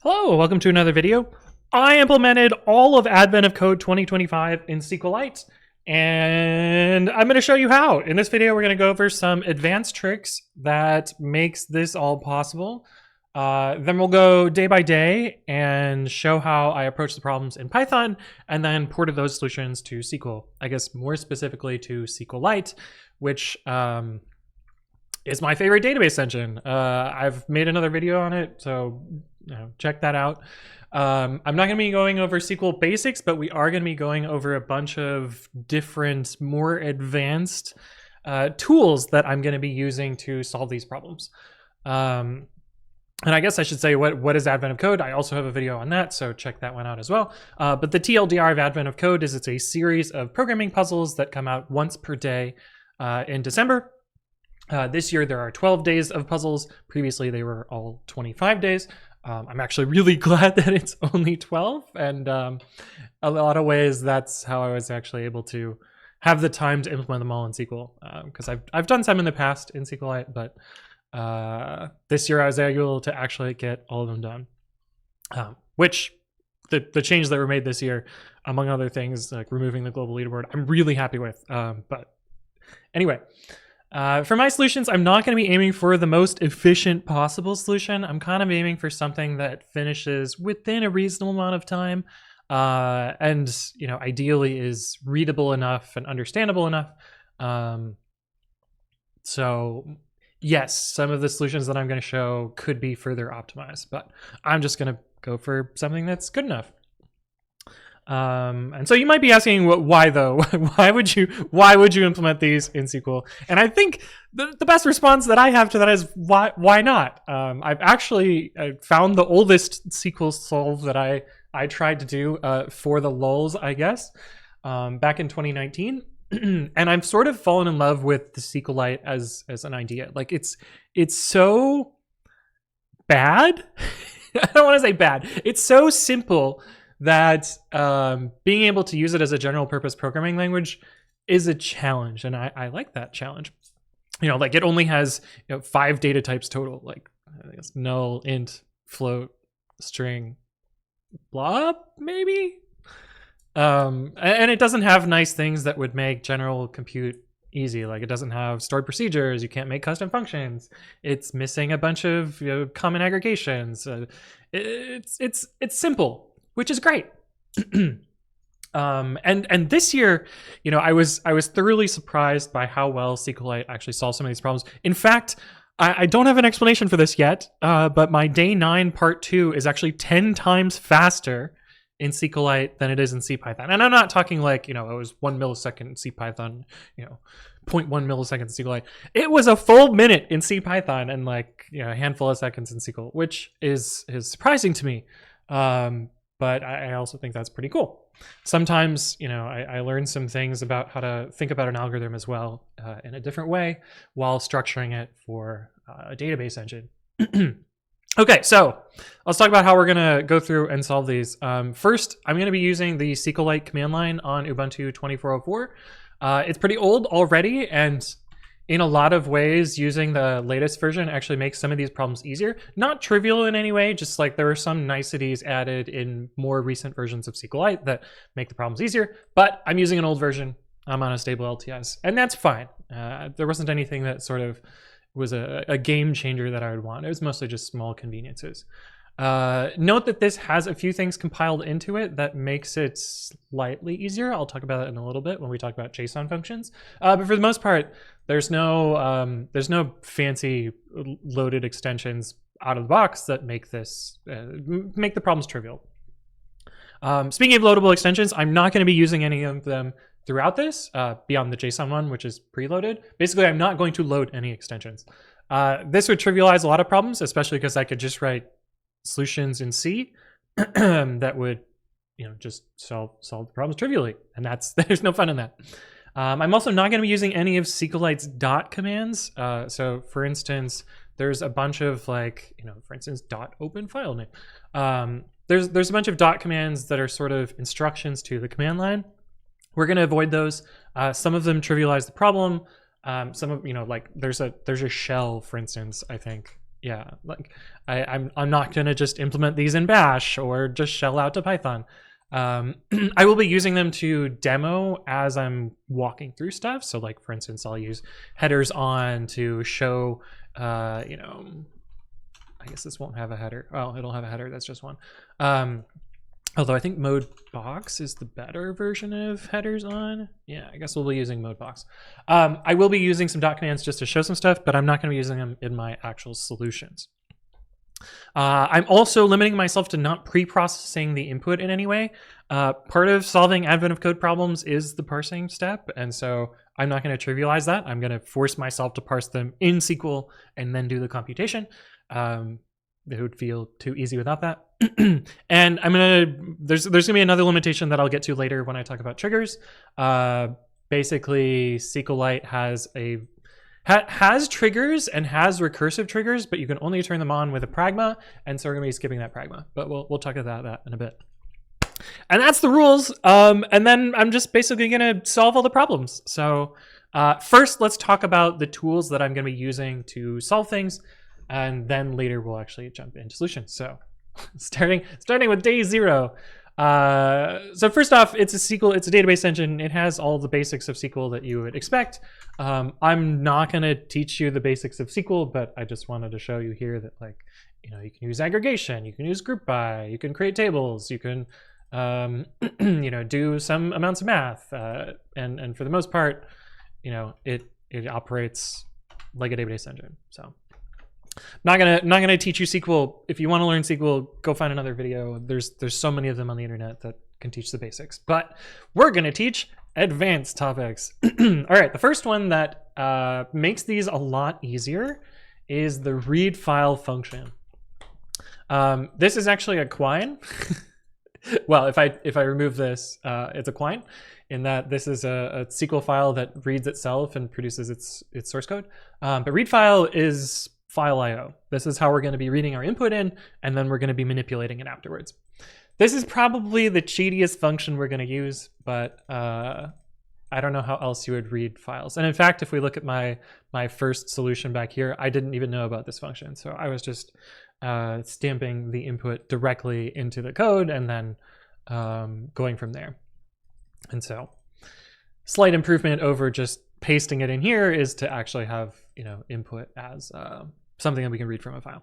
Hello, welcome to another video. I implemented all of Advent of Code 2025 in SQLite, and I'm going to show you how. In this video, we're going to go over some advanced tricks that makes this all possible. Then we'll go day by day and show how I approach the problems in Python, and then ported those solutions to SQL. I guess more specifically to SQLite, which is my favorite database engine. I've made another video on it, so check that out. I'm not going to be going over SQL basics, but we are going to be going over a bunch of different, more advanced tools that I'm going to be using to solve these problems. And I guess I should say, what is Advent of Code? I also have a video on that, so check that one out as well. But the TLDR of Advent of Code is it's a series of programming puzzles that come out once per day in December. This year there are 12 days of puzzles. Previously they were all 25 days. I'm actually really glad that it's only 12, and a lot of ways that's how I was actually able to have the time to implement them all in SQL, because I've done some in the past in SQLite, but this year I was able to actually get all of them done, which the changes that were made this year, among other things, like removing the global leaderboard, I'm really happy with. But anyway, for my solutions, I'm not going to be aiming for the most efficient possible solution. I'm kind of aiming for something that finishes within a reasonable amount of time, and ideally is readable enough and understandable enough. So yes, some of the solutions that I'm going to show could be further optimized, but I'm just going to go for something that's good enough. And so you might be asking, why though? why would you implement these in SQL? And I think the best response that I have to that is why not? I've actually found the oldest SQL solve that I tried to do for the lulz, I guess, back in 2019. And I've sort of fallen in love with the SQLite as an idea. Like it's so bad. I don't want to say bad. It's so simple that being able to use it as a general purpose programming language is a challenge, and I like that challenge. Like it only has 5 data types total, like I guess null, int, float, string, blob, maybe. And it doesn't have nice things that would make general compute easy. Like it doesn't have stored procedures. You can't make custom functions. It's missing a bunch of common aggregations. It's simple, which is great. And this year, I was thoroughly surprised by how well SQLite actually solves some of these problems. In fact, I don't have an explanation for this yet, but my day 9 part 2 is actually 10 times faster in SQLite than it is in CPython. And I'm not talking like, it was 1 millisecond in CPython, 0.1 millisecond in SQLite. It was a full minute in CPython and like, a handful of seconds in SQL, which is surprising to me. But I also think that's pretty cool. Sometimes, I learned some things about how to think about an algorithm as well in a different way while structuring it for a database engine. Okay, so let's talk about how we're gonna go through and solve these. First, I'm gonna be using the SQLite command line on Ubuntu 24.04. It's pretty old already, and in a lot of ways, using the latest version actually makes some of these problems easier. Not trivial in any way, just like there are some niceties added in more recent versions of SQLite that make the problems easier, but I'm using an old version. I'm on a stable LTS, and that's fine. There wasn't anything that sort of was a game changer that I would want. It was mostly just small conveniences. Note that this has a few things compiled into it that makes it slightly easier. I'll talk about that in a little bit when we talk about JSON functions. But for the most part, there's no fancy loaded extensions out of the box that make this make the problems trivial. Speaking of loadable extensions, I'm not going to be using any of them throughout this beyond the JSON one, which is preloaded. Basically, I'm not going to load any extensions. This would trivialize a lot of problems, especially because I could just write solutions in C that would just solve the problems trivially, and there's no fun in that. I'm also not going to be using any of SQLite's dot commands. So for instance, there's a bunch of like for instance dot open file name. There's a bunch of dot commands that are sort of instructions to the command line. We're going to avoid those. Some of them trivialize the problem. Some of like there's a shell, for instance, I think Yeah, like I'm not gonna just implement these in Bash or just shell out to Python. I will be using them to demo as I'm walking through stuff. So like, for instance, I'll use headers on to show, you know, I guess this won't have a header. Oh, it'll have a header. That's just one. Although I think mode box is the better version of headers on. Yeah, I guess we'll be using mode box. I will be using some dot commands just to show some stuff, but I'm not going to be using them in my actual solutions. I'm also limiting myself to not pre-processing the input in any way. Part of solving advent of code problems is the parsing step, and so I'm not going to trivialize that. I'm going to force myself to parse them in SQL and then do the computation. It would feel too easy without that. And there's gonna be another limitation that I'll get to later when I talk about triggers. Basically, SQLite has triggers and has recursive triggers, but you can only turn them on with a pragma, and so we're gonna be skipping that pragma. But we'll talk about that in a bit. And that's the rules. And then I'm just basically gonna solve all the problems. So first, let's talk about the tools that I'm gonna be using to solve things, and then later we'll actually jump into solutions. So starting with day 0. So first off, it's a database engine. It has all the basics of SQL that you would expect. I'm not going to teach you the basics of SQL, but I just wanted to show you here that, like, you know, you can use aggregation, you can use group by, you can create tables, you can you know, do some amounts of math, and for the most part, you know, it operates like a database engine. So not gonna teach you SQL. If you want to learn SQL, go find another video. There's so many of them on the internet that can teach the basics. But we're gonna teach advanced topics. All right, the first one that makes these a lot easier is the read file function. This is actually a quine. Well, if I remove this, it's a quine, in that this is a SQL file that reads itself and produces its source code. But read file is file IO. This is how we're going to be reading our input in, and then we're going to be manipulating it afterwards. This is probably the cheatiest function we're going to use, but I don't know how else you would read files. And in fact, if we look at my first solution back here, I didn't even know about this function. So I was just stamping the input directly into the code and then going from there. And so slight improvement over just pasting it in here is to actually have, you know, input as something that we can read from a file.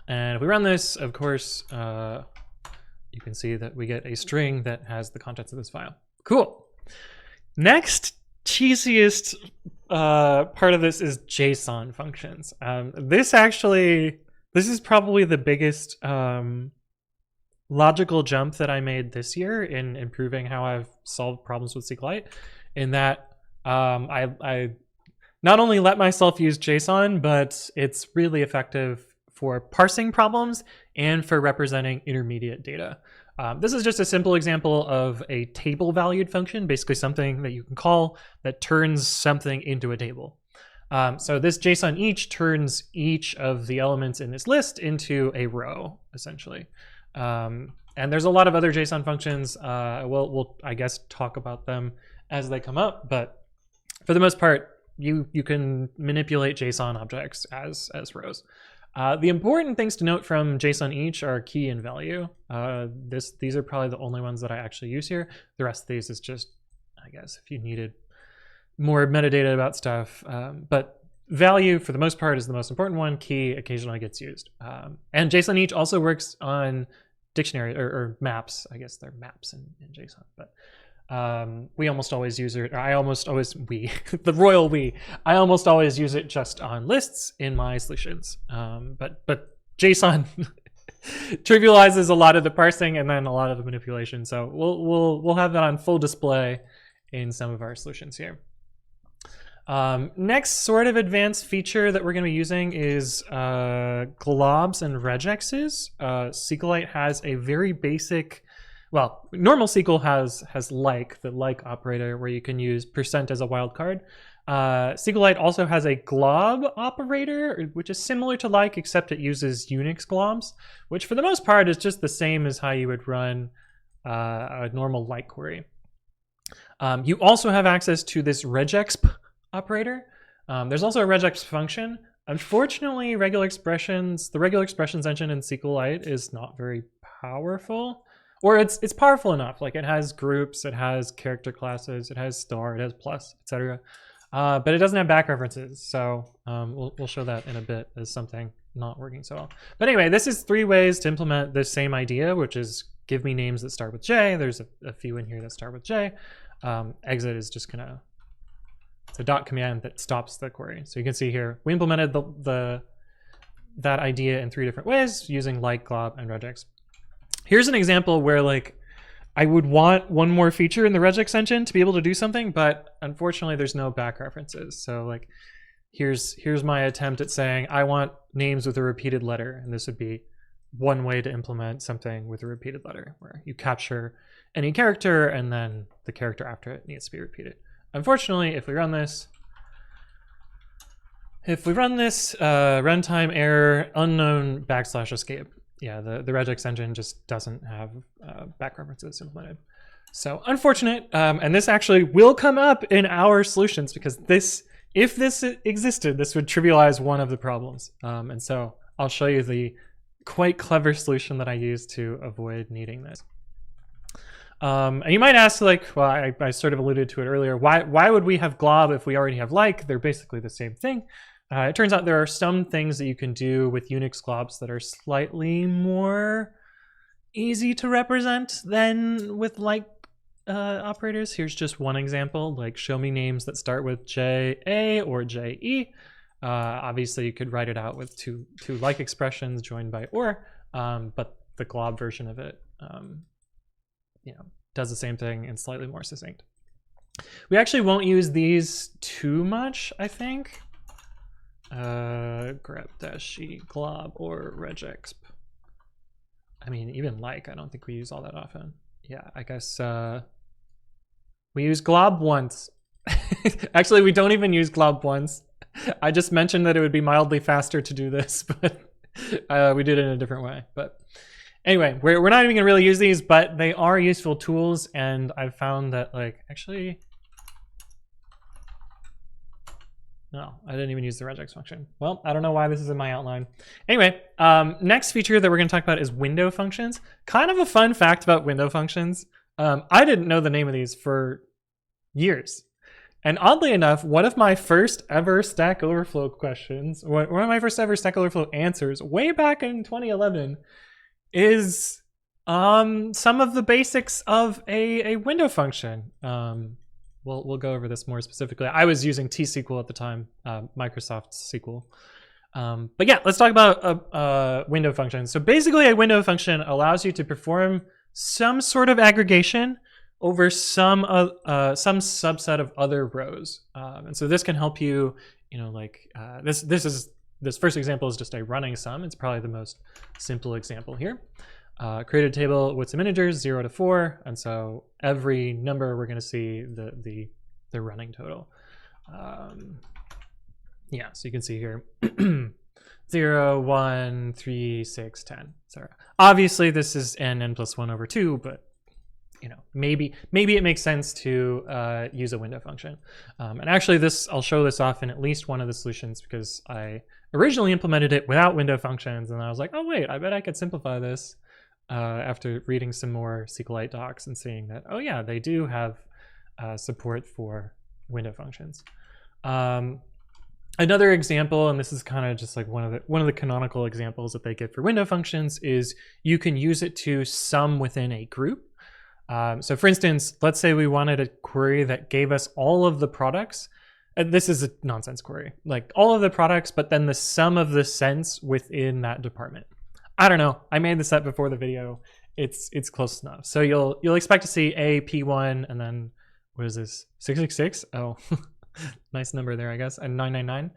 And if we run this, of course, you can see that we get a string that has the contents of this file. Cool. Next, cheesiest part of this is JSON functions. This is probably the biggest logical jump that I made this year in improving how I've solved problems with SQLite, in that I not only let myself use JSON, but it's really effective for parsing problems and for representing intermediate data. This is just a simple example of a table valued function, basically something that you can call that turns something into a table. So this JSON each turns each of the elements in this list into a row, essentially. And there's a lot of other JSON functions. We'll I guess talk about them as they come up, but for the most part, you can manipulate JSON objects as rows. The important things to note from JSON each are key and value. These are probably the only ones that I actually use here. The rest of these is just, I guess, if you needed more metadata about stuff. But value, for the most part, is the most important one. Key occasionally gets used. And JSON each also works on dictionary or maps. I guess they're maps in JSON, but we almost always use it, or I almost always, the royal we, I almost always use it just on lists in my solutions. But JSON trivializes a lot of the parsing and then a lot of the manipulation. So we'll have that on full display in some of our solutions here. Next sort of advanced feature that we're going to be using is globs and regexes. SQLite has a very basic, well, normal SQL has like, the like operator, where you can use % as a wildcard. SQLite also has a glob operator, which is similar to like, except it uses Unix globs, which for the most part is just the same as how you would run a normal like query. You also have access to this regexp operator. There's also a regex function. Unfortunately, the regular expressions engine in SQLite is not very powerful. Or it's powerful enough. Like it has groups, it has character classes, it has star, it has plus, etc. But it doesn't have back references. So we'll show that in a bit as something not working so well. But anyway, this is 3 ways to implement this same idea, which is give me names that start with J. There's a few in here that start with J. Exit is just gonna, it's a dot command that stops the query. So you can see here, we implemented that idea in 3 different ways using like, glob, and regex. Here's an example where like I would want one more feature in the regex engine to be able to do something, but unfortunately there's no back references. So like here's my attempt at saying I want names with a repeated letter, and this would be one way to implement something with a repeated letter where you capture any character and then the character after it needs to be repeated. Unfortunately, if we run this, runtime error unknown /escape. Yeah, the regex engine just doesn't have back references implemented. So unfortunate, and this actually will come up in our solutions because if this existed, this would trivialize one of the problems. And so I'll show you the quite clever solution that I used to avoid needing this. And you might ask, like, well, I sort of alluded to it earlier, why would we have glob if we already have like? They're basically the same thing. It turns out there are some things that you can do with Unix globs that are slightly more easy to represent than with like operators. Here's just one example, like show me names that start with JA or JE. Obviously, you could write it out with two like expressions joined by or, but the glob version of it does the same thing and slightly more succinct. We actually won't use these too much, I think. Grep-e glob or regexp. I mean, even like, I don't think we use all that often. Yeah, I guess we use glob once. Actually, we don't even use glob once. I just mentioned that it would be mildly faster to do this, but we did it in a different way. But anyway, we're not even gonna really use these, but they are useful tools, and I've found that like, actually, no, I didn't even use the regex function. Well, I don't know why this is in my outline. Anyway, next feature that we're gonna talk about is window functions. Kind of a fun fact about window functions. I didn't know the name of these for years. And oddly enough, one of my first ever Stack Overflow questions, one of my first ever Stack Overflow answers way back in 2011 is some of the basics of a window function. We'll go over this more specifically. I was using T-SQL at the time, Microsoft SQL. But yeah, let's talk about a window function. So basically a window function allows you to perform some sort of aggregation over some subset of other rows. And so this can help you, this first example is just a running sum. It's probably the most simple example here. Create a table with some integers, 0 to 4, and so every number we're going to see the running total. Yeah, so you can see here 0, 1, 3, 6, 10, etc. Obviously, this is n plus 1 over 2, but maybe it makes sense to use a window function. And actually, I'll show this off in at least one of the solutions because I originally implemented it without window functions, and I was like, oh wait, I bet I could simplify this. After reading some more SQLite docs and seeing that, oh yeah, they do have support for window functions. Another example, and this is kind of just like one of the canonical examples that they give for window functions, is you can use it to sum within a group. So for instance, let's say we wanted a query that gave us all of the products. This is a nonsense query, like all of the products, but then the sum of the cents within that department. I don't know. I made this up before the video. It's close enough. So you'll expect to see a P1 and then what is this? 666? Oh, nice number there, I guess. And 999.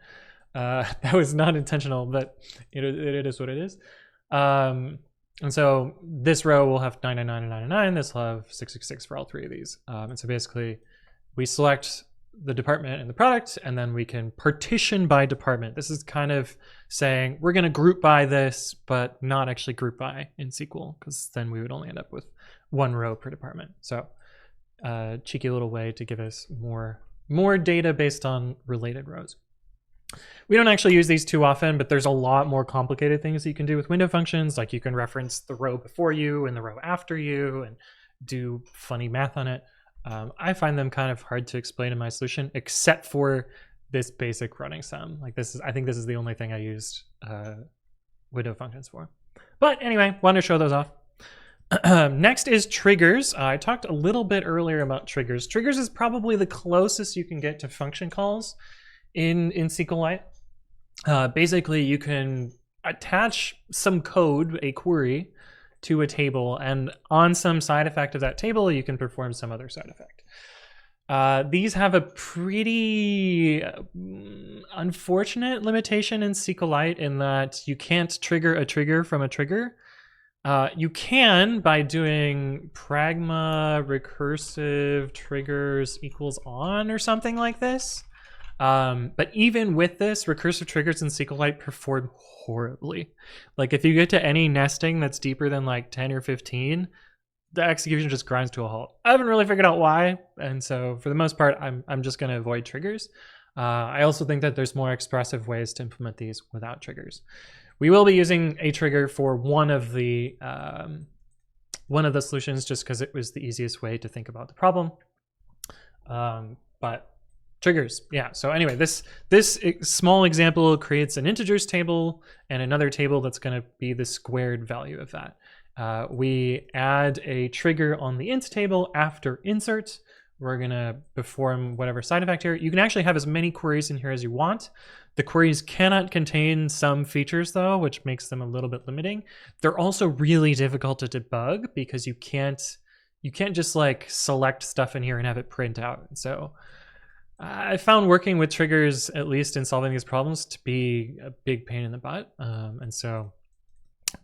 That was not intentional, but it is what it is. And so this row will have 999 and 999. This will have 666 for all 3 of these. And so basically, we select the department and the product, and then we can partition by department. This is kind of saying we're going to group by this, but not actually group by in SQL, because then we would only end up with 1 row per department. So cheeky little way to give us more data based on related rows. We don't actually use these too often, but there's a lot more complicated things that you can do with window functions. Like you can reference the row before you and the row after you and do funny math on it. I find them kind of hard to explain in my solution, except for this basic running sum. Like I think this is the only thing I used window functions for. But anyway, wanted to show those off. Next is triggers. I talked a little bit earlier about triggers. Triggers is probably the closest you can get to function calls in SQLite. Basically, you can attach some code, a query, to a table, and on some side effect of that table, you can perform some other side effect. These have a pretty unfortunate limitation in SQLite in that you can't trigger a trigger from a trigger. You can by doing pragma recursive triggers equals on or something like this. But even with this, recursive triggers in SQLite perform horribly. Like if you get to any nesting that's deeper than like 10 or 15, the execution just grinds to a halt. I haven't really figured out why, and so for the most part, I'm just going to avoid triggers. I also think that there's more expressive ways to implement these without triggers. We will be using a trigger for one of the solutions just because it was the easiest way to think about the problem. But triggers, yeah. So anyway, this small example creates an integers table and another table that's going to be the squared value of that. We add a trigger on the int table after insert. We're going to perform whatever side effect here. You can actually have as many queries in here as you want. The queries cannot contain some features though, which makes them a little bit limiting. They're also really difficult to debug because you can't just like select stuff in here and have it print out. So I found working with triggers, at least in solving these problems, to be a big pain in the butt. And so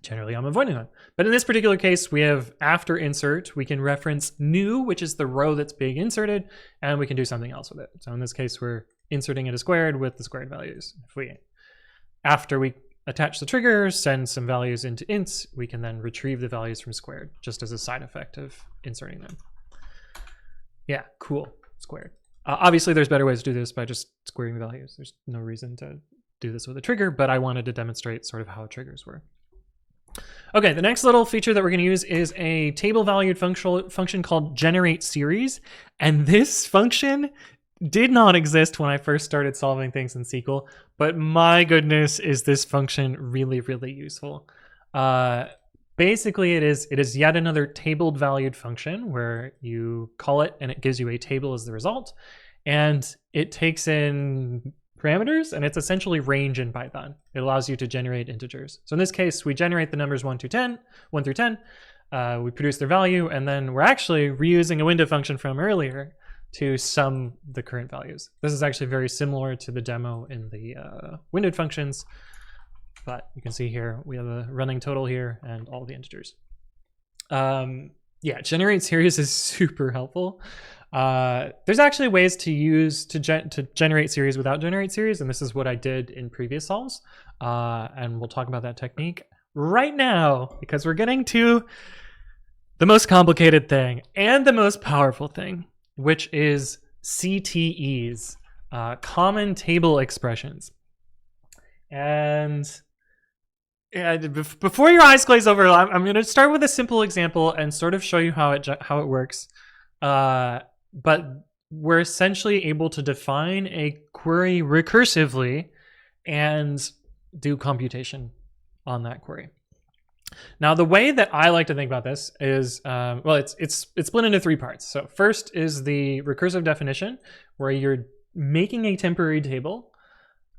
generally I'm avoiding them. But in this particular case, we have after insert, we can reference new, which is the row that's being inserted, and we can do something else with it. So in this case, we're inserting into squared with the squared values. After we attach the trigger, send some values into ints, we can then retrieve the values from squared, just as a side effect of inserting them. Yeah, cool, squared. Obviously, there's better ways to do this by just squaring the values. There's no reason to do this with a trigger, but I wanted to demonstrate sort of how triggers work. Okay, the next little feature that we're going to use is a table-valued function called generate series, and this function did not exist when I first started solving things in SQL, but my goodness, is this function really, really useful. Basically, it is yet another tabled valued function where you call it and it gives you a table as the result, and it takes in parameters, and it's essentially range in Python. It allows you to generate integers. So in this case, we generate the numbers 1 through 10. We produce their value, and then we're actually reusing a window function from earlier to sum the current values. This is actually very similar to the demo in the windowed functions, but you can see here we have a running total here and all the integers. Yeah, generate series is super helpful. There's actually ways to generate series without generate series, and this is what I did in previous solves. And we'll talk about that technique right now because we're getting to the most complicated thing and the most powerful thing, which is CTEs, common table expressions. And before your eyes glaze over, I'm going to start with a simple example and sort of show you how it works. But we're essentially able to define a query recursively and do computation on that query. Now, the way that I like to think about this is, well, it's split into 3 parts. So first is the recursive definition, where you're making a temporary table,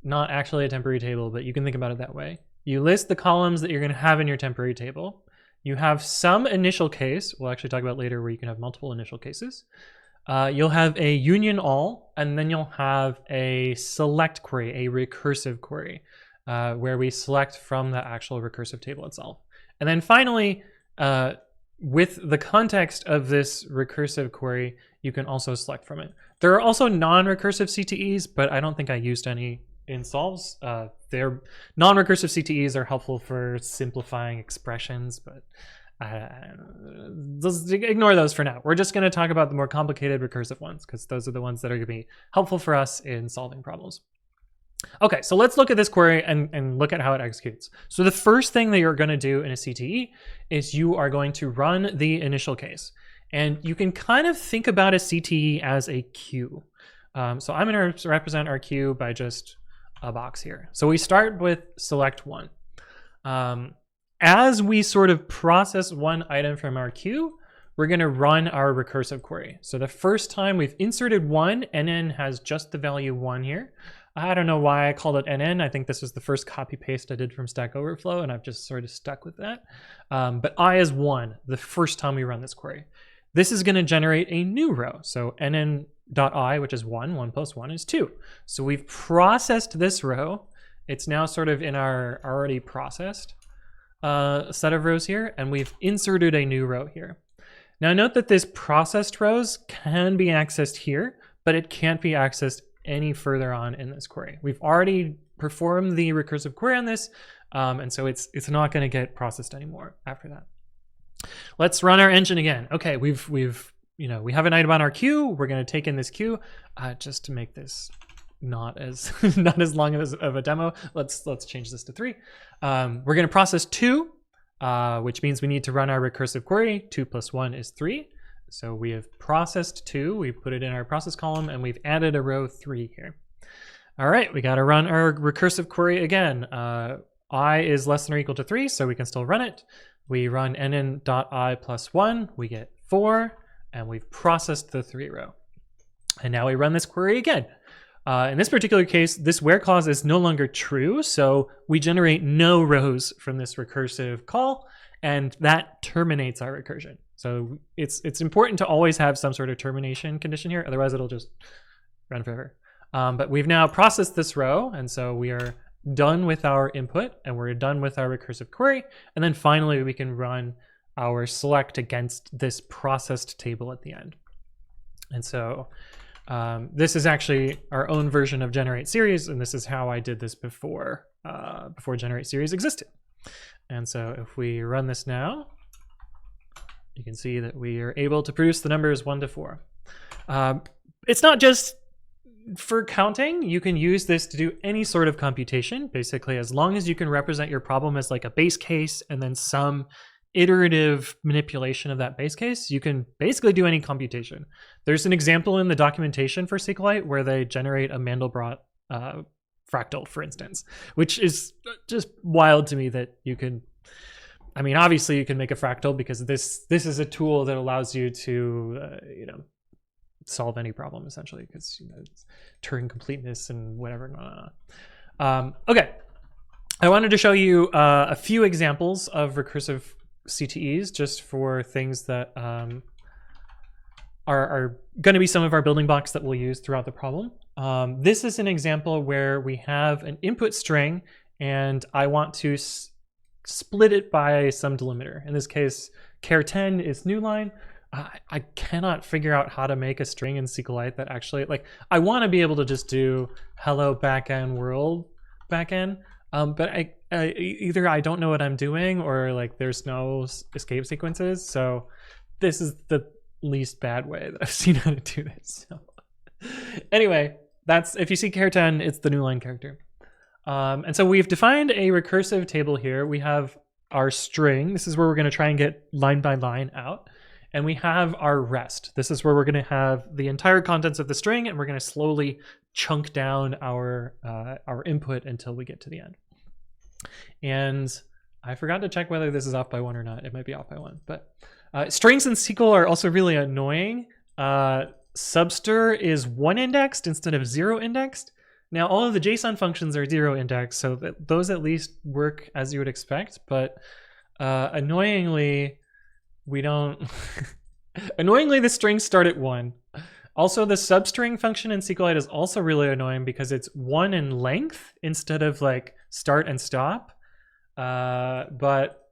not actually a temporary table, but you can think about it that way. You list the columns that you're going to have in your temporary table. You have some initial case, we'll actually talk about later, where you can have multiple initial cases. You'll have a union all, and then you'll have a select query, a recursive query, where we select from the actual recursive table itself. And then finally, with the context of this recursive query, you can also select from it. There are also non-recursive CTEs, but I don't think I used any in solves. Their non-recursive CTEs are helpful for simplifying expressions, but just ignore those for now. We're just going to talk about the more complicated recursive ones because those are the ones that are going to be helpful for us in solving problems. Okay, so let's look at this query and look at how it executes. So the first thing that you're going to do in a CTE is you are going to run the initial case. And you can kind of think about a CTE as a queue. So I'm going to represent our queue by just a box here. So we start with select one. As we sort of process one item from our queue, we're going to run our recursive query. So the first time we've inserted one, NN has just the value 1 here. I don't know why I called it NN. I think this was the first copy paste I did from Stack Overflow, and I've just sort of stuck with that. But I is 1 the first time we run this query. This is going to generate a new row. So NN.I, which is 1, 1 plus 1 is 2. So we've processed this row. It's now sort of in our already processed set of rows here, and we've inserted a new row here. Now note that this processed rows can be accessed here, but it can't be accessed any further on in this query. We've already performed the recursive query on this, and so it's not going to get processed anymore after that. Let's run our engine again. Okay, we have an item on our queue. We're going to take in this queue just to make this not as not as long of a demo. Let's change this to 3. We're going to process 2. Which means we need to run our recursive query. 2 plus 1 is 3. So we have processed 2, we put it in our process column, and we've added a row 3 here. All right, we got to run our recursive query again. I is less than or equal to 3, so we can still run it. We run nn.I plus 1, we get 4, and we've processed the 3 row. And now we run this query again. In this particular case, this where clause is no longer true, so we generate no rows from this recursive call, and that terminates our recursion. So it's important to always have some sort of termination condition here, otherwise it'll just run forever. But we've now processed this row, and so we are done with our input, and we're done with our recursive query, and then finally we can run our select against this processed table at the end. And so this is actually our own version of generate series, and this is how I did this before generate series existed. And so if we run this now, you can see that we are able to produce the numbers 1 to 4. It's not just for counting. You can use this to do any sort of computation, basically, as long as you can represent your problem as like a base case and then some iterative manipulation of that base case, you can basically do any computation. There's an example in the documentation for SQLite where they generate a Mandelbrot fractal, for instance, which is just wild to me that you can, I mean, obviously you can make a fractal because this is a tool that allows you to, solve any problem essentially, because it's Turing completeness and whatever. Okay, I wanted to show you a few examples of recursive CTEs just for things that are going to be some of our building blocks that we'll use throughout the problem. This is an example where we have an input string and I want to split it by some delimiter. In this case, char 10 is new line. I cannot figure out how to make a string in SQLite that actually, like, I want to be able to just do hello backend world backend, but either I don't know what I'm doing or like there's no escape sequences. So this is the least bad way that I've seen how to do this. So anyway, that's, if you see char 10, it's the new line character. And so we've defined a recursive table here. We have our string. This is where we're going to try and get line by line out. And we have our rest. This is where we're going to have the entire contents of the string, and we're going to slowly chunk down our input until we get to the end. And I forgot to check whether this is off by 1 or not. It might be off by 1. But strings in SQL are also really annoying. Subster is 1 indexed instead of 0 indexed. Now, all of the JSON functions are 0 indexed, so those at least work as you would expect. But annoyingly, we don't. Annoyingly, the strings start at 1. Also, the substring function in SQLite is also really annoying because it's 1 in length instead of like start and stop. But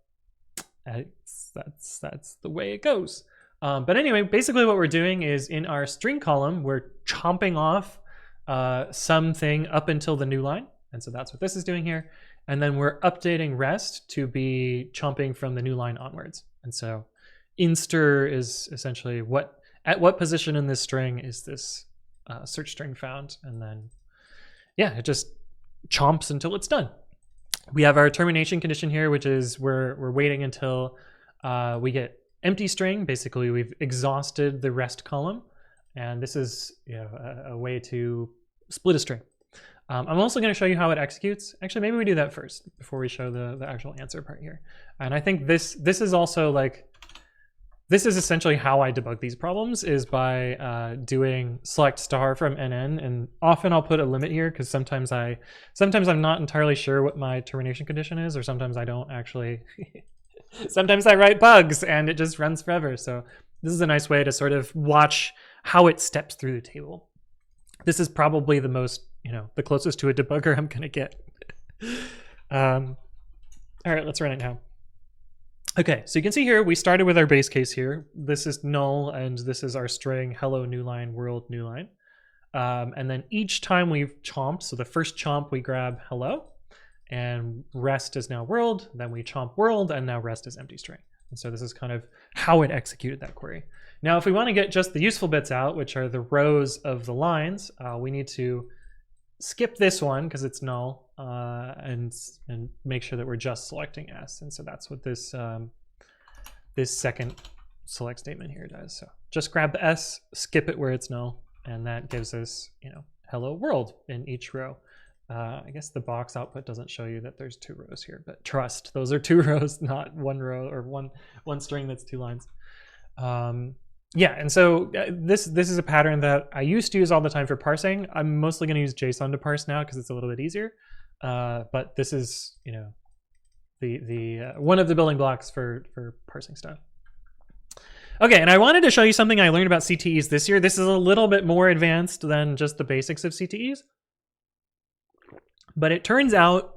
that's the way it goes. But anyway, basically what we're doing is in our string column, we're chomping off something up until the new line. And so that's what this is doing here. And then we're updating rest to be chomping from the new line onwards. And so inster is essentially at what position in this string is this search string found. And then, yeah, it just chomps until it's done. We have our termination condition here, which is we're waiting until we get empty string. Basically, we've exhausted the rest column, and this is a way to split a string. I'm also going to show you how it executes. Actually, maybe we do that first before we show the actual answer part here. And I think this is also like, this is essentially how I debug these problems, is by doing select star from NN, and often I'll put a limit here because sometimes I'm not entirely sure what my termination condition is, or sometimes I don't actually. Sometimes I write bugs and it just runs forever. So this is a nice way to sort of watch how it steps through the table. This is probably the most, the closest to a debugger I'm gonna get. All right, let's run it now. Okay, so you can see here, we started with our base case here. This is null, and this is our string, hello, new line, world, new line. And then each time we've chomped, so the first chomp, we grab hello, and rest is now world, then we chomp world, and now rest is empty string. And so this is kind of how it executed that query. Now, if we want to get just the useful bits out, which are the rows of the lines, we need to skip this one because it's null, and make sure that we're just selecting S. And so that's what this this second select statement here does. So just grab the S, skip it where it's null, and that gives us hello world in each row. I guess the box output doesn't show you that there's 2 rows here, but trust, those are 2 rows, not 1 row or one string that's 2 lines. Yeah, and so this is a pattern that I used to use all the time for parsing. I'm mostly going to use JSON to parse now because it's a little bit easier. But this is, the one of the building blocks for parsing stuff. Okay, and I wanted to show you something I learned about CTEs this year. This is a little bit more advanced than just the basics of CTEs. But it turns out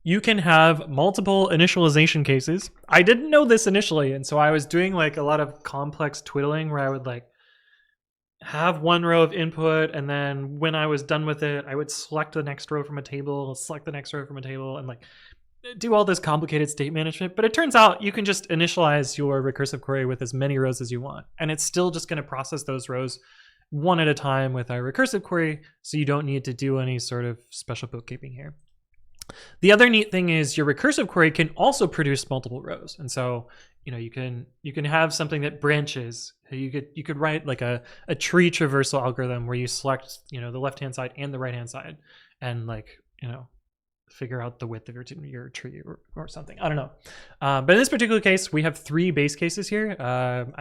you can have multiple initialization cases. I didn't know this initially, and so I was doing like a lot of complex twiddling where I would like have 1 row of input, and then when I was done with it, I would select the next row from a table, select the next row from a table, and like do all this complicated state management. But it turns out you can just initialize your recursive query with as many rows as you want, and it's still just going to process those rows one at a time with our recursive query, so you don't need to do any sort of special bookkeeping here. The other neat thing is your recursive query can also produce multiple rows, and so you can have something that branches. You could write like a tree traversal algorithm where you select the left hand side and the right hand side, and like figure out the width of your tree or something. I don't know, but in this particular case, we have 3 base cases here.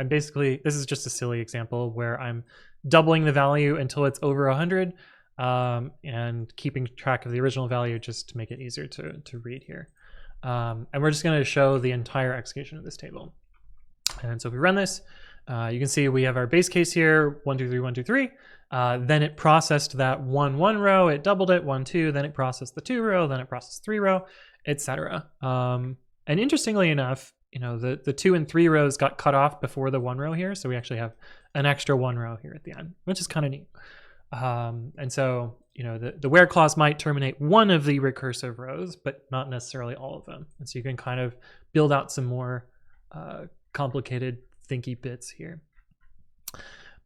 This is just a silly example where I'm doubling the value until it's over 100. And keeping track of the original value just to make it easier to read here. And we're just going to show the entire execution of this table. And so if we run this, you can see we have our base case here, 1, 2, 3, 1, 2, 3. Then it processed that 1, 1 row, it doubled it, 1, 2, then it processed the 2 row, then it processed 3 row, etc. And interestingly enough, the 2 and 3 rows got cut off before the 1 row here. So we actually have an extra 1 row here at the end, which is kind of neat. And so, the where clause might terminate one of the recursive rows, but not necessarily all of them. And so you can kind of build out some more complicated thinky bits here.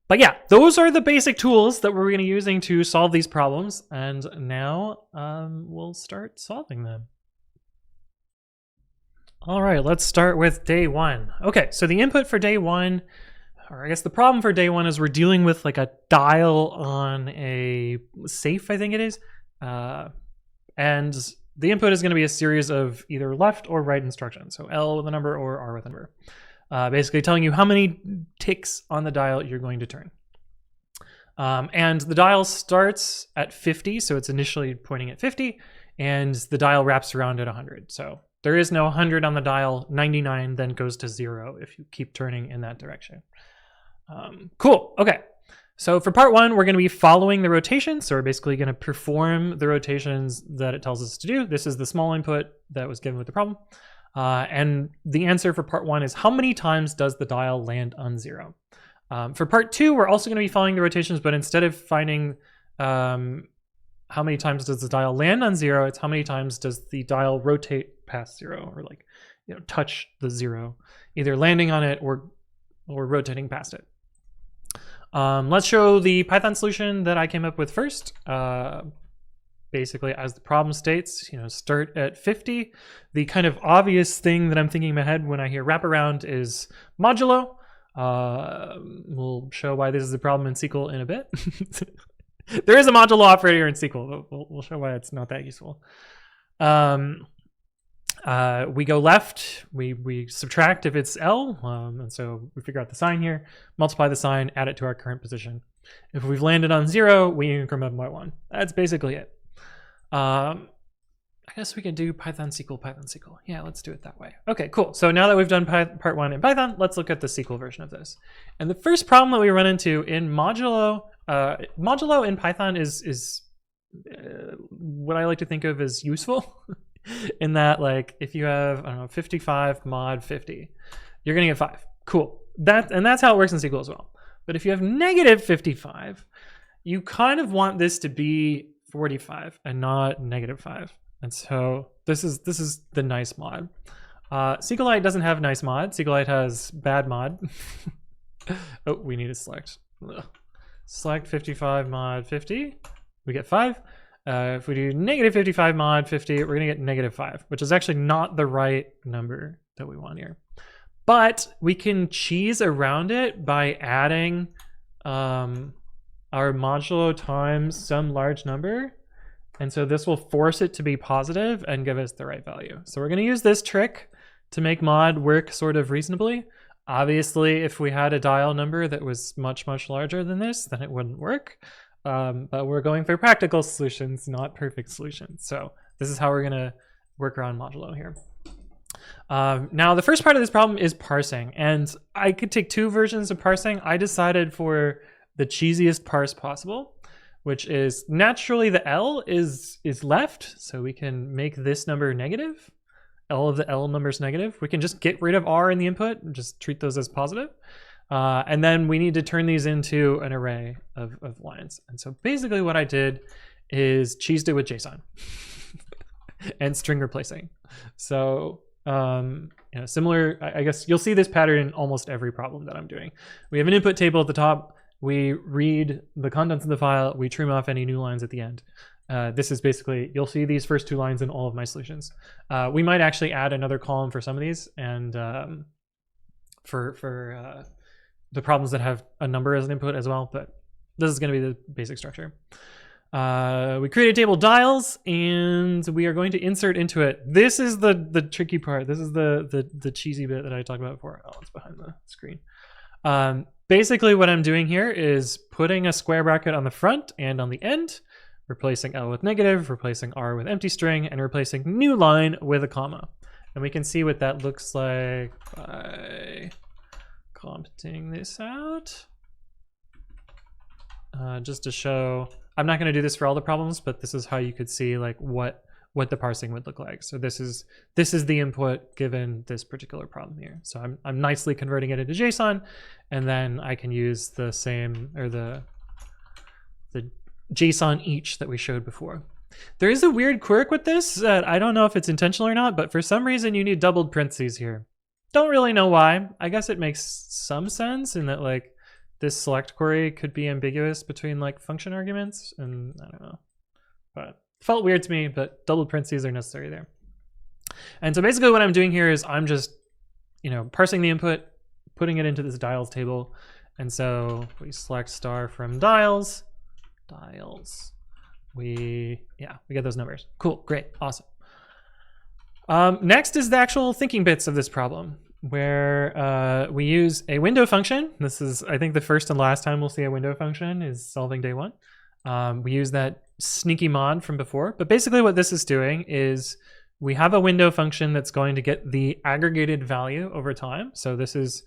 But yeah, those are the basic tools that we're going to be using to solve these problems. And now we'll start solving them. All right, let's start with day 1. Okay, so the input for day 1, or I guess the problem for day 1, is we're dealing with like a dial on a safe, I think it is. And the input is going to be a series of either left or right instructions. So L with a number or R with a number. Basically telling you how many ticks on the dial you're going to turn. And the dial starts at 50, so it's initially pointing at 50, and the dial wraps around at 100. So there is no 100 on the dial, 99 then goes to 0 if you keep turning in that direction. Cool, okay. So for part 1, we're going to be following the rotation. So we're basically going to perform the rotations that it tells us to do. This is the small input that was given with the problem. And the answer for part 1 is how many times does the dial land on 0? For part 2, we're also going to be following the rotations, but instead of finding how many times does the dial land on 0, it's how many times does the dial rotate past 0, or like, touch the 0, either landing on it or rotating past it. Let's show the Python solution that I came up with first. basically, as the problem states, you know, start at 50. The kind of obvious thing that I'm thinking in my head when I hear wraparound is modulo. We'll show why this is a problem in SQL in a bit. There is a modulo operator in SQL, but we'll show why it's not that useful. We go left, we subtract if it's L, and so we figure out the sign here, multiply the sign, add it to our current position. If we've landed on 0, we increment by 1. That's basically it. I guess we can do Python SQL. Yeah, let's do it that way. Okay, cool. So now that we've done part 1 in Python, let's look at the SQL version of this. And the first problem that we run into in modulo, modulo in Python is what I like to think of as useful. In that, like, if you have, I don't know, 55 mod 50, you're gonna get 5. Cool. That's how it works in SQL as well. But if you have negative 55, you kind of want this to be 45 and not negative 5. And so this is the nice mod. SQLite doesn't have nice mod. SQLite has bad mod. Oh, we need to select. Ugh. Select 55 mod 50. We get 5. If we do negative 55 mod 50, we're gonna get negative 5, which is actually not the right number that we want here. But we can cheese around it by adding our modulo times some large number. And so this will force it to be positive and give us the right value. So we're gonna use this trick to make mod work sort of reasonably. Obviously, if we had a dial number that was much, much larger than this, then it wouldn't work. But we're going for practical solutions, not perfect solutions. So this is how we're gonna work around modulo here. Now the first part of this problem is parsing, and I could take 2 versions of parsing. I decided for the cheesiest parse possible, which is naturally the L is left, so we can make this number negative. All of the L numbers negative. We can just get rid of R in the input and just treat those as positive. And then we need to turn these into an array of lines. And so basically what I did is cheesed it with JSON and string replacing. So, you know, similar, I guess you'll see this pattern in almost every problem that I'm doing. We have an input table at the top. We read the contents of the file. We trim off any new lines at the end. This is basically, you'll see these first 2 lines in all of my solutions. We might actually add another column for some of these, and for the problems that have a number as an input as well, but this is going to be the basic structure. We create a table dials, and we are going to insert into it. This is the tricky part. This is the cheesy bit that I talked about before. Oh, it's behind the screen. Basically what I'm doing here is putting a square bracket on the front and on the end, replacing L with negative, replacing R with empty string, and replacing new line with a comma. And we can see what that looks like by commenting this out. Just to show, I'm not going to do this for all the problems, but this is how you could see like what the parsing would look like. So this is the input given this particular problem here. So I'm nicely converting it into JSON, and then I can use the same, or the JSON each that we showed before. There is a weird quirk with this that I don't know if it's intentional or not, but for some reason you need doubled parentheses here. Don't really know why. I guess it makes some sense in that like this select query could be ambiguous between like function arguments, and I don't know, but it felt weird to me, but double parentheses are necessary there. And so basically what I'm doing here is I'm just, you know, parsing the input, putting it into this dials table. And so we select star from dials, we get those numbers. Cool, great, awesome. Next is the actual thinking bits of this problem, where we use a window function. This is, I think, the first and last time we'll see a window function is solving day 1. We use that sneaky mod from before, but basically what this is doing is we have a window function that's going to get the aggregated value over time. So this is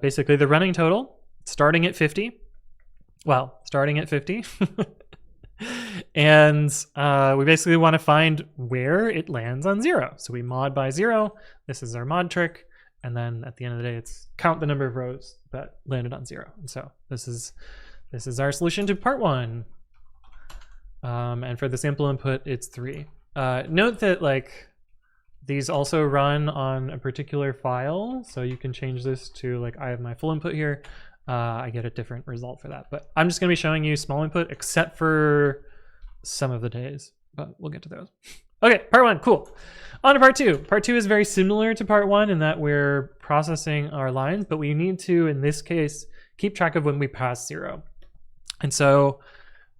basically the running total starting at 50. Well, starting at 50. And we basically want to find where it lands on 0. So we mod by 0. This is our mod trick. And then at the end of the day, it's count the number of rows that landed on 0. And so this is our solution to part 1. And for the sample input, it's 3. Note that like these also run on a particular file. So you can change this to like, I have my full input here. I get a different result for that. But I'm just going to be showing you small input, except for some of the days. but we'll get to those. Okay, part one, cool. On to part two. Part two is very similar to part one in that we're processing our lines, but we need to, in this case, keep track of when we pass 0. And so,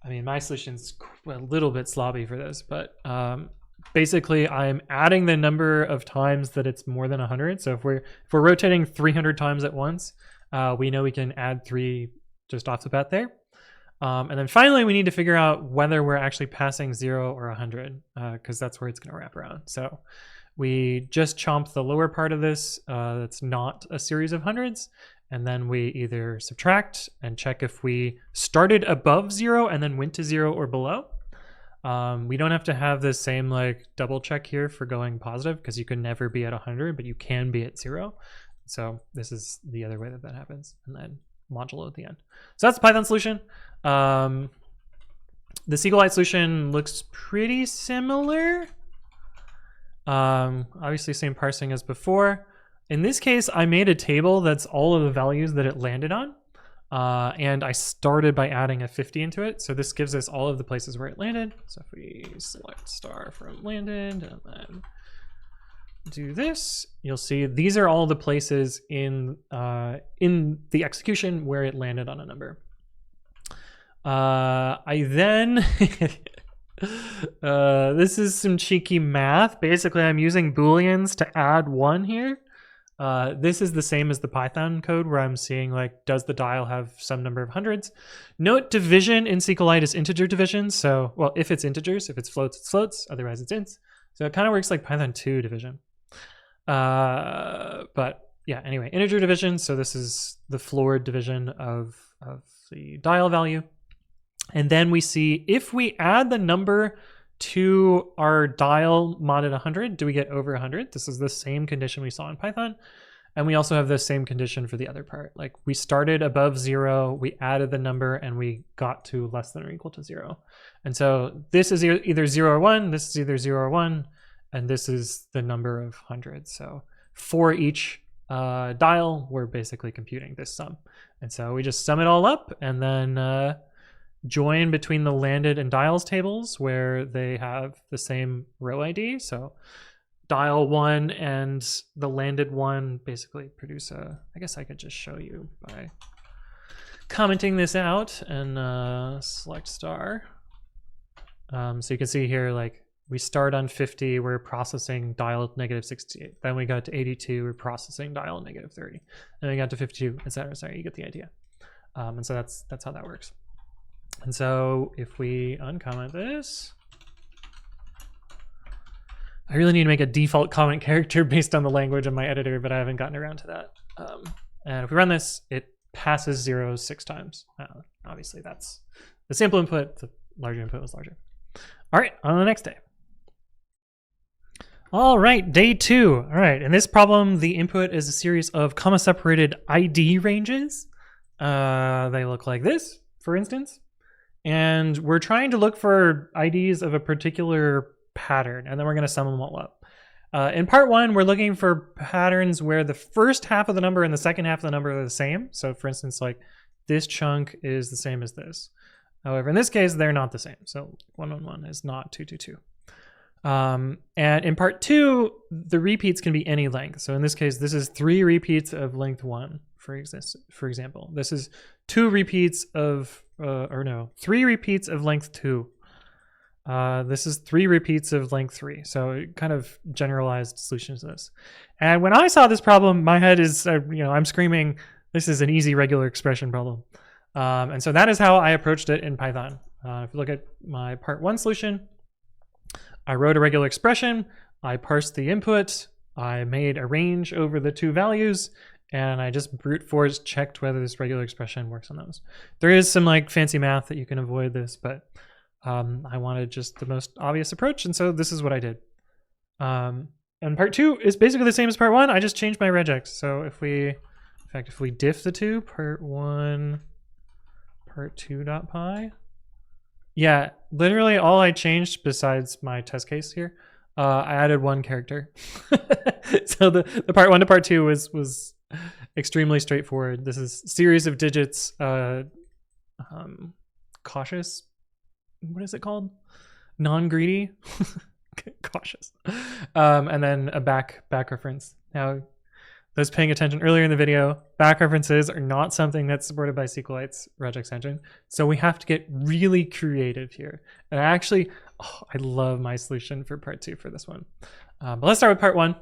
I mean, my solution's a little bit sloppy for this, but basically I'm adding the number of times that it's more than 100. So if we're rotating 300 times at once, we know we can add 3 just off the bat there. And then finally, we need to figure out whether we're actually passing 0 or 100, because that's where it's going to wrap around. So we just chomp the lower part of this that's not a series of hundreds, and then we either subtract and check if we started above 0 and then went to 0 or below. We don't have to have the same like double check here for going positive, because you can never be at 100, but you can be at 0. So this is the other way that happens, and then modulo at the end. So that's the Python solution. The SQLite solution looks pretty similar. Obviously same parsing as before. In this case, I made a table that's all of the values that it landed on. And I started by adding a 50 into it. So this gives us all of the places where it landed. So if we select star from landed and then do this, you'll see these are all the places in the execution where it landed on a number. I then this is some cheeky math. Basically, I'm using booleans to add 1 here. This is the same as the Python code where I'm seeing like, does the dial have some number of hundreds? Note division in SQLite is integer division. So, well, if it's integers, if it's floats, it's floats, otherwise it's ints. So it kind of works like Python 2 division. But yeah, anyway, integer division. So this is the floored division of the dial value. And then we see if we add the number to our dial modded 100, do we get over 100? This is the same condition we saw in Python. And we also have the same condition for the other part. Like we started above 0, we added the number, and we got to less than or equal to 0. And so this is either 0 or 1, this is either 0 or 1, and this is the number of hundreds. So for each dial, we're basically computing this sum. And so we just sum it all up and then join between the landed and dials tables where they have the same row ID. So dial 1 and the landed 1 basically produce a, I guess I could just show you by commenting this out and select star. So you can see here, like we start on 50, we're processing dial -68. Then we got to 82, we're processing dial -30. Then we got to 52, etc. Sorry, you get the idea. And so that's how that works. And so if we uncomment this, I really need to make a default comment character based on the language in my editor, but I haven't gotten around to that. And if we run this, it passes 0 6 times. Obviously that's the sample input, the larger input was larger. All right, on to the next day. All right, day 2. All right, in this problem, the input is a series of comma-separated ID ranges. They look like this, for instance. And we're trying to look for IDs of a particular pattern, and then we're going to sum them all up. In part 1, we're looking for patterns where the first half of the number and the second half of the number are the same. So for instance, like this chunk is the same as this. However, in this case, they're not the same. So 1 1 1 is not 2 2 2. And in part 2, the repeats can be any length. So in this case, this is 3 repeats of length 1, for example. This is 2 repeats of, 3 repeats of length 2. This is 3 repeats of length 3. So kind of generalized solutions to this. And when I saw this problem, my head is, I'm screaming, this is an easy regular expression problem. And so that is how I approached it in Python. If you look at my part 1 solution, I wrote a regular expression, I parsed the input, I made a range over the 2 values, and I just brute force checked whether this regular expression works on those. There is some like fancy math that you can avoid this, but I wanted just the most obvious approach, and so this is what I did. And part 2 is basically the same as part 1, I just changed my regex. So if we diff the two, part 1, part 2.py, yeah, literally all I changed besides my test case here, I added 1 character. So the part 1 to part 2 was extremely straightforward. This is series of digits, cautious, what is it called? non-greedy, cautious. And then a back reference. Now, those paying attention earlier in the video, back references are not something that's supported by SQLite's reg extension. So we have to get really creative here. And I love my solution for part 2 for this one. But let's start with part 1.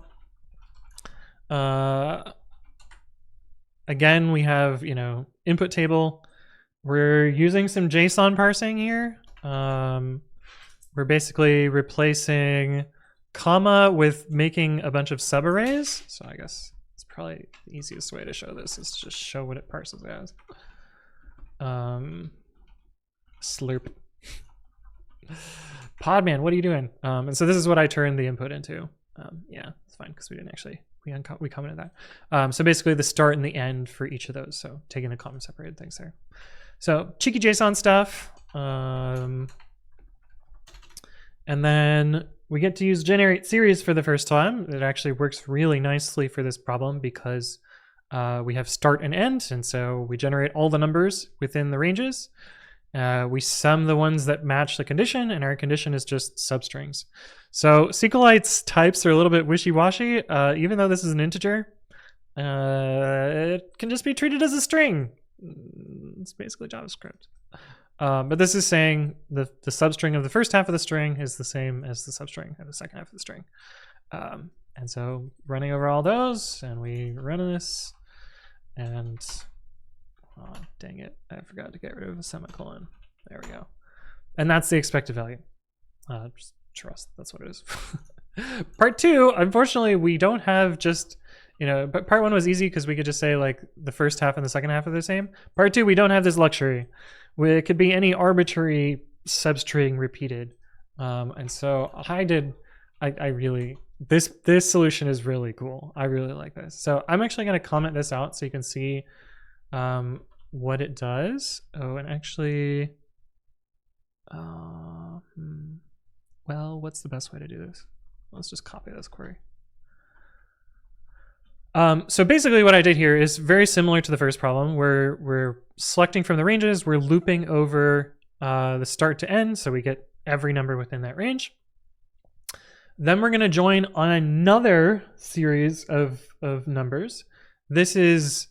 Again, we have, input table. We're using some JSON parsing here. We're basically replacing comma with making a bunch of subarrays. So I guess it's probably the easiest way to show this is to just show what it parses as. Slurp. Podman, what are you doing? And so this is what I turned the input into. Yeah, it's fine because we didn't actually, we commented that. So basically the start and the end for each of those. So taking the comma separated things there. So cheeky JSON stuff. And then we get to use generate series for the first time. It actually works really nicely for this problem because we have start and end. And so we generate all the numbers within the ranges. We sum the ones that match the condition, and our condition is just substrings. So SQLite's types are a little bit wishy-washy. Even though this is an integer, it can just be treated as a string. It's basically JavaScript. But this is saying the substring of the first half of the string is the same as the substring of the second half of the string. And so running over all those, and we run this, and oh, dang it, I forgot to get rid of a semicolon. There we go. And that's the expected value. Just trust, that's what it is. Part 2, unfortunately, we don't have just, but part 1 was easy because we could just say like the first half and the second half are the same. Part 2, we don't have this luxury. It could be any arbitrary substring repeated. And so I really, this solution is really cool. I really like this. So I'm actually going to comment this out so you can see what it does. Oh, and actually, well, what's the best way to do this? Let's just copy this query. So basically what I did here is very similar to the first problem. We're selecting from the ranges, we're looping over the start to end, so we get every number within that range. Then we're going to join on another series of numbers. This is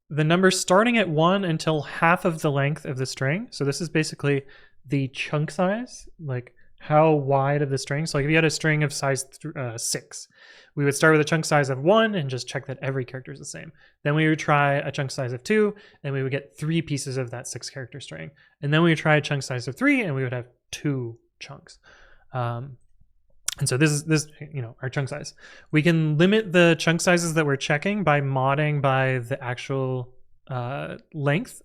the number starting at 1 until half of the length of the string. So this is basically the chunk size, like how wide of the string. So like if you had a string of size 6, we would start with a chunk size of 1 and just check that every character is the same. Then we would try a chunk size of 2, and we would get 3 pieces of that 6-character string. And then we would try a chunk size of 3, and we would have 2 chunks. And so this is our chunk size. We can limit the chunk sizes that we're checking by modding by the actual length.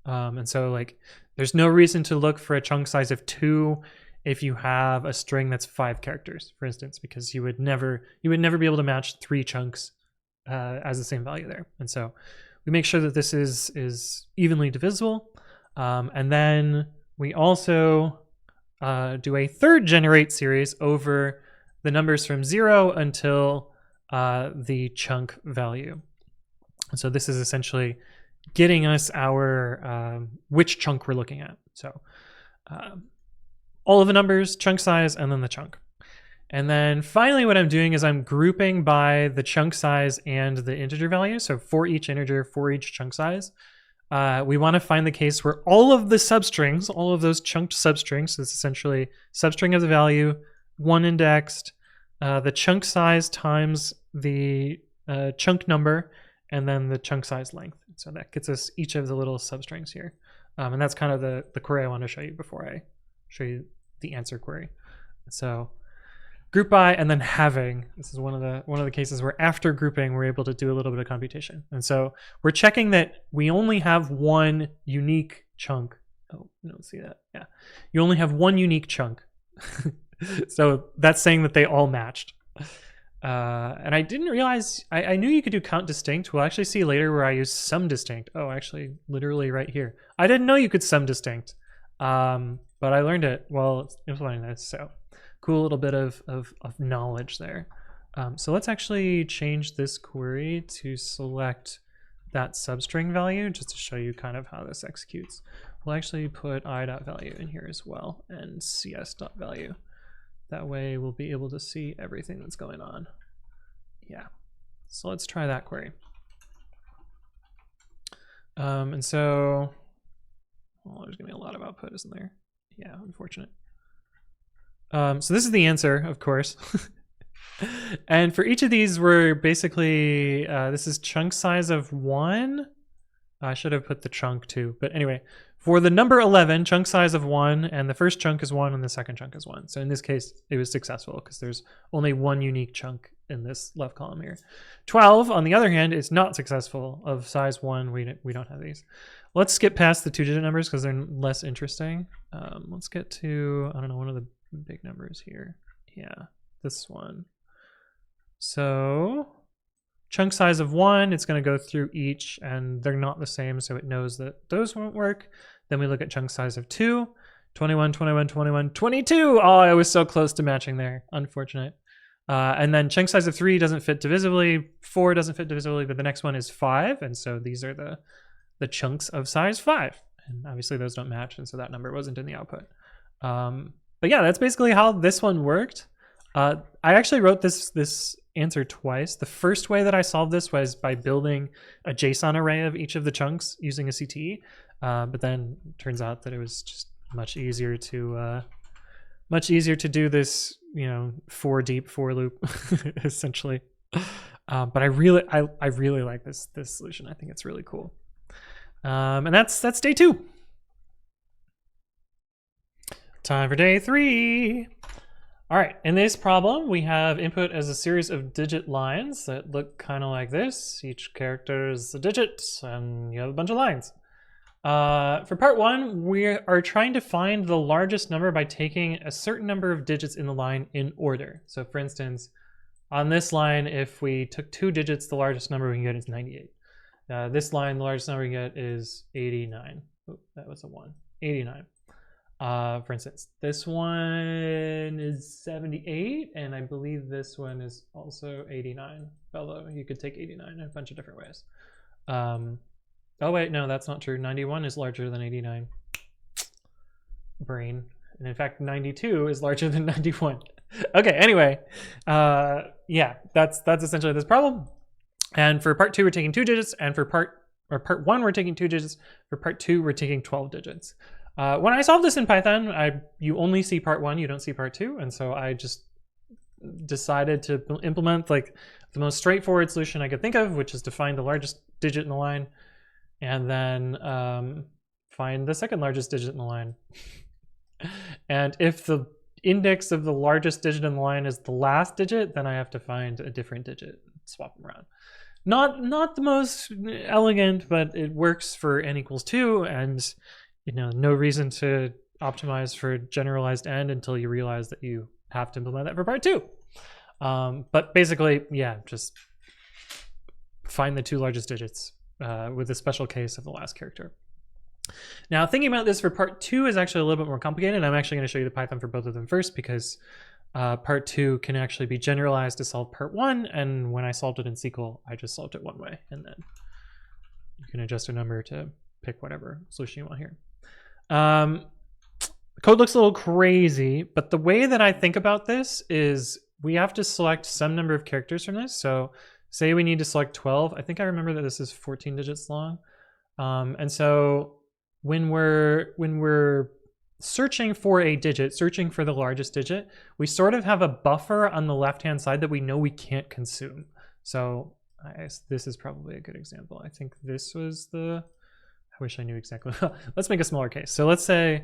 And so like there's no reason to look for a chunk size of 2 if you have a string that's 5 characters, for instance, because you would never be able to match 3 chunks as the same value there. And so we make sure that this is evenly divisible. And then we also do a third generate series over the numbers from 0 until the chunk value. And so this is essentially getting us our which chunk we're looking at. So all of the numbers, chunk size, and then the chunk. And then finally what I'm doing is I'm grouping by the chunk size and the integer value. So for each integer, for each chunk size. We want to find the case where all of the substrings, all of those chunked substrings, so it's essentially substring of the value, 1 indexed, the chunk size times the chunk number, and then the chunk size length. So that gets us each of the little substrings here. And that's kind of the query I want to show you before I show you the answer query. So group by and then having. This is one of the cases where after grouping we're able to do a little bit of computation. And so we're checking that we only have one unique chunk. Oh, you don't see that. Yeah, you only have one unique chunk. So that's saying that they all matched. And I didn't realize, I knew you could do count distinct. We'll actually see later where I use sum distinct. Oh, actually, literally right here. I didn't know you could sum distinct, but I learned it while implementing this. So cool little bit of knowledge there. So let's actually change this query to select that substring value just to show you kind of how this executes. We'll actually put I.value in here as well and cs.value. That way we'll be able to see everything that's going on. Yeah, so let's try that query. And so, well, there's gonna be a lot of output, isn't there? Yeah, unfortunate. So this is the answer, of course. And for each of these, we're basically, this is chunk size of 1. I should have put the chunk too, but anyway, for the number 11, chunk size of 1, and the first chunk is 1 and the second chunk is 1. So in this case, it was successful because there's only one unique chunk in this left column here. 12, on the other hand, is not successful of size 1. We don't have these. Let's skip past the 2-digit numbers because they're less interesting. Let's get to, I don't know, one of the big numbers here. Yeah, this one. So chunk size of 1, it's going to go through each, and they're not the same, so it knows that those won't work. Then we look at chunk size of 2, 21, 21, 21, 22. Oh, I was so close to matching there. Unfortunate. And then chunk size of 3 doesn't fit divisibly, 4 doesn't fit divisibly, but the next one is 5, and so these are the chunks of size 5. And obviously those don't match, and so that number wasn't in the output. But yeah, that's basically how this one worked. I actually wrote this answer twice. The first way that I solved this was by building a JSON array of each of the chunks using a CTE, but then it turns out that it was just much easier to do this, you know, for loop essentially. But I really like this solution. I think it's really cool. And that's day 2. Time for day 3. All right, in this problem, we have input as a series of digit lines that look kind of like this. Each character is a digit, and you have a bunch of lines. For part 1, we are trying to find the largest number by taking a certain number of digits in the line in order. So for instance, on this line, if we took 2 digits, the largest number we can get is 98. This line, the largest number we can get is 89. Oh, that was a 1. 89. For instance, this one is 78, and I believe this one is also 89, although you could take 89 in a bunch of different ways. Oh wait, no, that's not true. 91 is larger than 89. Brain. And in fact, 92 is larger than 91. Okay, anyway, yeah, that's essentially this problem. And for part 2, we're taking 2 digits, and for part 1, we're taking 2 digits. For part 2, we're taking 12 digits. When I solve this in Python, you only see part 1, you don't see part 2, and so I just decided to implement like the most straightforward solution I could think of, which is to find the largest digit in the line, and then find the second largest digit in the line. And if the index of the largest digit in the line is the last digit, then I have to find a different digit, swap them around. Not the most elegant, but it works for n equals 2, and you know, no reason to optimize for generalized n until you realize that you have to implement that for part 2. But basically, yeah, just find the 2 largest digits with the special case of the last character. Now, thinking about this for part 2 is actually a little bit more complicated. I'm actually going to show you the Python for both of them first, because part 2 can actually be generalized to solve part 1, and when I solved it in SQL, I just solved it one way, and then you can adjust a number to pick whatever solution you want here. Code looks a little crazy, but the way that I think about this is we have to select some number of characters from this. So say we need to select 12. I think I remember that this is 14 digits long. And so when we're searching for a digit, searching for the largest digit, we sort of have a buffer on the left-hand side that we know we can't consume. So this is probably a good example. I think this was the, I wish I knew exactly. Let's make a smaller case. So let's say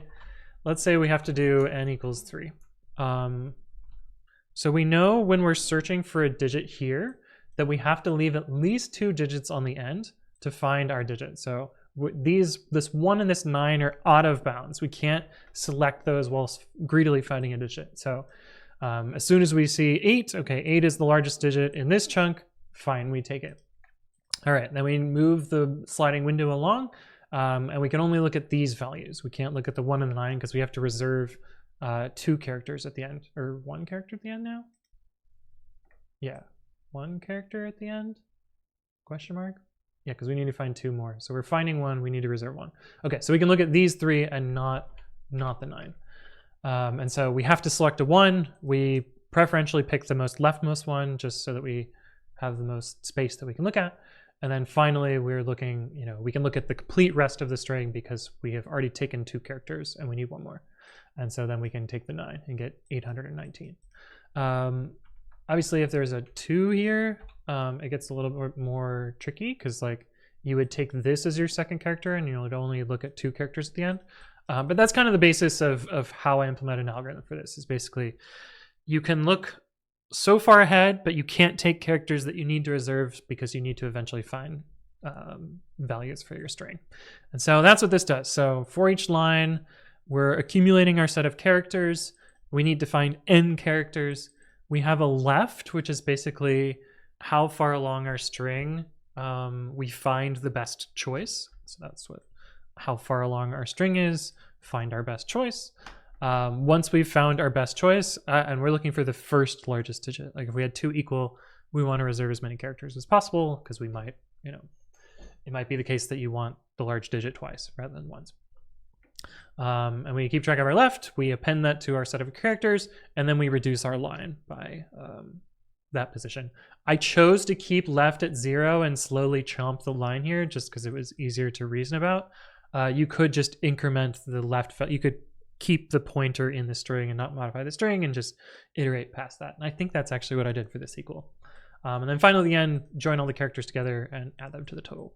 we have to do n equals 3. So we know when we're searching for a digit here that we have to leave at least 2 digits on the end to find our digit. So this 1 and this 9 are out of bounds. We can't select those while greedily finding a digit. So as soon as we see 8, okay, 8 is the largest digit in this chunk, fine, we take it. All right, then we move the sliding window along, and we can only look at these values. We can't look at the 1 and the 9 because we have to reserve 2 characters at the end, or 1 character at the end now? Yeah, 1 character at the end? Question mark? Yeah, because we need to find 2 more. So we're finding 1, we need to reserve 1. Okay, so we can look at these 3 and not the 9. And so we have to select a 1. We preferentially pick the most leftmost one just so that we have the most space that we can look at. And then finally, we're looking, we can look at the complete rest of the string because we have already taken 2 characters and we need 1 more. And so then we can take the 9 and get 819. Obviously, if there's a 2 here, it gets a little bit more tricky because like you would take this as your second character and you would only look at 2 characters at the end. But that's kind of the basis of how I implement an algorithm for this. Is basically you can look so far ahead, but you can't take characters that you need to reserve because you need to eventually find values for your string. And so that's what this does. So for each line, we're accumulating our set of characters. We need to find n characters. We have a left, which is basically how far along our string we find the best choice. So that's what how far along our string is, find our best choice. Once we've found our best choice, and we're looking for the first largest digit. Like if we had 2 equal, we want to reserve as many characters as possible because we might, it might be the case that you want the large digit twice rather than once. And we keep track of our left, we append that to our set of characters, and then we reduce our line by that position. I chose to keep left at 0 and slowly chomp the line here just because it was easier to reason about. You could just increment the left, you could keep the pointer in the string and not modify the string and just iterate past that. And I think that's actually what I did for this equal. And then finally at the end, join all the characters together and add them to the total.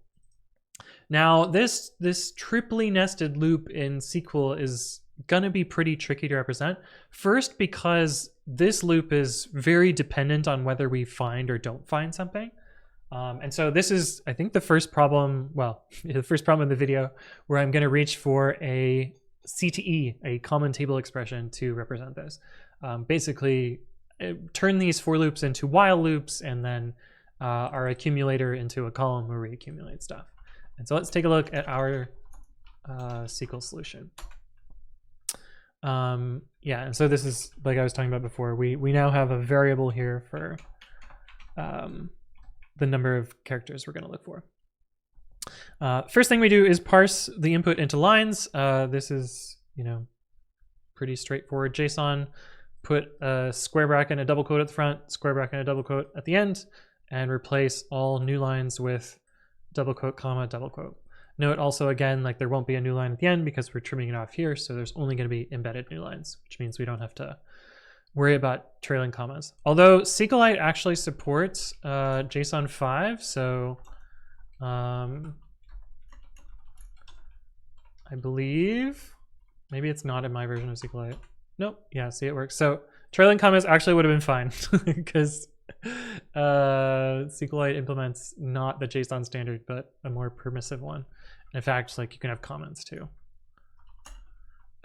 Now this triply nested loop in SQL is gonna be pretty tricky to represent. First, because this loop is very dependent on whether we find or don't find something. And so this is, I think, the first problem, well, the first problem in the video where I'm gonna reach for a CTE, a common table expression to represent this. Basically, turn these for loops into while loops and then our accumulator into a column where we accumulate stuff. And so let's take a look at our SQL solution. Yeah, and so this is, like I was talking about before, we now have a variable here for the number of characters we're going to look for. First thing we do is parse the input into lines. This is, pretty straightforward JSON. Put a square bracket and a double quote at the front, square bracket and a double quote at the end, and replace all new lines with double quote, comma, double quote. Note also, again, like there won't be a new line at the end because we're trimming it off here, so there's only going to be embedded new lines, which means we don't have to worry about trailing commas. Although SQLite actually supports JSON 5, so I believe, maybe it's not in my version of SQLite. Nope, yeah, see, it works. So trailing commas actually would have been fine because SQLite implements not the JSON standard, but a more permissive one. In fact, like you can have comments too.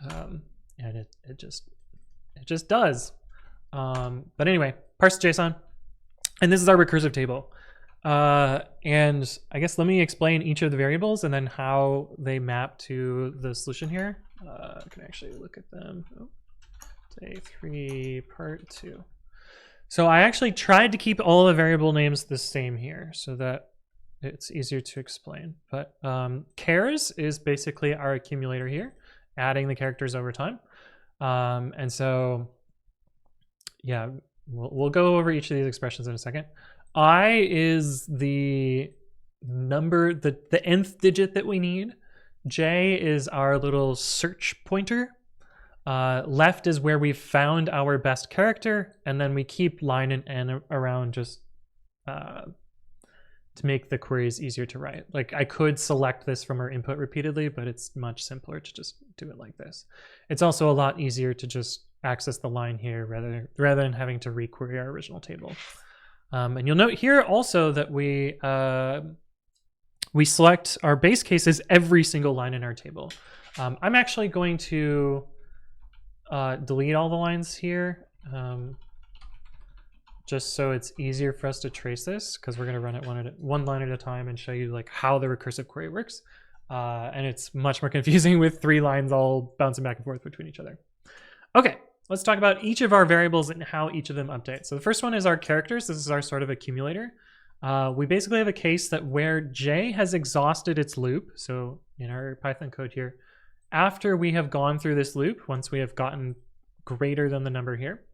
And it just does. But anyway, parse JSON, and this is our recursive table. And I guess let me explain each of the variables and then how they map to the solution here. I can actually look at them. Oh, day 3, part 2. So I actually tried to keep all the variable names the same here so that it's easier to explain. But chars is basically our accumulator here, adding the characters over time. And so, yeah, we'll go over each of these expressions in a second. I is the number, the nth digit that we need. J is our little search pointer. Left is where we found our best character, and then we keep line and n around just to make the queries easier to write. Like I could select this from our input repeatedly, but it's much simpler to just do it like this. It's also a lot easier to just access the line here rather than having to requery our original table. And you'll note here also that we select our base cases every single line in our table. I'm actually going to delete all the lines here just so it's easier for us to trace this, because we're going to run it one line at a time and show you like how the recursive query works. And it's much more confusing with 3 lines all bouncing back and forth between each other. Okay, let's talk about each of our variables and how each of them updates. So the first one is our characters. This is our sort of accumulator. We basically have a case that where J has exhausted its loop, so in our Python code here, after we have gone through this loop, once we have gotten greater than the number here,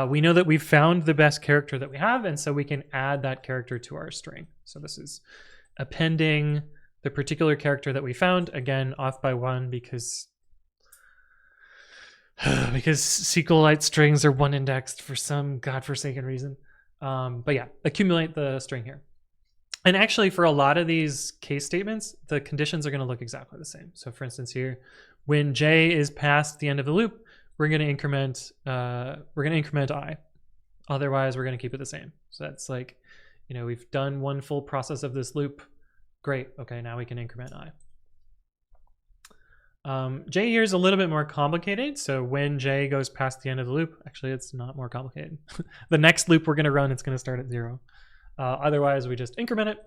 we know that we've found the best character that we have, and so we can add that character to our string. So this is appending the particular character that we found, again, off by 1 because SQLite strings are 1 indexed for some godforsaken reason. But yeah, accumulate the string here. And actually, for a lot of these case statements, the conditions are going to look exactly the same. So for instance here, when J is past the end of the loop, we're going to increment I. Otherwise, we're going to keep it the same. So that's like, we've done one full process of this loop. Great. Okay, now we can increment I. J here is a little bit more complicated. So when J goes past the end of the loop, actually it's not more complicated. The next loop we're going to run, it's going to start at 0. Otherwise, we just increment it.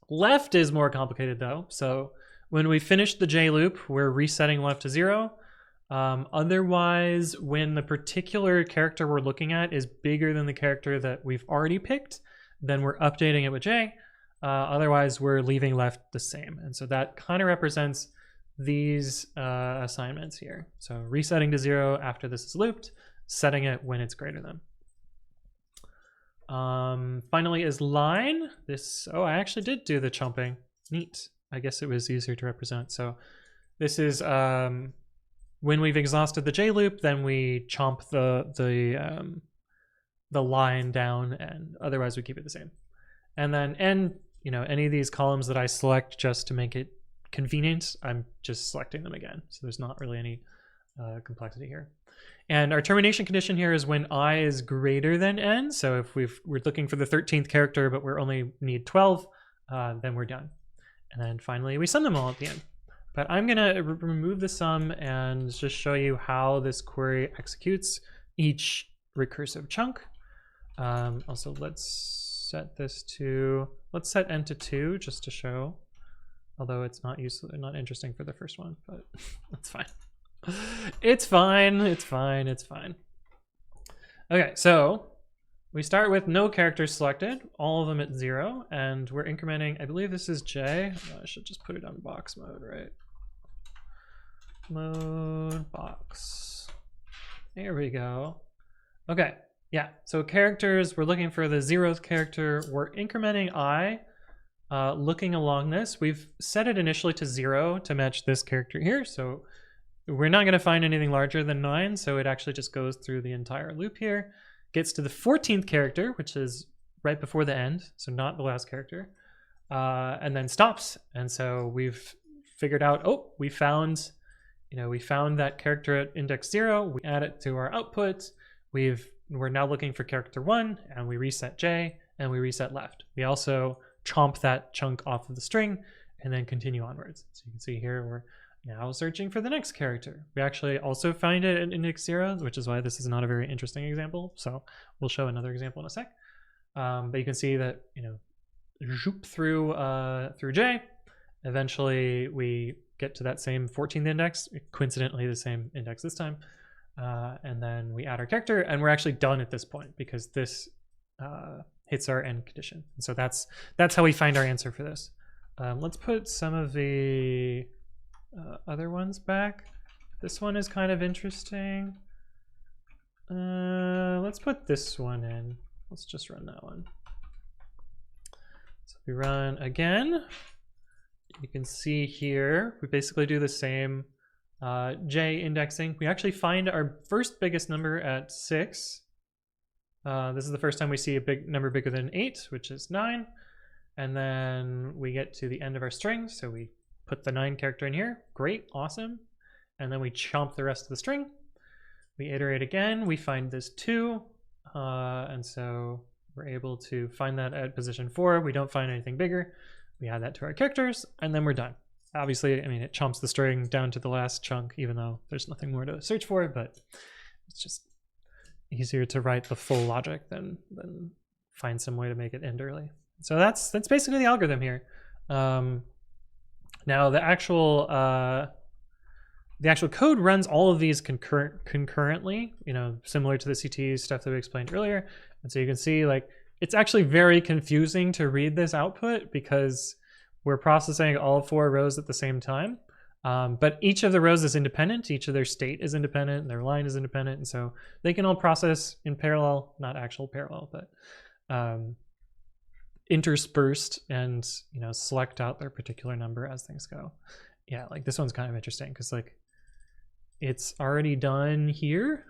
Left is more complicated though. So when we finish the J loop, we're resetting left to 0. Otherwise, when the particular character we're looking at is bigger than the character that we've already picked, then we're updating it with J. Otherwise, we're leaving left the same. And so that kind of represents these assignments here. So resetting to 0 after this is looped, setting it when it's greater than. Finally is line. I actually did do the chomping. Neat. I guess it was easier to represent. So this is when we've exhausted the J loop, then we chomp the line down, and otherwise we keep it the same. And then any of these columns that I select just to make it convenient, I'm just selecting them again. So there's not really any complexity here. And our termination condition here is when I is greater than n. So if we're looking for the 13th character, but we only need 12, then we're done. And then finally, we sum them all at the end. But I'm going to remove the sum and just show you how this query executes each recursive chunk. Also, let's set n to 2 just to show. Although it's not useful, not interesting for the first one, but that's fine. It's fine. Okay, so we start with no characters selected, all of them at 0, and we're incrementing. I believe this is J. I should just put it on box mode, right? Mode box. There we go. Okay, yeah. So characters, we're looking for the 0th character. We're incrementing I. Looking along this, we've set it initially to 0 to match this character here. So we're not going to find anything larger than 9. So it actually just goes through the entire loop here, gets to the 14th character, which is right before the end. So not the last character, and then stops. And so we've figured out, we found that character at index 0. We add it to our output. We're now looking for character 1, and we reset J, and we reset left. We also chomp that chunk off of the string and then continue onwards. So you can see here we're now searching for the next character. We actually also find it at index 0, which is why this is not a very interesting example. So we'll show another example in a sec. But you can see that, zoop through J. Eventually we get to that same 14th index, coincidentally the same index this time. And then we add our character, and we're actually done at this point because this hits our end condition. And so that's how we find our answer for this. Let's put some of the other ones back. This one is kind of interesting. Let's put this one in. Let's just run that one. So we run again. You can see here, we basically do the same J indexing. We actually find our first biggest number at 6. This is the first time we see a big number bigger than 8, which is 9. And then we get to the end of our string. So we put the 9 character in here. Great, awesome. And then we chomp the rest of the string. We iterate again. We find this 2. And so we're able to find that at position 4. We don't find anything bigger. We add that to our characters, and then we're done. Obviously, I mean, it chomps the string down to the last chunk, even though there's nothing more to search for, but it's just easier to write the full logic than find some way to make it end early. So that's basically the algorithm here. Now the actual code runs all of these concurrently, similar to the CT stuff that we explained earlier. And so you can see, like, it's actually very confusing to read this output because we're processing all 4 rows at the same time. But each of the rows is independent. Each of their state is independent, and their line is independent. And so they can all process in parallel, not actual parallel, but interspersed, and select out their particular number as things go. Yeah, like this one's kind of interesting because like it's already done here.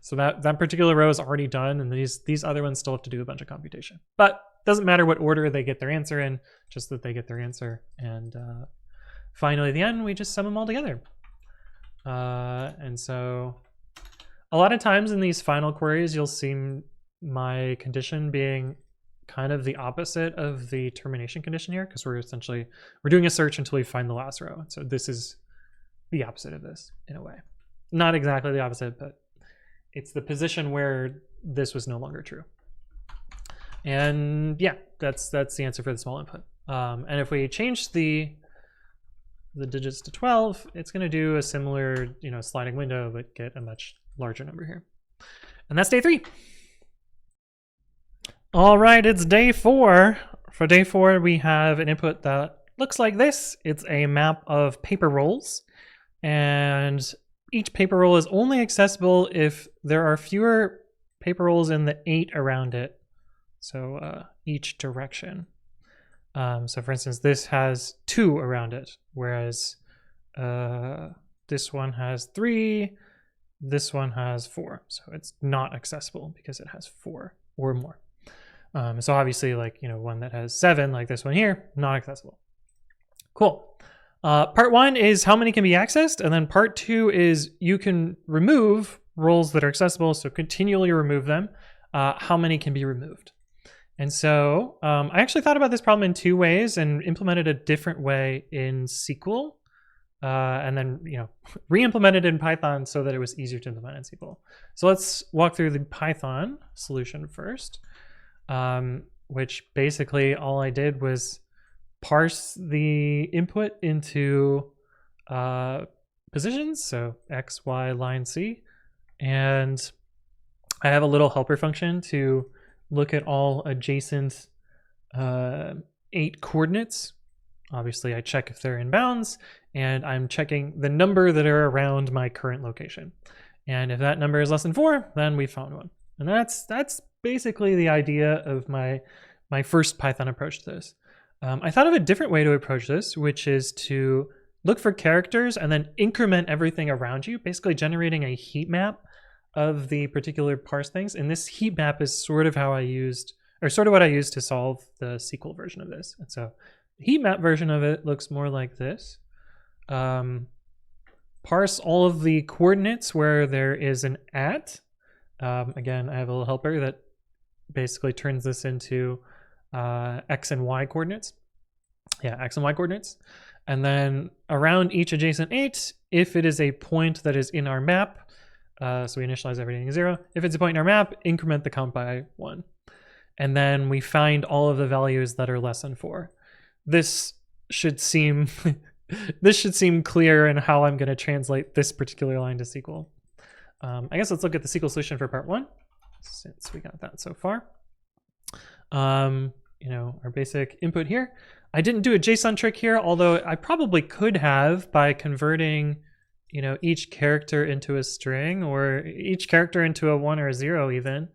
So that particular row is already done, and these other ones still have to do a bunch of computation. But doesn't matter what order they get their answer in, just that they get their answer. And finally, at the end, we just sum them all together. And so a lot of times in these final queries, you'll see my condition being kind of the opposite of the termination condition here, because we're doing a search until we find the last row. So this is the opposite of this in a way. Not exactly the opposite, but it's the position where this was no longer true. And yeah, that's the answer for the small input. And if we change the digits to 12, it's going to do a similar sliding window, but get a much larger number here. And that's day 3. All right, it's day 4. For day 4, we have an input that looks like this. It's a map of paper rolls, and each paper roll is only accessible if there are fewer paper rolls in the 8 around it. So each direction. So for instance, this has 2 around it, whereas this one has 3, this one has 4. So it's not accessible because it has 4 or more. So obviously, like, one that has 7, like this one here, not accessible. Cool. Part 1 is how many can be accessed, and then part 2 is you can remove roles that are accessible, so continually remove them. How many can be removed? And so I actually thought about this problem in 2 ways and implemented a different way in SQL, and then re-implemented in Python so that it was easier to implement in SQL. So let's walk through the Python solution first, which basically all I did was parse the input into positions, so X, Y, line, C, and I have a little helper function to look at all adjacent 8 coordinates. Obviously, I check if they're in bounds, and I'm checking the number that are around my current location. And if that number is less than 4, then we found one. And that's basically the idea of my first Python approach to this. I thought of a different way to approach this, which is to look for characters and then increment everything around you, basically generating a heat map of the particular parse things. And this heat map is sort of what I used to solve the SQL version of this. And so the heat map version of it looks more like this. Parse all of the coordinates where there is an at. Again, I have a little helper that basically turns this into X and Y coordinates. Yeah, X and Y coordinates. And then around each adjacent 8, if it is a point that is in our map, so we initialize everything 0. If it's a point in our map, increment the count by 1. And then we find all of the values that are less than 4. This should seem clear in how I'm going to translate this particular line to SQL. I guess let's look at the SQL solution for part 1, since we got that so far. Our basic input here. I didn't do a JSON trick here, although I probably could have by converting, each character into a string, or each character into a 1 or a 0 even.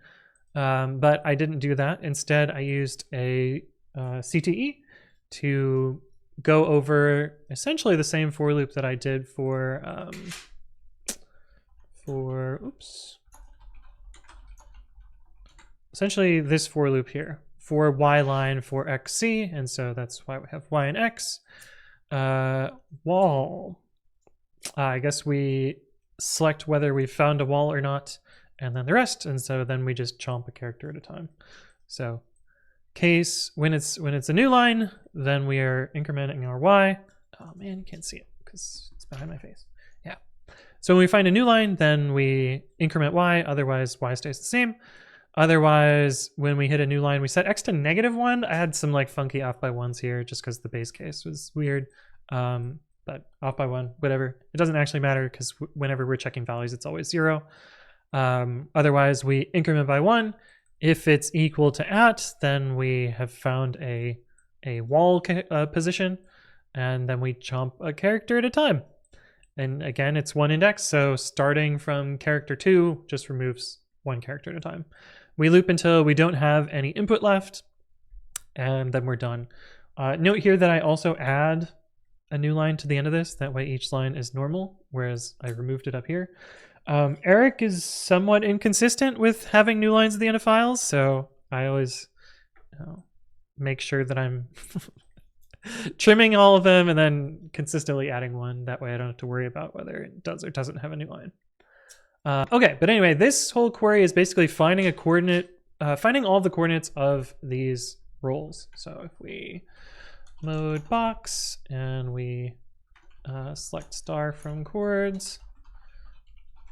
But I didn't do that. Instead, I used a CTE to go over essentially the same for loop that I did for essentially this for loop here. For y line for xc, and so that's why we have y and x. Wall. I guess we select whether we found a wall or not, and then the rest, and so then we just chomp a character at a time. So case when it's a new line, then we are incrementing our y. Oh man, you can't see it because it's behind my face. Yeah. So when we find a new line, then we increment y, otherwise y stays the same. Otherwise, when we hit a new line, we set x to -1. I had some like funky off by 1s here just because the base case was weird. But off by 1, whatever. It doesn't actually matter because whenever we're checking values, it's always 0. Otherwise, we increment by 1. If it's equal to at, then we have found a wall position, and then we jump a character at a time. And again, it's one index, so starting from character 2 just removes one character at a time. We loop until we don't have any input left, and then we're done. Note here that I also add a new line to the end of this. That way each line is normal, whereas I removed it up here. Eric is somewhat inconsistent with having new lines at the end of files, so I always make sure that I'm trimming all of them and then consistently adding one. That way I don't have to worry about whether it does or doesn't have a new line. Okay, but anyway, this whole query is basically finding a coordinate, finding all the coordinates of these roles. So if we mode box and we select star from chords,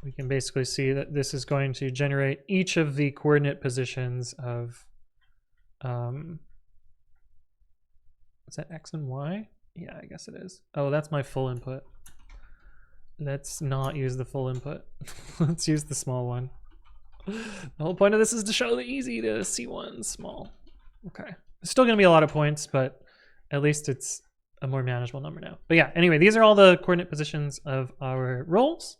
we can basically see that this is going to generate each of the coordinate positions of, is that X and Y? Yeah, I guess it is. Oh, that's my full input. Let's not use the full input. Let's use the small one. The whole point of this is to show the easy to see one small. Okay. It's still going to be a lot of points, but at least it's a more manageable number now. But yeah, anyway, these are all the coordinate positions of our roles.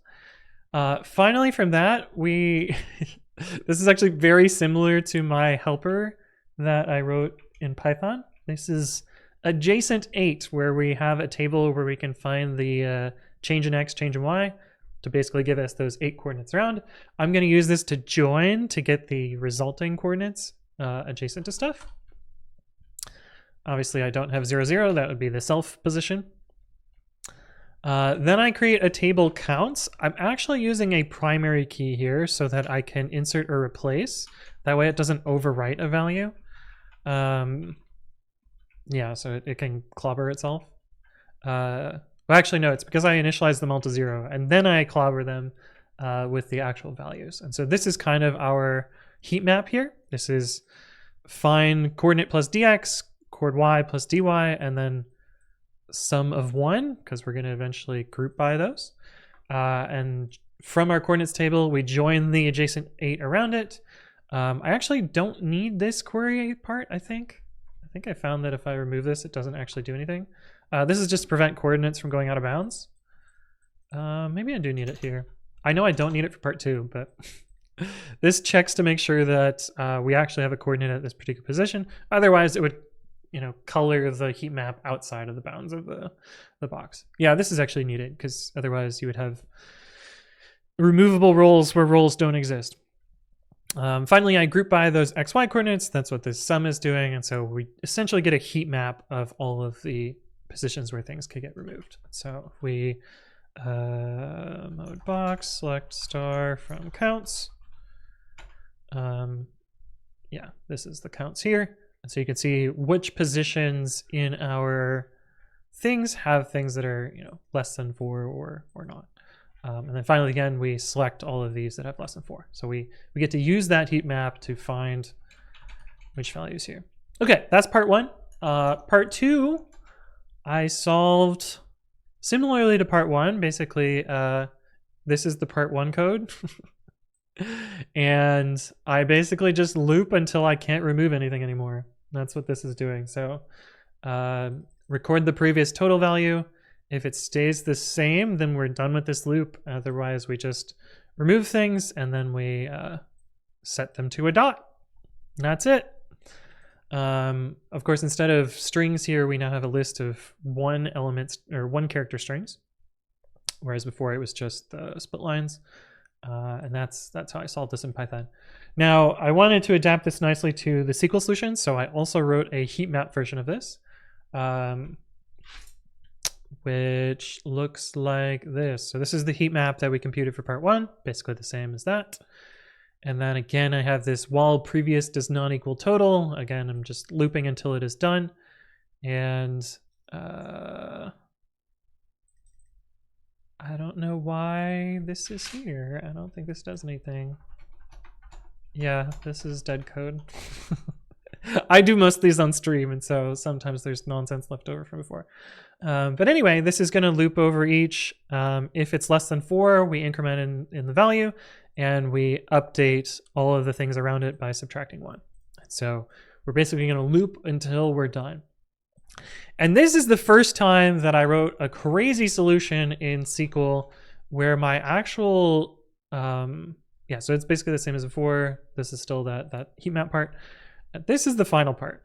Finally, from that, this is actually very similar to my helper that I wrote in Python. This is adjacent 8, where we have a table where we can find the change in X, change in Y, to basically give us those 8 coordinates around. I'm going to use this to join to get the resulting coordinates adjacent to stuff. Obviously, I don't have 0, 0. That would be the self position. Then I create a table counts. I'm actually using a primary key here so that I can insert or replace. That way it doesn't overwrite a value. Yeah, so it can clobber itself. Well, actually, no, it's because I initialize them all to 0, and then I clobber them with the actual values. And so this is kind of our heat map here. This is find coordinate plus dx, coord y plus dy, and then sum of 1, because we're going to eventually group by those. And from our coordinates table, we join the adjacent 8 around it. I actually don't need this query part, I think. I think I found that if I remove this, it doesn't actually do anything. This is just to prevent coordinates from going out of bounds. Maybe I do need it here. I know I don't need it for part 2, but this checks to make sure that we actually have a coordinate at this particular position. Otherwise, it would, color the heat map outside of the bounds of the box. Yeah, this is actually needed because otherwise you would have removable roles where roles don't exist. Finally, I group by those XY coordinates. That's what this sum is doing. And so we essentially get a heat map of all of the positions where things could get removed. So if we mode box, select star from counts. Yeah, this is the counts here. And so you can see which positions in our things have things that are, less than 4 or not. And then finally, again, we select all of these that have less than 4. So we get to use that heat map to find which values here. Okay, that's part 1. Part 2, I solved similarly to part 1. Basically, this is the part 1 code. And I basically just loop until I can't remove anything anymore. That's what this is doing. So record the previous total value. If it stays the same, then we're done with this loop. Otherwise, we just remove things and then we set them to a dot. And that's it. Of course, instead of strings here, we now have a list of one character strings, whereas before it was just split lines. And that's how I solved this in Python. Now, I wanted to adapt this nicely to the SQL solution, so I also wrote a heat map version of this, which looks like this. So this is the heat map that we computed for part 1, basically the same as that. And then again, I have this while previous does not equal total. Again, I'm just looping until it is done. And I don't know why this is here. I don't think this does anything. Yeah, this is dead code. I do most of these on stream, and so sometimes there's nonsense left over from before. But anyway, this is going to loop over each. If it's less than 4, we increment in the value. and we update all of the things around it by subtracting 1. So we're basically going to loop until we're done. And this is the first time that I wrote a crazy solution in SQL where my actual, yeah, so it's basically the same as before. This is still that heat map part. This is the final part.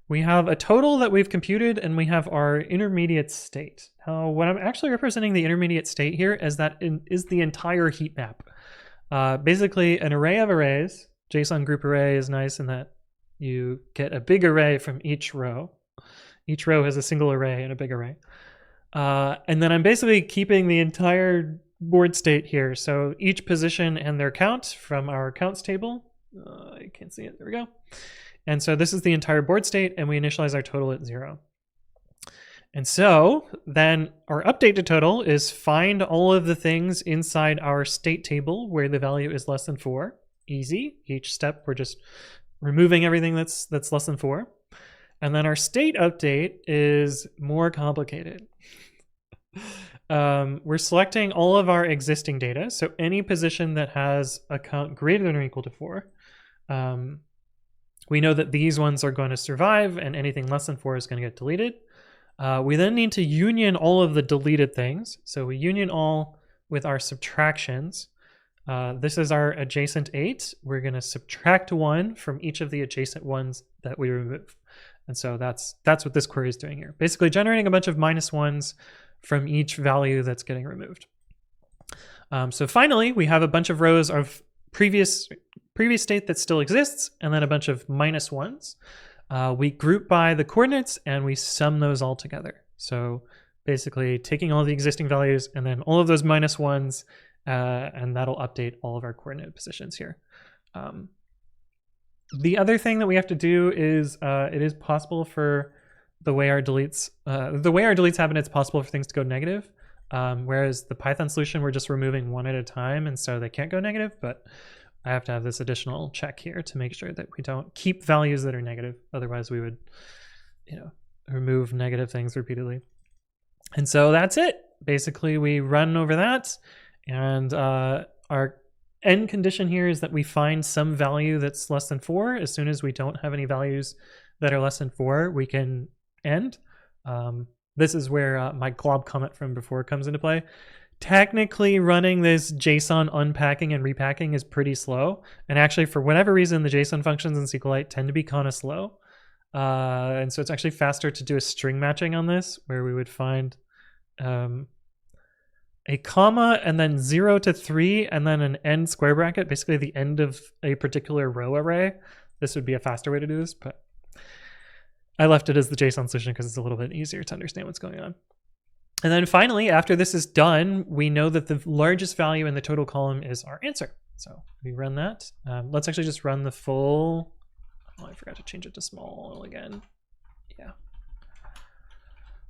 We have a total that we've computed, and we have our intermediate state. Now, what I'm actually representing the intermediate state here is that is the entire heat map. Basically, an array of arrays. JSON group array is nice in that you get a big array from each row. Each row has a single array and a big array. And then I'm basically keeping the entire board state here. So each position and their count from our counts table. I can't see it. There we go. And so this is the entire board state, and we initialize our total at 0. And so then our update to total is find all of the things inside our state table where the value is less than 4. Easy. Each step we're just removing everything that's less than 4. And then our state update is more complicated. We're selecting all of our existing data. So any position that has a count greater than or equal to 4. We know that these ones are going to survive, and anything less than 4 is going to get deleted. We then need to union all of the deleted things. So we union all with our subtractions. This is our adjacent 8. We're going to subtract 1 from each of the adjacent ones that we remove. And so that's what this query is doing here. Basically generating a bunch of -1s from each value that's getting removed. So finally, we have a bunch of rows of previous state that still exists, and then a bunch of -1s. We group by the coordinates, and we sum those all together. So basically taking all the existing values and then all of those -1s, and that'll update all of our coordinate positions here. The other thing that we have to do is it is possible for the way our deletes happen, it's possible for things to go negative. Whereas the Python solution, we're just removing one at a time, and so they can't go negative, but I have to have this additional check here to make sure that we don't keep values that are negative. Otherwise we would, remove negative things repeatedly. And so that's it. Basically, we run over that, and our end condition here is that we find some value that's less than 4. As soon as we don't have any values that are less than 4, we can end. This is where my glob comment from before comes into play. Technically, running this JSON unpacking and repacking is pretty slow. And actually, for whatever reason, the JSON functions in SQLite tend to be kind of slow. And so it's actually faster to do a string matching on this, where we would find a comma and then 0 to 3 and then an end square bracket, basically the end of a particular row array. This would be a faster way to do this, but I left it as the JSON solution because it's a little bit easier to understand what's going on. And then finally, after this is done, we know that the largest value in the total column is our answer. So we run that. Let's actually just run the full, oh, I forgot to change it to small again. Yeah.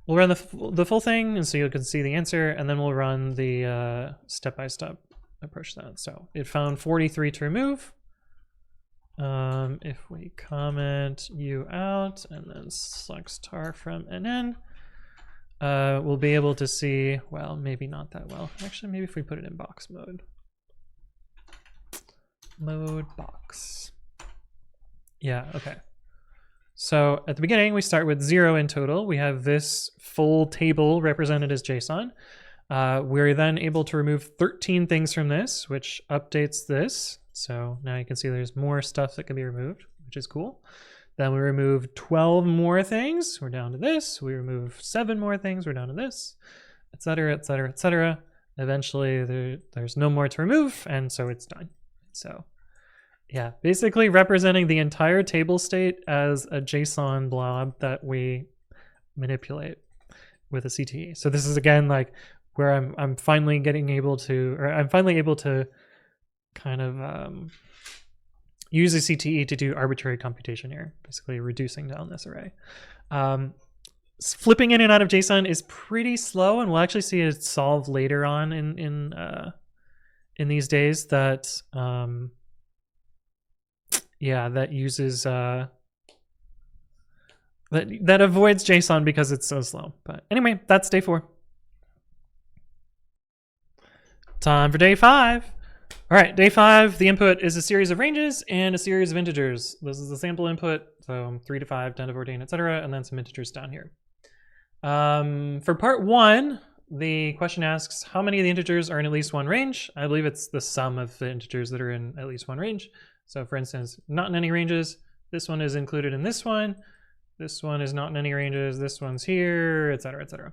We'll run the full thing, and so you can see the answer, and then we'll run the step-by-step approach to that. So it found 43 to remove. If we comment u out and then select star from NN, we'll be able to see, well, maybe not that well. Actually, maybe if we put it in box mode. Mode box. Yeah, okay. So at the beginning, we start with 0 in total. We have this full table represented as JSON. We're then able to remove 13 things from this, which updates this. So now you can see there's more stuff that can be removed, which is cool. Then we remove 12 more things. We're down to this. We remove 7 more things. We're down to this, et cetera, et cetera, et cetera. Eventually, there's no more to remove, and so it's done. So yeah, basically representing the entire table state as a JSON blob that we manipulate with a CTE. So this is again like where I'm finally able to kind of use a CTE to do arbitrary computation here, basically reducing down this array. Flipping in and out of JSON is pretty slow, and we'll actually see it solved later on in these days that yeah, that uses that avoids JSON because it's so slow. But anyway, that's day 4. Time for day 5. All right, day 5, the input is a series of ranges and a series of integers. This is the sample input, so 3 to 5, 10 to 14, etc., and then some integers down here. For part 1, the question asks how many of the integers are in at least one range. I believe it's the sum of the integers that are in at least one range. So for instance, not in any ranges, this one is included in this one is not in any ranges, this one's here, etc., etc.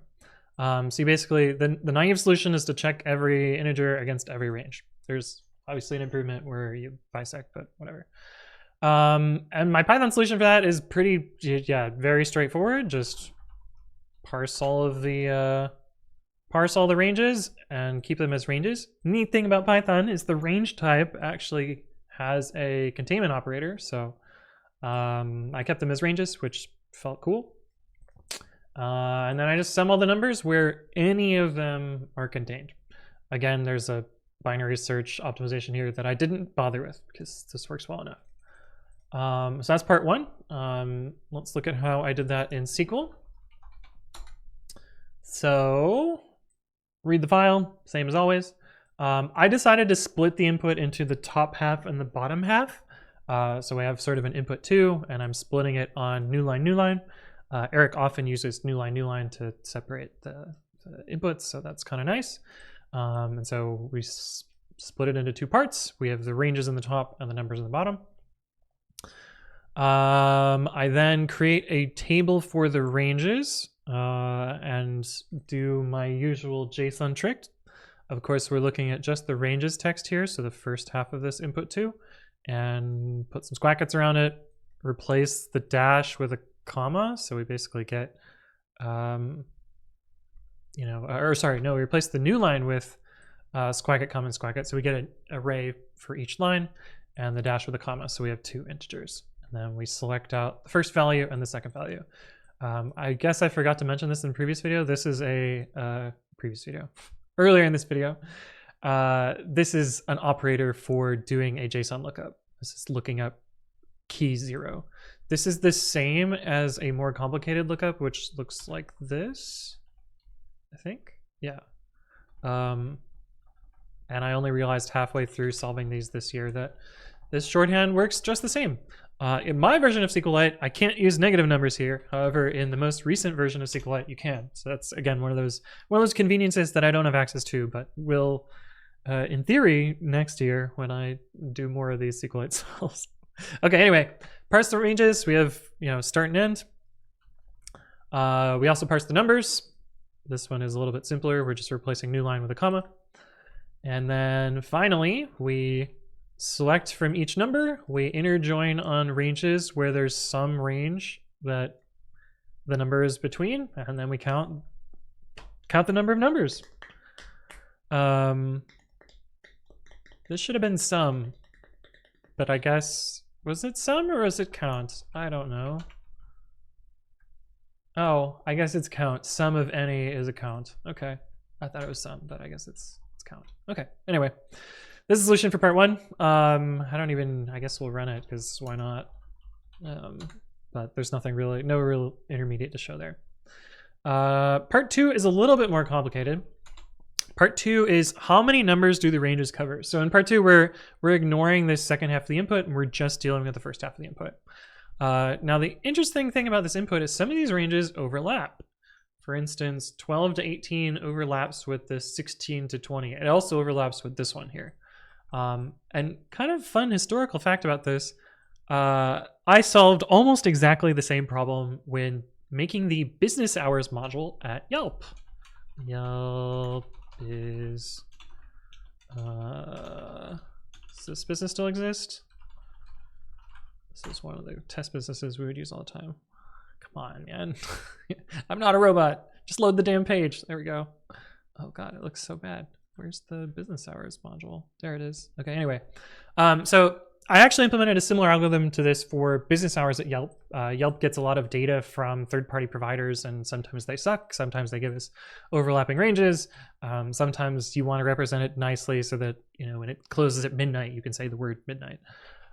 So basically, the naive solution is to check every integer against every range. There's obviously an improvement where you bisect, but whatever. And my Python solution for that is pretty, very straightforward. Just parse all the ranges and keep them as ranges. Neat thing about Python is the range type actually has a containment operator. So I kept them as ranges, which felt cool. And then I just sum all the numbers where any of them are contained. Again, there's a binary search optimization here that I didn't bother with because this works well enough. So that's part 1. Let's look at how I did that in SQL. So read the file, same as always. I decided to split the input into the top half and the bottom half. So we have sort of an input 2, and I'm splitting it on new line, new line. Eric often uses new line to separate the inputs, so that's kind of nice. And so we split it into 2 parts. We have the ranges in the top and the numbers in the bottom. I then create a table for the ranges and do my usual JSON trick. Of course, we're looking at just the ranges text here, so the first half of this input 2, and put some squackets around it, replace the dash with a comma, so we basically get we replace the new line with squacket, comma, and squacket, so we get an array for each line, and the dash with a comma, so we have 2 integers. And then we select out the first value and the second value. I guess I forgot to mention this in the previous video. This is a earlier in this video. This is an operator for doing a JSON lookup. This is looking up key 0. This is the same as a more complicated lookup, which looks like this, I think. Yeah. And I only realized halfway through solving these this year that this shorthand works just the same. In my version of SQLite, I can't use negative numbers here. However, in the most recent version of SQLite, you can. So that's, again, one of those conveniences that I don't have access to, but will, in theory, next year when I do more of these SQLite solves. Okay, anyway, parse the ranges. We have, start and end. We also parse the numbers. This one is a little bit simpler. We're just replacing new line with a comma. And then finally, we select from each number. We inner join on ranges where there's some range that the number is between, and then we count the number of numbers. This should have been sum, but I guess, was it sum or was it count? I don't know. Oh, I guess it's count. Sum of any is a count. Okay, I thought it was sum, but I guess it's count. Okay, anyway, this is the solution for part 1. I guess we'll run it because why not? But there's no real intermediate to show there. Part 2 is a little bit more complicated. Part 2 is how many numbers do the ranges cover? So in part 2, we're ignoring this second half of the input and we're just dealing with the first half of the input. Now the interesting thing about this input is some of these ranges overlap. For instance, 12 to 18 overlaps with the 16 to 20. It also overlaps with this one here. And kind of fun historical fact about this, I solved almost exactly the same problem when making the business hours module at Yelp. Yelp is, does this business still exist? This is one of the test businesses we would use all the time. Come on, man. I'm not a robot. Just load the damn page. There we go. Oh God, it looks so bad. Where's the business hours module? There it is. Okay, anyway. So I actually implemented a similar algorithm to this for business hours at Yelp. Yelp gets a lot of data from third-party providers, and sometimes they suck. Sometimes they give us overlapping ranges. Sometimes you want to represent it nicely so that, when it closes at midnight, you can say the word midnight.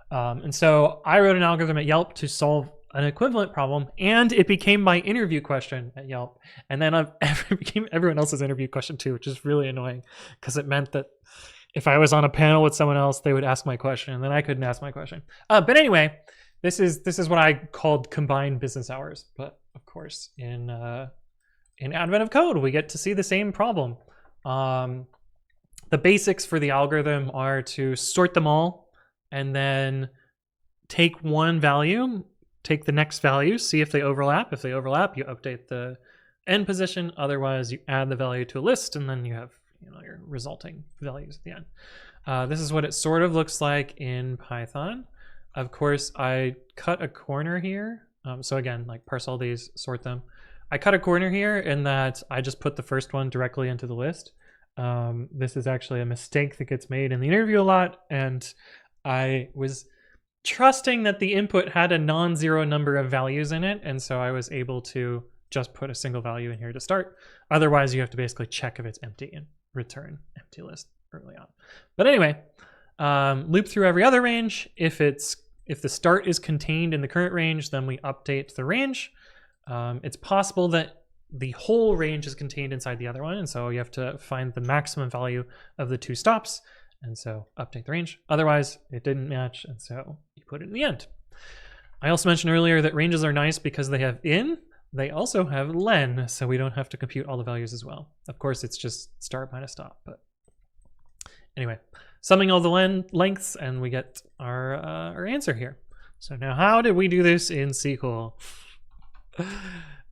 And so I wrote an algorithm at Yelp to solve an equivalent problem, and it became my interview question at Yelp. And then it became everyone else's interview question too, which is really annoying because it meant that if I was on a panel with someone else, they would ask my question, and then I couldn't ask my question. But anyway, this is what I called combined business hours. But of course, in Advent of Code, we get to see the same problem. The basics for the algorithm are to sort them all, and then take one value, take the next value, see if they overlap. If they overlap, you update the end position. Otherwise, you add the value to a list, and then you have your resulting values at the end. This is what it sort of looks like in Python. Of course, I cut a corner here. So again, like parse all these, sort them. I cut a corner here in that I just put the first one directly into the list. This is actually a mistake that gets made in the interview a lot, and I was trusting that the input had a non-zero number of values in it, and so I was able to just put a single value in here to start. Otherwise, you have to basically check if it's empty and return empty list early on. But anyway, loop through every other range. If the start is contained in the current range, then we update the range. It's possible that the whole range is contained inside the other one, and so you have to find the maximum value of the two stops, and so update the range. Otherwise, it didn't match, and so you put it in the end. I also mentioned earlier that ranges are nice because they have in. They also have len, so we don't have to compute all the values as well. Of course, it's just start minus stop, but anyway, summing all the lengths, and we get our answer here. So now, how did we do this in SQL?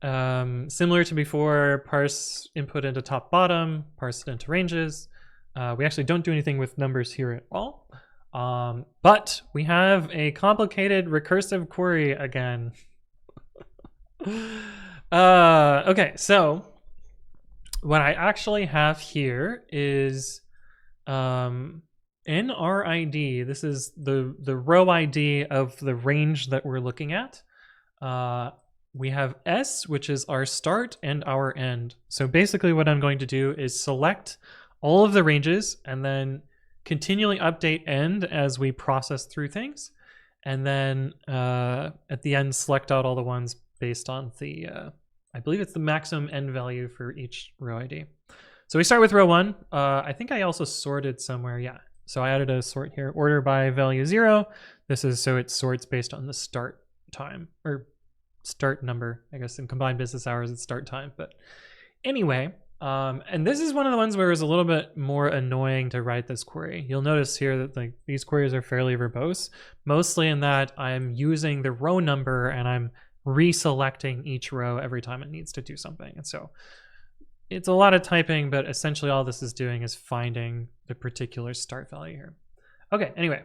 Similar to before, parse input into top bottom, parse it into ranges. We actually don't do anything with numbers here at all, but we have a complicated recursive query again. Okay, so what I actually have here is in our ID, this is the row ID of the range that we're looking at. We have S, which is our start and our end. So basically what I'm going to do is select all of the ranges and then continually update end as we process through things. And then at the end, select out all the ones based on the, I believe it's the maximum end value for each row ID. So we start with row 1. I think I also sorted somewhere, yeah. So I added a sort here, order by value 0. This is so it sorts based on the start time, or start number, I guess in combined business hours it's start time. But anyway, and this is one of the ones where it was a little bit more annoying to write this query. You'll notice here that like these queries are fairly verbose, mostly in that I'm using the row number and I'm reselecting each row every time it needs to do something. And so it's a lot of typing, but essentially all this is doing is finding the particular start value here. Okay, anyway,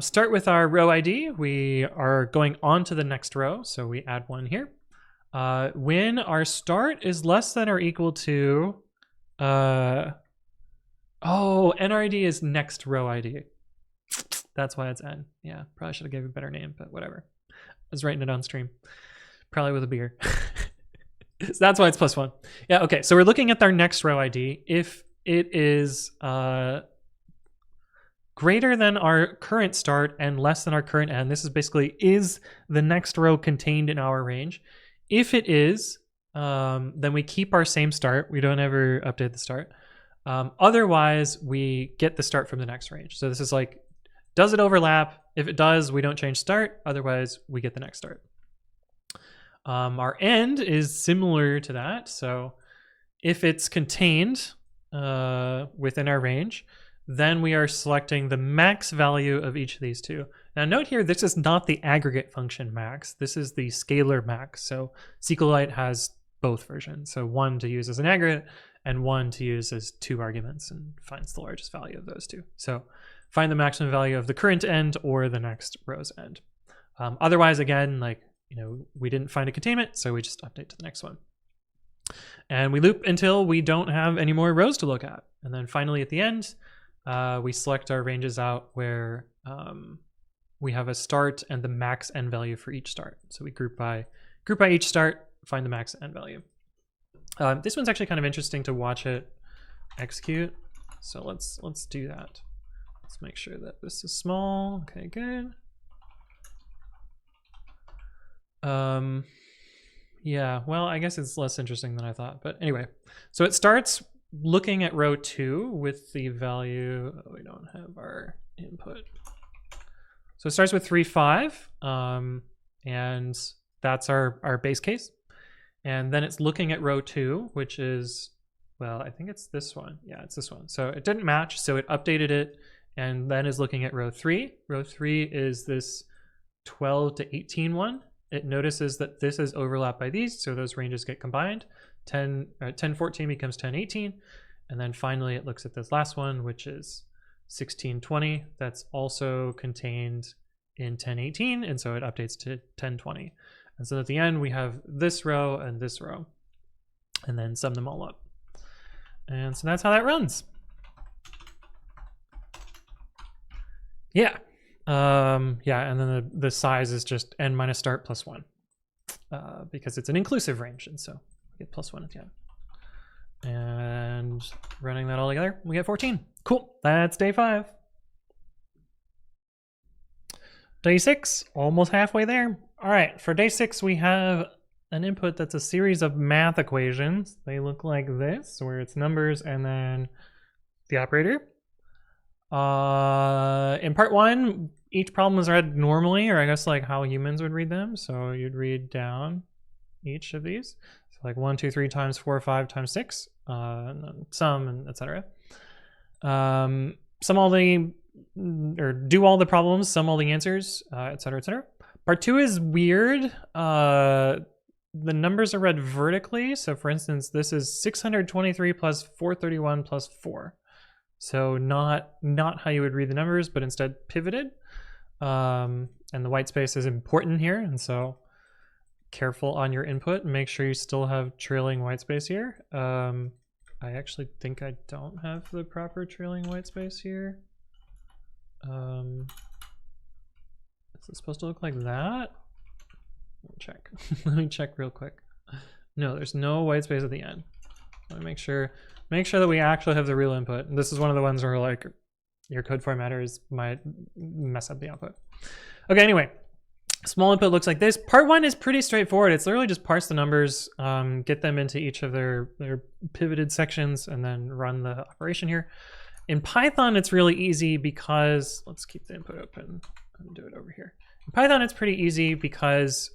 start with our row ID. We are going on to the next row, so we add one here. When our start is less than or equal to, NRID is next row ID. That's why it's N. Yeah, probably should have given a better name, but whatever. I was writing it on stream, probably with a beer. So that's why it's +1. Yeah, okay, so we're looking at our next row ID. If it is greater than our current start and less than our current end, this is basically, is the next row contained in our range? If it is, then we keep our same start. We don't ever update the start. Otherwise, we get the start from the next range. So this is like, does it overlap? If it does, we don't change start. Otherwise, we get the next start. Our end is similar to that. So if it's contained within our range, then we are selecting the max value of each of these two. Now note here, this is not the aggregate function max. This is the scalar max. So SQLite has both versions. So one to use as an aggregate and one to use as 2 arguments, and finds the largest value of those two. So find the maximum value of the current end or the next row's end. Otherwise, again, like, we didn't find a containment, so we just update to the next one. And we loop until we don't have any more rows to look at. And then finally at the end, we select our ranges out where we have a start and the max end value for each start. So we group by each start, find the max end value. This one's actually kind of interesting to watch it execute. So let's do that. Let's make sure that this is small. Okay, good. Yeah, well, I guess it's less interesting than I thought. But anyway, so it starts looking at row 2 with the value, oh, we don't have our input. So it starts with 3, 5, and that's our base case. And then it's looking at row 2, which is, well, I think it's this one. Yeah, it's this one. So it didn't match, so it updated it, and then is looking at row 3. Row 3 is this 12 to 18 one. It notices that this is overlapped by these, so those ranges get combined. 10, 14 becomes 10, 18. And then finally it looks at this last one, which is 16, 20. That's also contained in 10, 18, and so it updates to 10, 20. And so at the end we have this row and this row, and then sum them all up. And so that's how that runs. Yeah. Yeah, and then the size is just n minus start plus 1, because it's an inclusive range, and so we get plus 1 at the end. And running that all together, we get 14. Cool, that's day 5. Day 6, almost halfway there. All right, for day 6, we have an input that's a series of math equations. They look like this, where it's numbers and then the operator. In part 1, each problem is read normally, or I guess like how humans would read them. So you'd read down each of these. So like 1, 2, 3 times 4, 5 times 6, and then sum, and etc. Sum all the, or do all the problems, sum all the answers, etc., etc. Part 2 is weird. The numbers are read vertically. So for instance, this is 623 plus 431 plus 4. So not how you would read the numbers, but instead pivoted. And the white space is important here, and so careful on your input. Make sure you still have trailing white space here. I actually think I don't have the proper trailing white space here. Is it supposed to look like that? Let me check. Let me check real quick. No, there's no white space at the end. Let me make sure that we actually have the real input. And this is one of the ones where like your code formatters might mess up the output. Okay, anyway, small input looks like this. Part 1 is pretty straightforward. It's literally just parse the numbers, get them into each of their pivoted sections, and then run the operation here. In Python, it's really easy because, let's keep the input open and do it over here. In Python, it's pretty easy because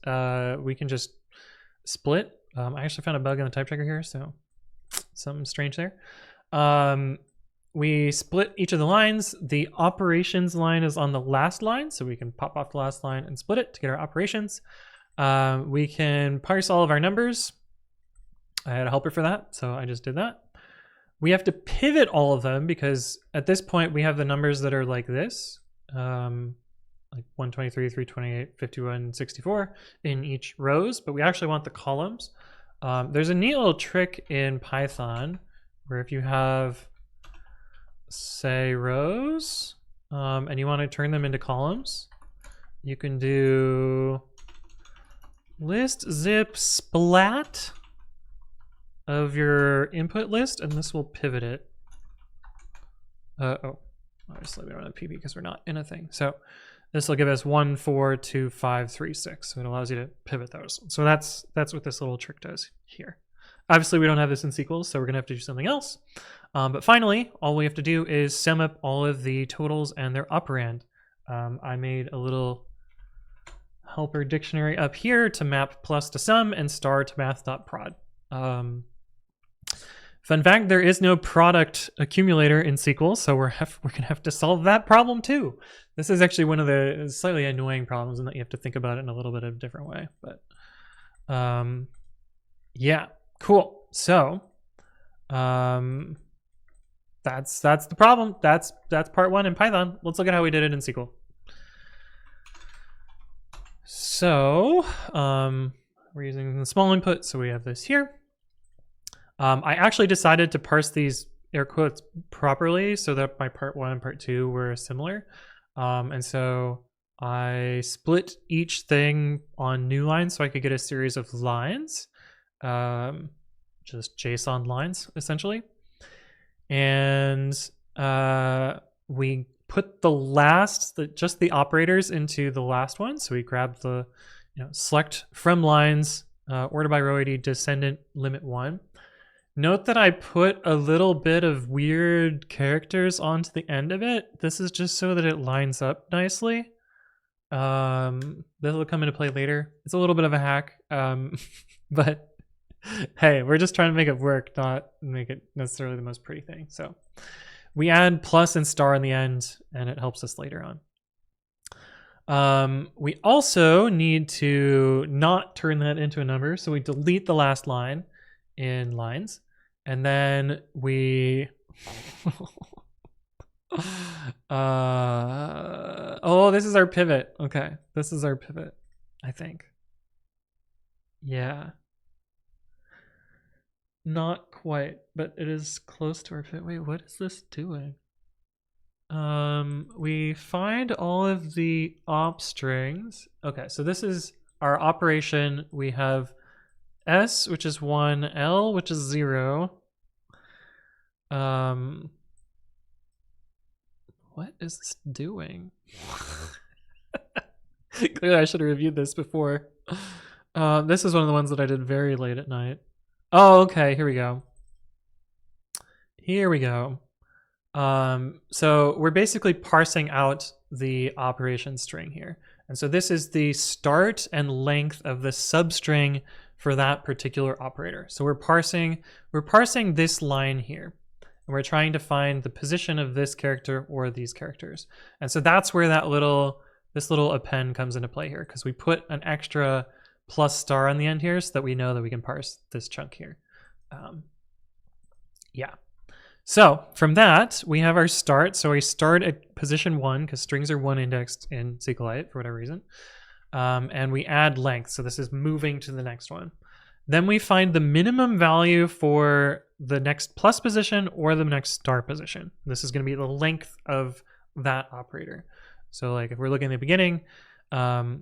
we can just split. I actually found a bug in the type checker here, so something strange there. We split each of the lines. The operations line is on the last line, so we can pop off the last line and split it to get our operations. We can parse all of our numbers. I had a helper for that, so I just did that. We have to pivot all of them because at this point we have the numbers that are like this, like 123, 328, 51, 64 in each rows, but we actually want the columns. There's a neat little trick in Python where if you have, say, rows, and you want to turn them into columns, you can do list zip splat of your input list, and this will pivot it. Oh, obviously we don't have PP because we're not in a thing. So this will give us 1, 4, 2, 5, 3, 6. So it allows you to pivot those. So that's what this little trick does here. Obviously we don't have this in SQL, so we're gonna have to do something else. But finally, all we have to do is sum up all of the totals and their operand. I made a little helper dictionary up here to map plus to sum and star to math.prod. Fun fact, there is no product accumulator in SQL, so we're gonna have to solve that problem too. This is actually one of the slightly annoying problems in that you have to think about it in a little bit of a different way. But yeah, cool. So that's the problem. That's part 1 in Python. Let's look at how we did it in SQL. So we're using the small input, so we have this here. I actually decided to parse these air quotes properly so that my part 1 and part 2 were similar. And so I split each thing on new lines so I could get a series of lines, just JSON lines essentially. And we put just the operators into the last one. So we grabbed the, select from lines, order by row ID, descendant limit 1. Note that I put a little bit of weird characters onto the end of it. This is just so that it lines up nicely. This will come into play later. It's a little bit of a hack, but hey, we're just trying to make it work, not make it necessarily the most pretty thing. So we add plus and star in the end, and it helps us later on. We also need to not turn that into a number, so we delete the last line in lines, and then we oh, this is our pivot. Okay, this is our pivot, I think. Yeah, not quite, but it is close to our pivot. Wait, what is this doing? We find all of the op strings. Okay, so this is our operation. We have S, which is 1, L, which is 0. What is this doing? Clearly I should have reviewed this before. This is one of the ones that I did very late at night. Oh, okay, here we go. Here we go. So we're basically parsing out the operation string here. And so this is the start and length of the substring for that particular operator. So we're parsing this line here. And we're trying to find the position of this character or these characters. And so that's where this little append comes into play here, because we put an extra plus star on the end here so that we know that we can parse this chunk here. Yeah. So from that, we have our start. So we start at position 1, because strings are 1 indexed in SQLite for whatever reason. And we add length. So this is moving to the next one. Then we find the minimum value for the next plus position or the next star position. This is going to be the length of that operator. So like if we're looking at the beginning, the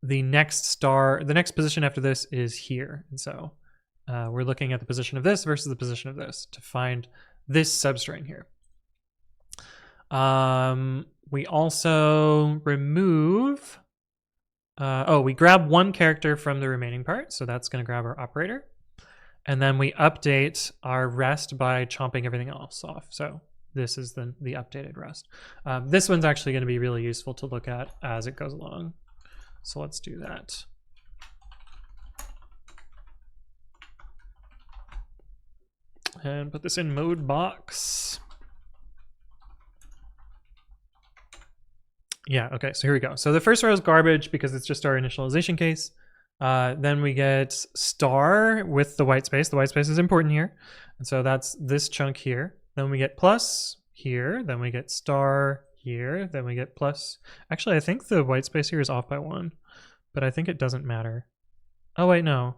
next position after this is here. And so we're looking at the position of this versus the position of this to find this substring here. We also remove, we grab one character from the remaining part. So that's going to grab our operator. And then we update our rest by chomping everything else off. So this is the updated rest. This one's actually going to be really useful to look at as it goes along. So let's do that. And put this in mode box. Yeah, okay, so here we go. So the first row is garbage because it's just our initialization case. Then we get star with the white space. The white space is important here. And so that's this chunk here. Then we get plus here. Then we get star here. Then we get plus. Actually, I think the white space here is off by 1, but I think it doesn't matter. Oh, wait, no.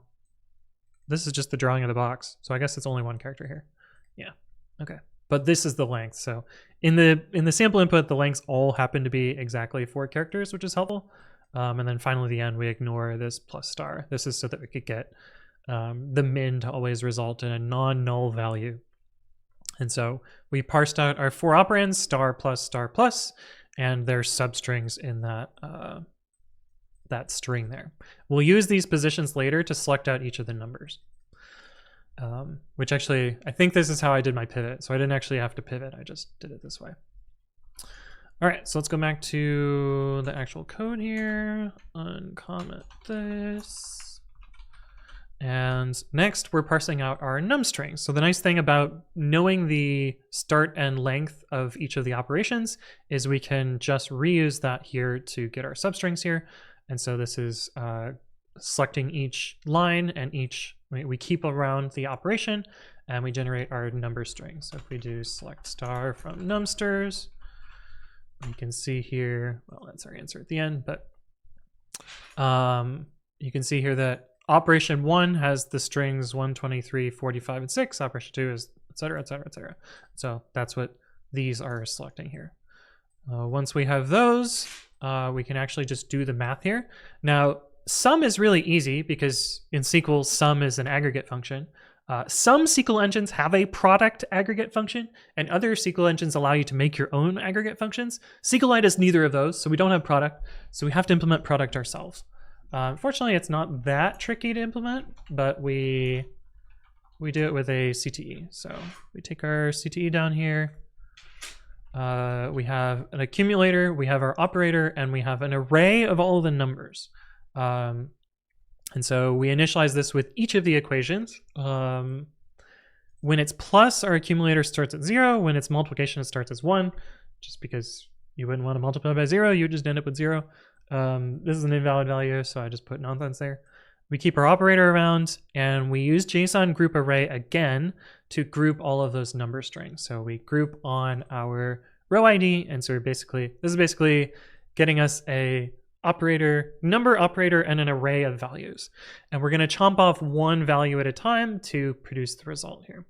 This is just the drawing of the box. So I guess it's only one character here. Yeah, okay. But this is the length. So in the sample input, the lengths all happen to be exactly 4 characters, which is helpful. And then finally at the end, we ignore this plus star. This is so that we could get the min to always result in a non-null value. And so we parsed out our 4 operands, star plus, and their substrings in that string there. We'll use these positions later to select out each of the numbers. Which actually, I think this is how I did my pivot. So I didn't actually have to pivot, I just did it this way. All right, so let's go back to the actual code here, uncomment this. And next we're parsing out our num strings. So the nice thing about knowing the start and length of each of the operations is we can just reuse that here to get our substrings here. And so this is selecting each line and we keep around the operation and we generate our number string. So if we do select star from numsters, you can see here, well, that's our answer at the end, but you can see here that operation 1 has the strings 1, 23, 45, and 6. Operation 2 is et cetera, et cetera, et cetera. So that's what these are selecting here. Once we have those, we can actually just do the math here. Now, sum is really easy because in SQL, sum is an aggregate function. Some SQL engines have a product aggregate function, and other SQL engines allow you to make your own aggregate functions. SQLite is neither of those, so we don't have product, so we have to implement product ourselves. Fortunately, it's not that tricky to implement, but we we do it with a CTE. So we take our CTE down here. We have an accumulator, we have our operator, and we have an array of all of the numbers. And so we initialize this with each of the equations. When it's plus, our accumulator starts at 0. When it's multiplication, it starts as 1, just because you wouldn't want to multiply by 0, you just end up with 0. This is an invalid value, so I just put nonsense there. We keep our operator around, and we use JSON group array again to group all of those number strings. So we group on our row ID, and so this is basically getting us a number operator and an array of values. And we're going to chomp off one value at a time to produce the result here.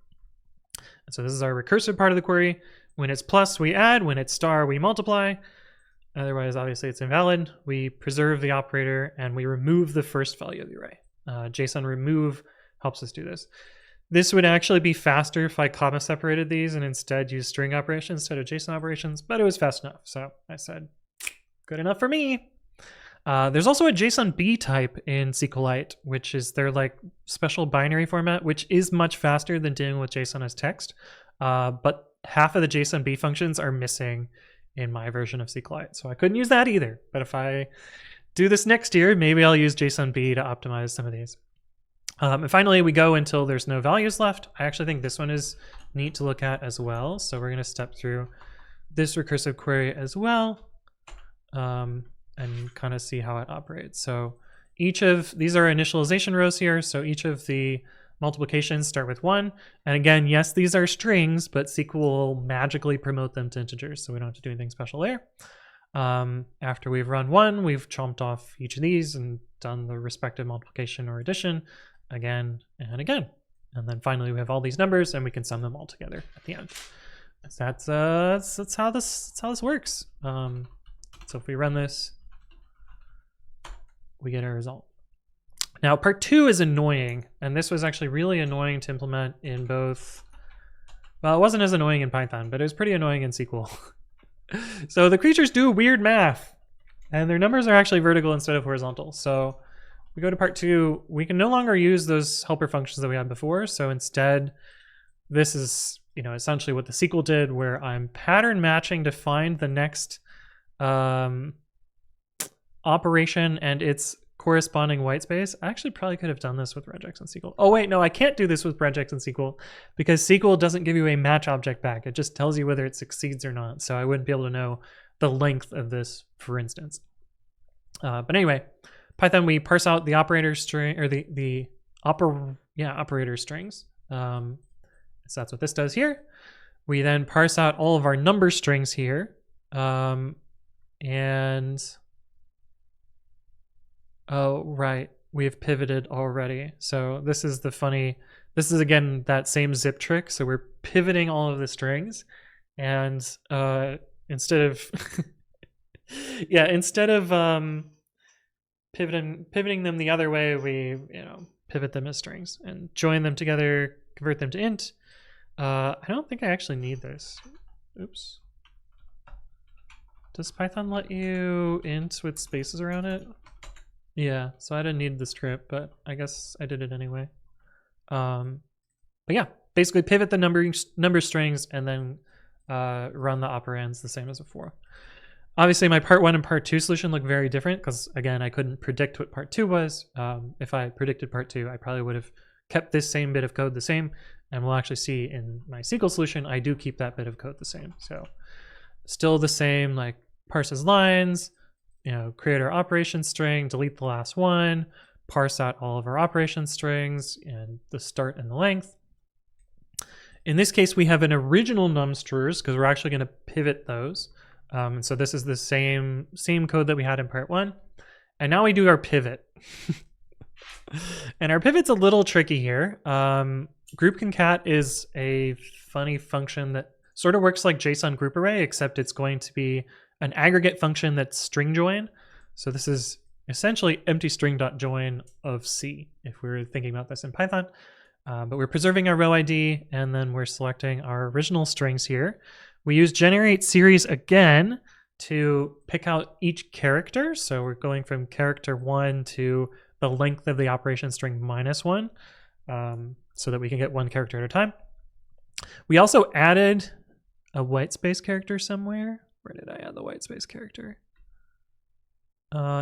And so this is our recursive part of the query. When it's plus, we add. When it's star, we multiply. Otherwise, obviously, it's invalid. We preserve the operator, and we remove the first value of the array. JSON remove helps us do this. This would actually be faster if I comma separated these and instead used string operations instead of JSON operations, but it was fast enough. So I said, good enough for me. There's also a JSON-B type in SQLite, which is their like special binary format, which is much faster than dealing with JSON as text. But half of the JSON-B functions are missing in my version of SQLite. So I couldn't use that either. But if I do this next year, maybe I'll use JSON-B to optimize some of these. And finally, we go until there's no values left. I actually think this one is neat to look at as well. So we're going to step through this recursive query as well. And kind of see how it operates. So each of these are initialization rows here. So each of the multiplications start with 1. And again, yes, these are strings, but SQL will magically promote them to integers. So we don't have to do anything special there. After we've run 1, we've chomped off each of these and done the respective multiplication or addition again and again. And then finally, we have all these numbers and we can sum them all together at the end. So that's how this works. So if we run this, we get a result. Now, part 2 is annoying, and this was actually really annoying to implement in both. Well, it wasn't as annoying in Python, but it was pretty annoying in SQL. So the creatures do weird math, and their numbers are actually vertical instead of horizontal. So we go to part 2, we can no longer use those helper functions that we had before. So instead, this is essentially what the SQL did, where I'm pattern matching to find the next operation and its corresponding white space. I actually probably could have done this with regex and SQL. Oh wait, no, I can't do this with regex and SQL because SQL doesn't give you a match object back. It just tells you whether it succeeds or not. So I wouldn't be able to know the length of this, for instance. But anyway, Python, we parse out the operator string, or the operator strings. So that's what this does here. We then parse out all of our number strings here. Oh, right. We've pivoted already. So this is this is again that same zip trick. So we're pivoting all of the strings, and instead of pivoting them the other way, we pivot them as strings and join them together, convert them to int. I don't think I actually need this. Oops. Does Python let you int with spaces around it? Yeah, so I didn't need the script, but I guess I did it anyway. But yeah, basically pivot the number strings and then run the operands the same as before. Obviously, my part 1 and part 2 solution look very different because, again, I couldn't predict what part 2 was. If I predicted part 2, I probably would have kept this same bit of code the same. And we'll actually see in my SQL solution, I do keep that bit of code the same. So still the same, like parses lines, create our operation string, delete the last one, parse out all of our operation strings and the start and the length. In this case, we have an original numstrs because we're actually going to pivot those. And so this is the same code that we had in part 1. And now we do our pivot. And our pivot's a little tricky here. Group concat is a funny function that sort of works like JSON group array, except it's going to be an aggregate function that's string join. So this is essentially empty string.join of C, if we were thinking about this in Python. But we're preserving our row ID, and then we're selecting our original strings here. We use generate series again to pick out each character. So we're going from character 1 to the length of the operation string -1. so that we can get one character at a time. We also added a white space character somewhere. Where did I add the white space character?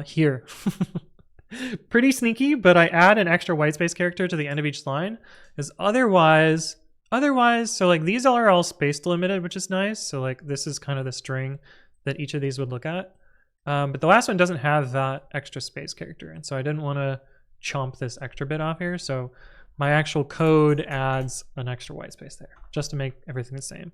Here. Pretty sneaky, but I add an extra white space character to the end of each line, because otherwise, so like these are all space delimited, which is nice. So like this is kind of the string that each of these would look at. But the last one doesn't have that extra space character, and so I didn't want to chomp this extra bit off here. So my actual code adds an extra white space there, just to make everything the same.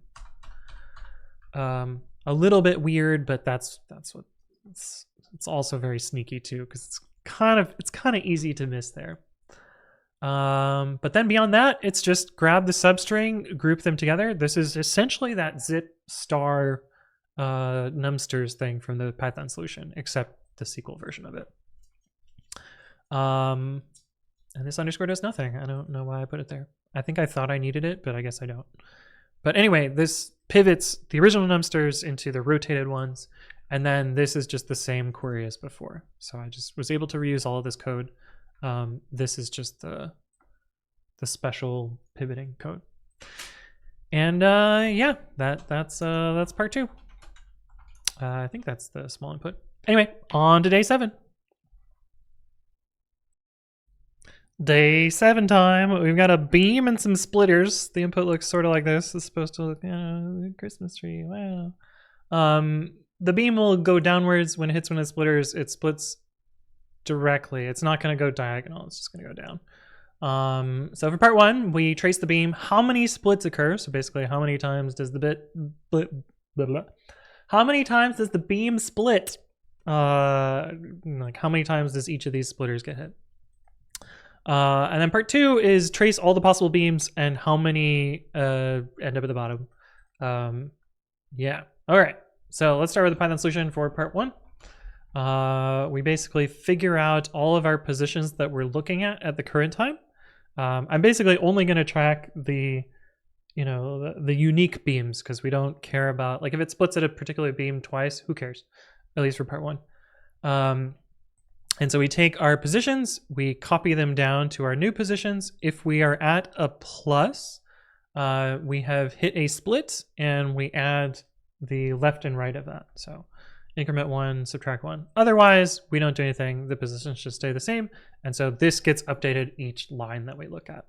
A little bit weird, but that's what it's also very sneaky too, because it's kind of easy to miss there. But then beyond that, it's just grab the substring, group them together. This is essentially that zip star numsters thing from the Python solution, except the SQL version of it. And this underscore does nothing. I don't know why I put it there. I think I thought I needed it, but I guess I don't. But anyway, this pivots the original numsters into the rotated ones. And then this is just the same query as before. So I just was able to reuse all of this code. This is just the special pivoting code. And yeah, that's part 2. I think that's the small input. Anyway, on to day 7. Day 7 time. We've got a beam and some splitters. The input looks sort of like this. It's supposed to look, Christmas tree. Wow. The beam will go downwards when it hits one of the splitters. It splits directly. It's not going to go diagonal. It's just going to go down. So for part 1, we trace the beam. How many splits occur? So basically, how many times does how many times does the beam split? Like how many times does each of these splitters get hit? And then part 2 is trace all the possible beams and how many end up at the bottom. Yeah. All right. So let's start with the Python solution for part 1. We basically figure out all of our positions that we're looking at the current time. I'm basically only going to track the unique beams, because we don't care about, like, if it splits at a particular beam twice, who cares? At least for part 1. And so we take our positions, we copy them down to our new positions. If we are at a plus, we have hit a split, and we add the left and right of that. So increment 1, subtract 1. Otherwise, we don't do anything. The positions should stay the same. And so this gets updated each line that we look at.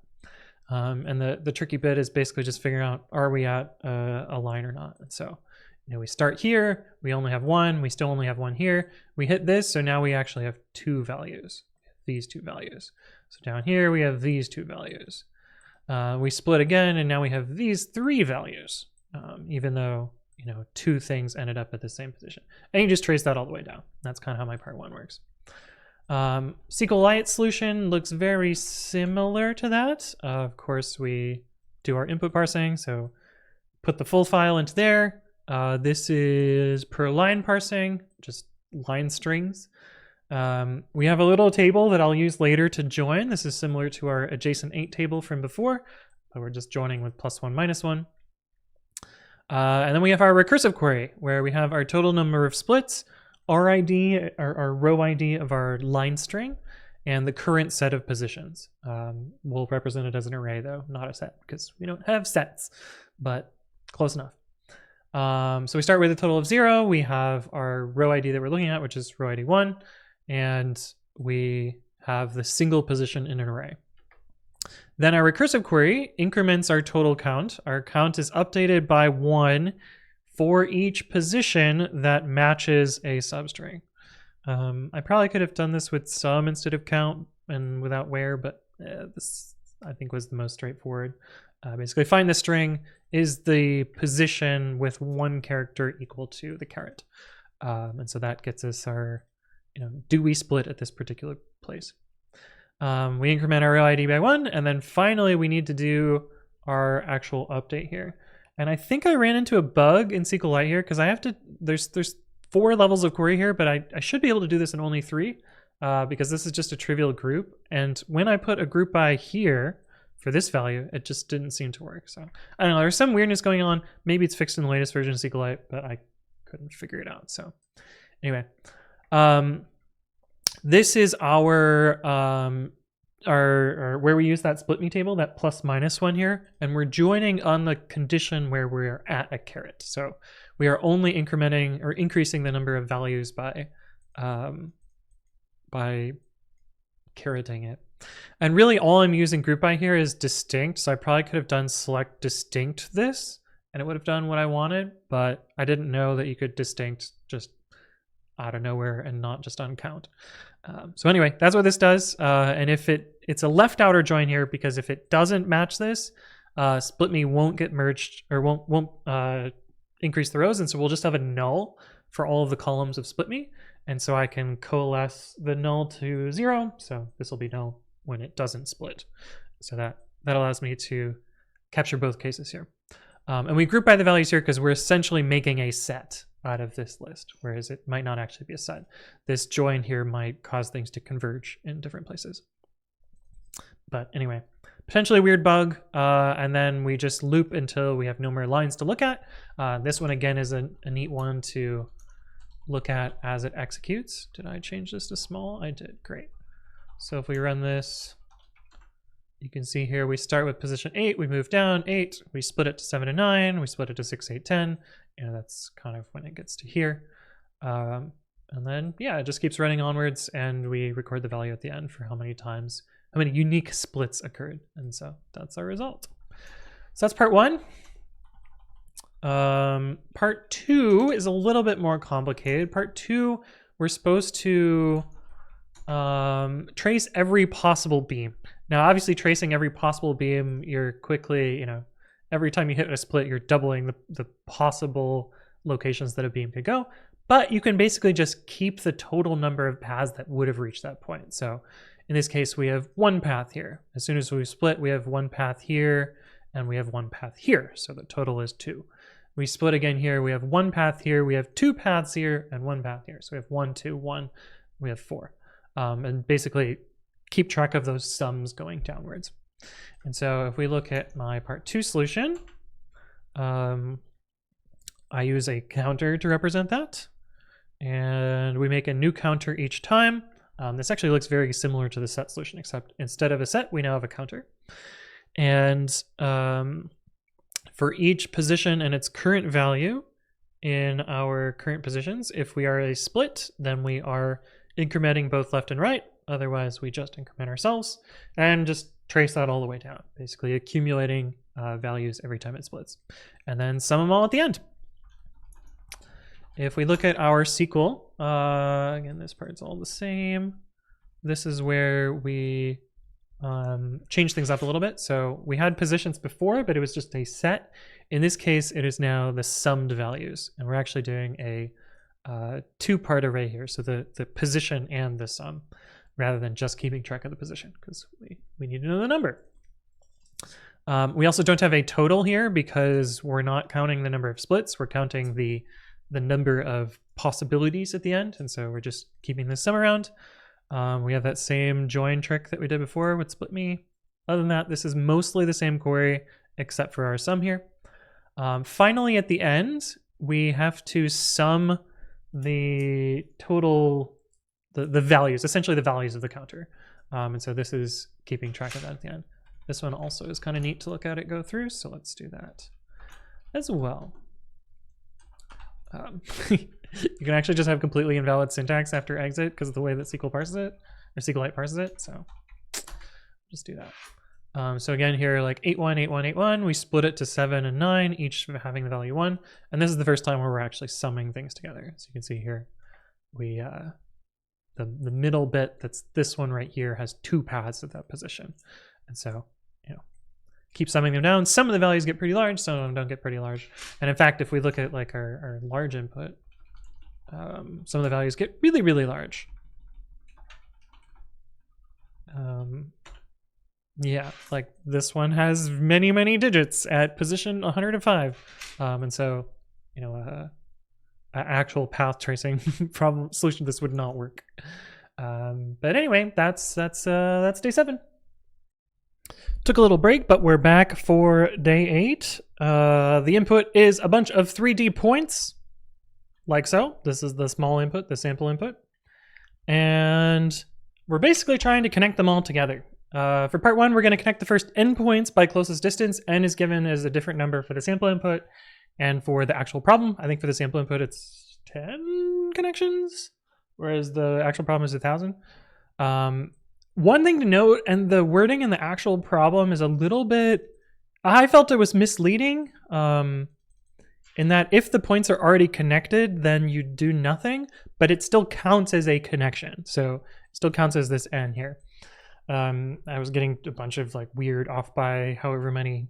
And the tricky bit is basically just figuring out, are we at a line or not? And so, we start here, we only have 1, we still only have 1 here. We hit this, so now we actually have 2 values, these 2 values. So down here, we have these 2 values. We split again, and now we have these 3 values, even though 2 things ended up at the same position. And you just trace that all the way down. That's kind of how my part 1 works. SQLite solution looks very similar to that. Of course, we do our input parsing, so put the full file into there. This is per line parsing, just line strings. We have a little table that I'll use later to join. This is similar to our adjacent 8 table from before, but we're just joining with +1, -1. And then we have our recursive query, where we have our total number of splits, our ID, our row ID of our line string, and the current set of positions. We'll represent it as an array, though, not a set, because we don't have sets, but close enough. So we start with a total of 0. We have our row ID that we're looking at, which is row ID 1, and we have the single position in an array. Then our recursive query increments our total count. Our count is updated by 1 for each position that matches a substring. I probably could have done this with sum instead of count and without where, but this I think was the most straightforward. Basically, find the string is the position with 1 character equal to the caret. And so that gets us our, do we split at this particular place? We increment our row ID by 1, and then finally we need to do our actual update here. And I think I ran into a bug in SQLite here, because I have to, there's 4 levels of query here, but I should be able to do this in only 3, because this is just a trivial group. And when I put a group by here for this value, it just didn't seem to work. So I don't know, there's some weirdness going on. Maybe it's fixed in the latest version of SQLite, but I couldn't figure it out. So anyway, this is our where we use that split me table, that plus minus one here, and we're joining on the condition where we're at a caret. So we are only incrementing or increasing the number of values by careting it. And really all I'm using group by here is distinct. So I probably could have done select distinct this and it would have done what I wanted, but I didn't know that you could distinct just out of nowhere and not just uncount. So anyway, that's what this does. And if it's a left outer join here, because if it doesn't match this, split me won't get merged or won't increase the rows. And so we'll just have a null for all of the columns of split me. And so I can coalesce the null to 0. So this will be null when it doesn't split. So that allows me to capture both cases here. And we group by the values here because we're essentially making a set out of this list, whereas it might not actually be a set. This join here might cause things to converge in different places. But anyway, potentially weird bug. And then we just loop until we have no more lines to look at. This one again is a neat one to look at as it executes. Did I change this to small? I did, great. So if we run this, you can see here we start with position 8, we move down 8, we split it to 7 and 9, we split it to 6, 8, 10. You know, that's kind of when it gets to here. And then, yeah, it just keeps running onwards and we record the value at the end for how many times, how many unique splits occurred. And so that's our result. So that's part 1. Part 2 is a little bit more complicated. Part 2, we're supposed to trace every possible beam. Now, obviously tracing every possible beam, you're quickly, you know, every time you hit a split, you're doubling the possible locations that a beam could go, but you can basically just keep the total number of paths that would have reached that point. So in this case, we have one path here. As soon as we split, we have one path here and we have one path here. So the total is 2. We split again here, we have one path here, we have 2 paths here and one path here. So we have 1, 2, 1, we have 4. And basically keep track of those sums going downwards. And so if we look at my part 2 solution, I use a counter to represent that. And we make a new counter each time. This actually looks very similar to the set solution, except instead of a set, we now have a counter. And for each position and its current value in our current positions, if we are a split, then we are incrementing both left and right. Otherwise, we just increment ourselves and just trace that all the way down, basically accumulating values every time it splits. And then sum them all at the end. If we look at our SQL, again, this part's all the same. This is where we change things up a little bit. So we had positions before, but it was just a set. In this case, it is now the summed values. And we're actually doing a 2-part array here. So the position and the sum, rather than just keeping track of the position, because we need to know the number. We also don't have a total here because we're not counting the number of splits. We're counting the number of possibilities at the end. And so we're just keeping the sum around. We have that same join trick that we did before with split me. Other than that, this is mostly the same query except for our sum here. Finally, at the end, we have to sum the total, the values, essentially the values of the counter. And so this is keeping track of that at the end. This one also is kind of neat to look at it go through. So let's do that as well. You can actually just have completely invalid syntax after exit because of the way that SQL parses it, or SQLite parses it. So just do that. So again here, like 8, 1, 8, 1, 8, 1, we split it to 7 and 9, each having the value 1. And this is the first time where we're actually summing things together. So you can see here, we the middle bit, that's this one right here, has 2 paths at that position. And so, you know, keep summing them down. Some of the values get pretty large, some of them don't get pretty large. And in fact, if we look at like our large input, some of the values get really, really large. Yeah, like this one has many, many digits at position 105. And so, you know, an actual path tracing problem solution to this would not work. But anyway, that's day 7. Took a little break, but we're back for day 8. The input is a bunch of 3D points, like so. This is the small input, the sample input. And we're basically trying to connect them all together. For part 1, we're going to connect the first endpoints by closest distance. N is given as a different number for the sample input. And for the actual problem, I think for the sample input, it's 10 connections, whereas the actual problem is 1,000. One thing to note, and the wording in the actual problem is a little bit, I felt it was misleading, in that if the points are already connected, then you do nothing, but it still counts as a connection. So it still counts as this N here. I was getting a bunch of like weird off by however many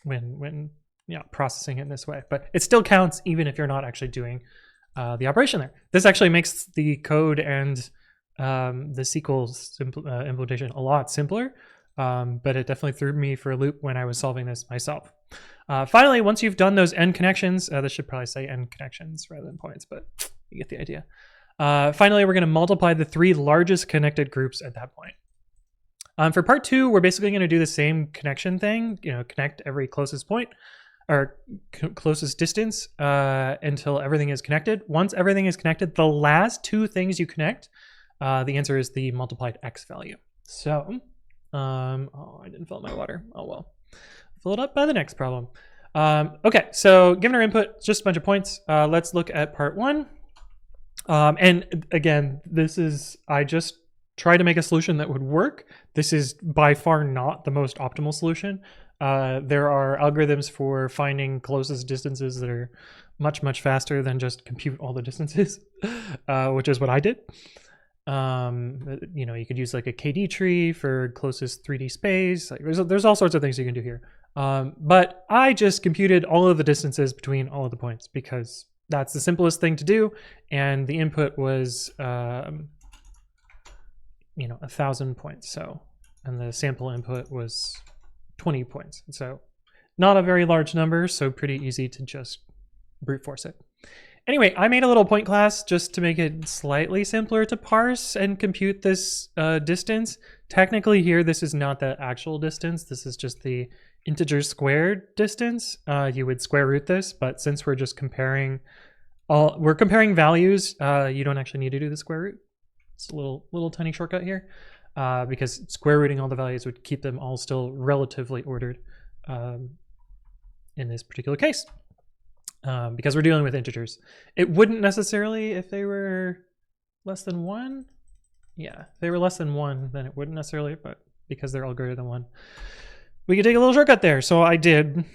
when processing it in this way, but it still counts even if you're not actually doing the operation there. This actually makes the code and the SQL implementation a lot simpler, but it definitely threw me for a loop when I was solving this myself. Finally, once you've done those N connections, this should probably say N connections rather than points, but you get the idea. Finally, we're going to multiply the 3 largest connected groups at that point. For part 2, we're basically going to do the same connection thing, connect every closest point or closest distance until everything is connected. Once everything is connected, the last 2 things you connect, the answer is the multiplied X value. So, oh, I didn't fill up my water. Oh, well. Fill it up by the next problem. Okay, so given our input, just a bunch of points. Let's look at part 1. And again, I just tried to make a solution that would work. This is by far not the most optimal solution. There are algorithms for finding closest distances that are much, much faster than just compute all the distances, which is what I did. You could use like a KD tree for closest 3D space. Like there's all sorts of things you can do here. But I just computed all of the distances between all of the points because that's the simplest thing to do. And the input was, 1,000 points. So, and the sample input was 20 points. So not a very large number, so pretty easy to just brute force it. Anyway, I made a little point class just to make it slightly simpler to parse and compute this distance. Technically here, this is not the actual distance. This is just the integer squared distance. You would square root this, but since we're just comparing values, you don't actually need to do the square root. It's a little tiny shortcut here because square rooting all the values would keep them all still relatively ordered in this particular case. Because we're dealing with integers. It wouldn't necessarily if they were less than 1. Yeah, if they were less than 1, then it wouldn't necessarily, but because they're all greater than 1, we could take a little shortcut there. So I did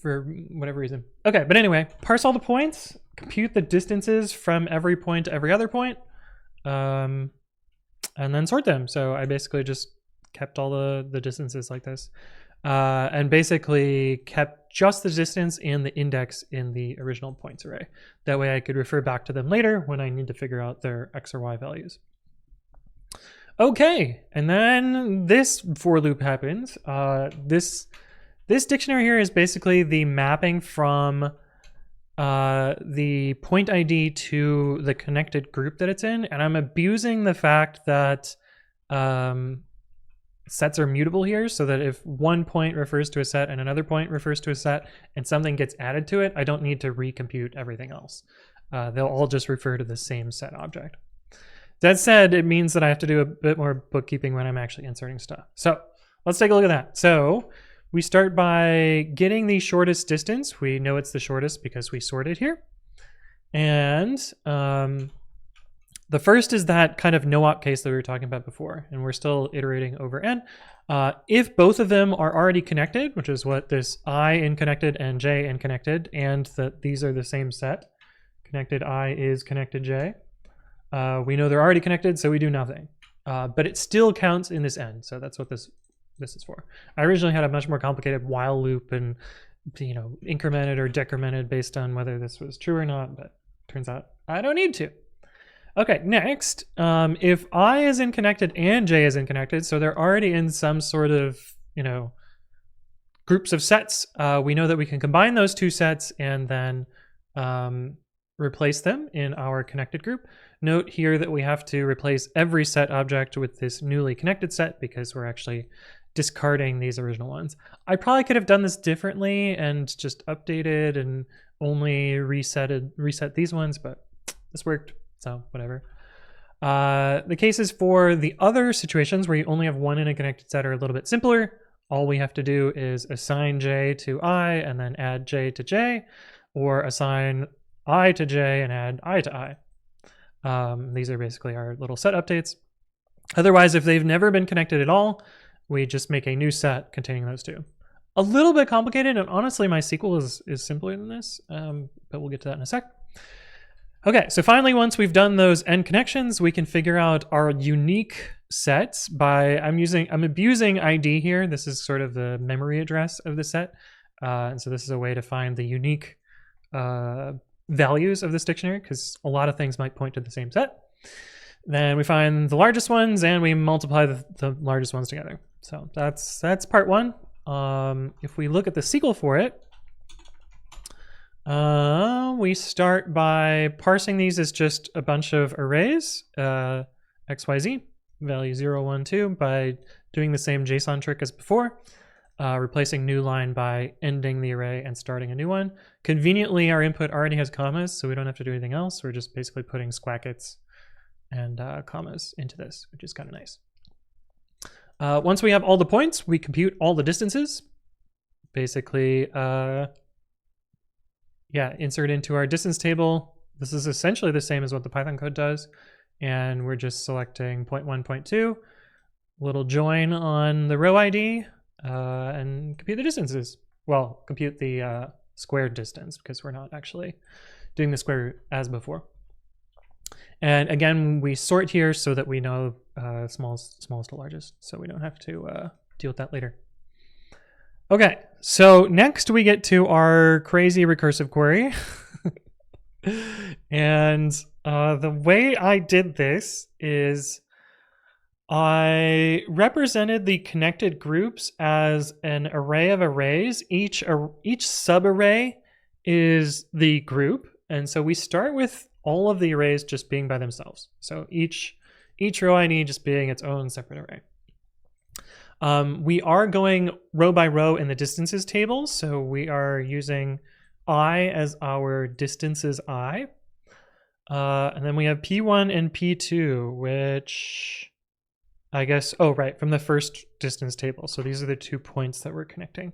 for whatever reason. Okay, but anyway, parse all the points, compute the distances from every point to every other point, and then sort them. So I basically just kept all the distances like this. And basically kept just the distance and the index in the original points array. That way I could refer back to them later when I need to figure out their X or Y values. Okay, and then this for loop happens. This dictionary here is basically the mapping from the point ID to the connected group that it's in, and I'm abusing the fact that sets are mutable here, so that if one point refers to a set and another point refers to a set and something gets added to it, I don't need to recompute everything else. They'll all just refer to the same set object. That said, it means that I have to do a bit more bookkeeping when I'm actually inserting stuff. So let's take a look at that. So we start by getting the shortest distance. We know it's the shortest because we sorted here. And the first is that kind of no-op case that we were talking about before, and we're still iterating over n. If both of them are already connected, which is what this I in connected and j in connected, and that these are the same set, connected I is connected j, we know they're already connected, so we do nothing. But it still counts in this n, so that's what this is for. I originally had a much more complicated while loop and incremented or decremented based on whether this was true or not, but turns out I don't need to. Okay, next, if I is in connected and j is in connected, so they're already in some sort of, groups of sets, we know that we can combine those two sets and then replace them in our connected group. Note here that we have to replace every set object with this newly connected set because we're actually discarding these original ones. I probably could have done this differently and just updated and only reset these ones, but this worked. So whatever. The cases for the other situations where you only have one in a connected set are a little bit simpler. All we have to do is assign j to I and then add j to j, or assign I to j and add I to I. These are basically our little set updates. Otherwise, if they've never been connected at all, we just make a new set containing those two. A little bit complicated, and honestly, my SQL is simpler than this, but we'll get to that in a sec. Okay, so finally, once we've done those end connections, we can figure out our unique sets by, I'm abusing ID here. This is sort of the memory address of the set. And so this is a way to find the unique values of this dictionary, because a lot of things might point to the same set. Then we find the largest ones and we multiply the largest ones together. So that's part one. If we look at the SQL for it, we start by parsing these as just a bunch of arrays, XYZ, value 0, 1, 2, by doing the same JSON trick as before, replacing new line by ending the array and starting a new one. Conveniently, our input already has commas, so we don't have to do anything else. We're just basically putting squackets and commas into this, which is kind of nice. Once we have all the points, we compute all the distances. Basically, insert into our distance table. This is essentially the same as what the Python code does. And we're just selecting 0.1, 0.2, little join on the row ID, and compute the distances. Well, compute the squared distance, because we're not actually doing the square as before. And again, we sort here so that we know smallest to largest, so we don't have to deal with that later. Okay, so next we get to our crazy recursive query. And the way I did this is I represented the connected groups as an array of arrays. Each subarray is the group. And so we start with all of the arrays just being by themselves. So each row ID just being its own separate array. We are going row by row in the distances table. So we are using I as our distances I. And then we have P1 and P2, which I guess, oh, right, from the first distance table. So these are the 2 points that we're connecting.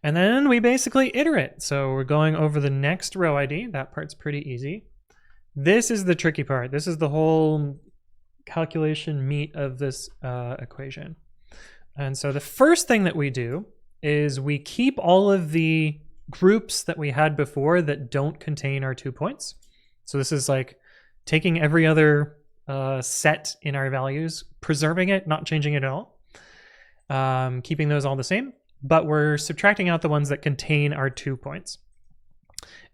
And then we basically iterate. So we're going over the next row ID. That part's pretty easy. This is the tricky part. This is the whole calculation meat of this equation. And so the first thing that we do is we keep all of the groups that we had before that don't contain our 2 points. So this is like taking every other set in our values, preserving it, not changing it at all, keeping those all the same, but we're subtracting out the ones that contain our 2 points.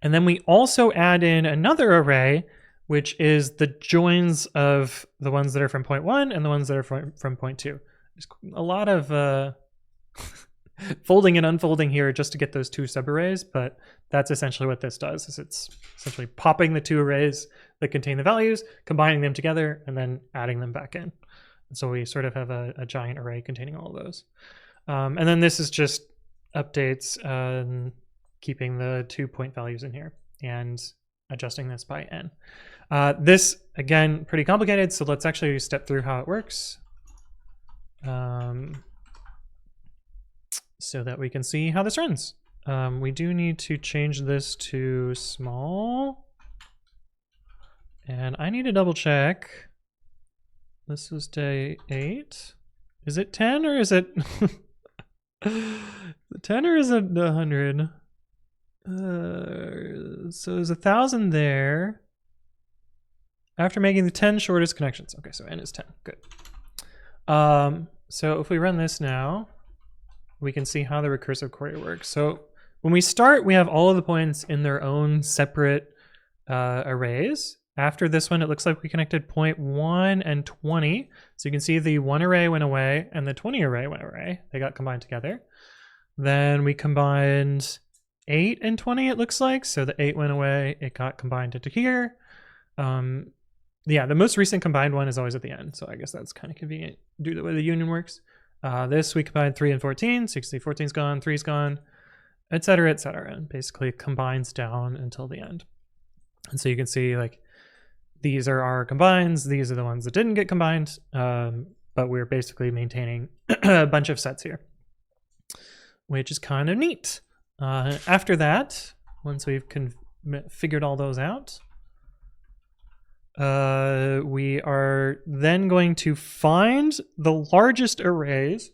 And then we also add in another array, which is the joins of the ones that are from point 1 and the ones that are from point 2. There's a lot of folding and unfolding here just to get those 2 subarrays, but that's essentially what this does, is it's essentially popping the 2 arrays that contain the values, combining them together, and then adding them back in. And so we sort of have a giant array containing all of those. And then this is just updates, keeping the 2 point values in here and adjusting this by n. This, again, pretty complicated, so let's actually step through how it works. So that we can see how this runs. We do need to change this to small. And I need to double check. This is day 8. Is it 10 or is it 10 or is it 100? So there's 1,000 there. After making the 10 shortest connections. Okay, so n is 10. Good. So if we run this now, we can see how the recursive query works. So when we start, we have all of the points in their own separate arrays. After this one, it looks like we connected 0.1 and 20. So you can see the 1 array went away and the 20 array went away. They got combined together. Then we combined 8 and 20, it looks like. So the 8 went away, it got combined into here. Yeah, the most recent combined one is always at the end. So I guess that's kind of convenient due to the way the union works. This we combined 3 and 14, 60, 14's gone, 3's gone, etc., etc. And basically combines down until the end. And so you can see like these are our combines. These are the ones that didn't get combined. But we're basically maintaining a bunch of sets here, which is kind of neat. After that, once we've figured all those out, we are then going to find the largest arrays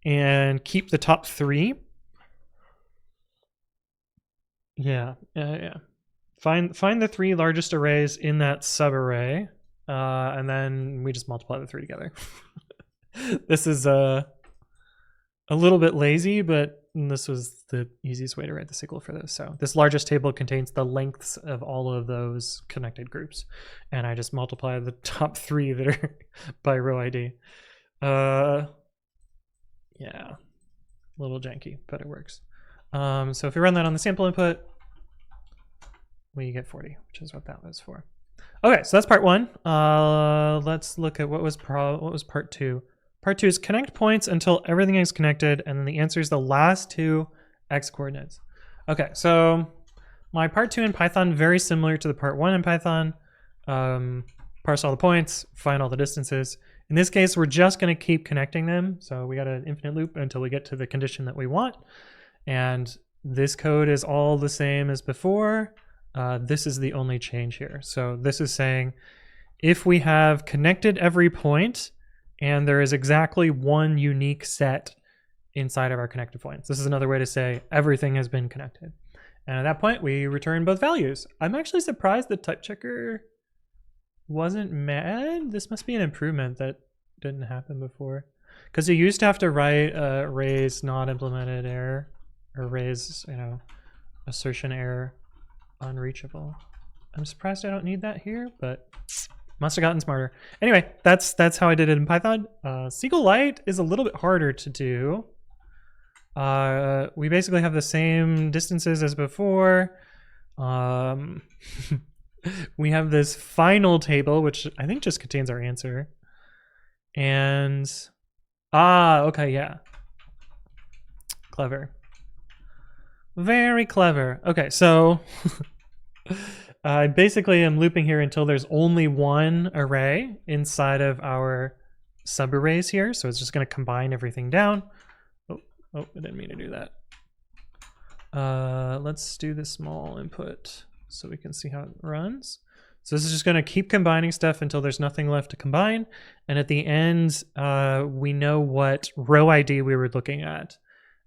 and keep the top 3. Yeah. Find the 3 largest arrays in that subarray, and then we just multiply the 3 together. This is a little bit lazy, but this was the easiest way to write the SQL for this. So this largest table contains the lengths of all of those connected groups, and I just multiply the top 3 that are by row ID. Yeah, a little janky, but it works. So if we run that on the sample input, we get 40, which is what that was for. Okay, so that's part 1. Let's look at what was part 2. Part 2 is connect points until everything is connected, and then the answer is the last 2 x coordinates. Okay, so my part 2 in Python, very similar to the part 1 in Python. Parse all the points, find all the distances. In this case, we're just going to keep connecting them. So we got an infinite loop until we get to the condition that we want. And this code is all the same as before. This is the only change here. So this is saying if we have connected every point and there is exactly 1 unique set inside of our connected points. This is another way to say everything has been connected. And at that point, we return both values. I'm actually surprised the type checker wasn't mad. This must be an improvement that didn't happen before. Because you used to have to write arrays not implemented error, or arrays, assertion error unreachable. I'm surprised I don't need that here, but must have gotten smarter. Anyway, that's how I did it in Python. SQLite is a little bit harder to do. We basically have the same distances as before. We have this final table, which I think just contains our answer. And, okay, yeah. Clever. Very clever. Okay, so I basically am looping here until there's only 1 array inside of our subarrays here. So it's just going to combine everything down. Oh, I didn't mean to do that. Let's do the small input so we can see how it runs. So this is just going to keep combining stuff until there's nothing left to combine. And at the end, we know what row ID we were looking at.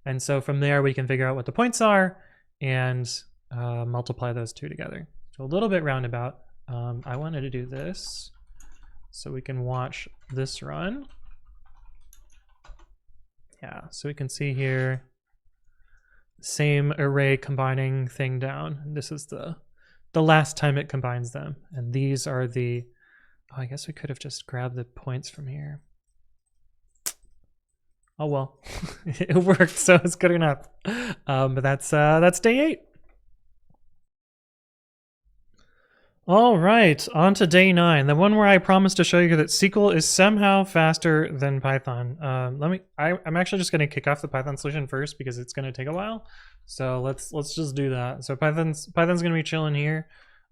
And so from there, we can figure out what the points are and multiply those 2 together. So a little bit roundabout. I wanted to do this so we can watch this run. Yeah, so we can see here, same array combining thing down. This is the last time it combines them. And these are the, I guess we could have just grabbed the points from here. Oh well, it worked, so it's good enough. But that's day 8. All right, on to day 9, the one where I promised to show you that SQL is somehow faster than Python. I'm actually just going to kick off the Python solution first because it's going to take a while. So let's just do that. So Python's going to be chilling here.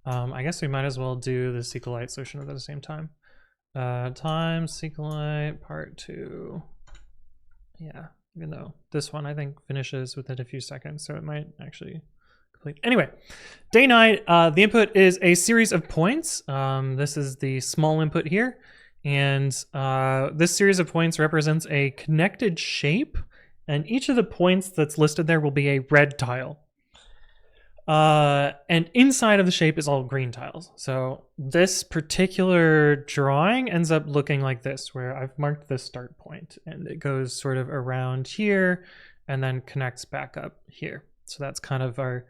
I guess we might as well do the SQLite solution at the same time. Times SQLite part 2. Yeah, even though this one I think finishes within a few seconds, so it might actually complete. Anyway, day 9, the input is a series of points. This is the small input here, and this series of points represents a connected shape, and each of the points that's listed there will be a red tile. And inside of the shape is all green tiles. So this particular drawing ends up looking like this, where I've marked the start point and it goes sort of around here and then connects back up here. So that's kind of our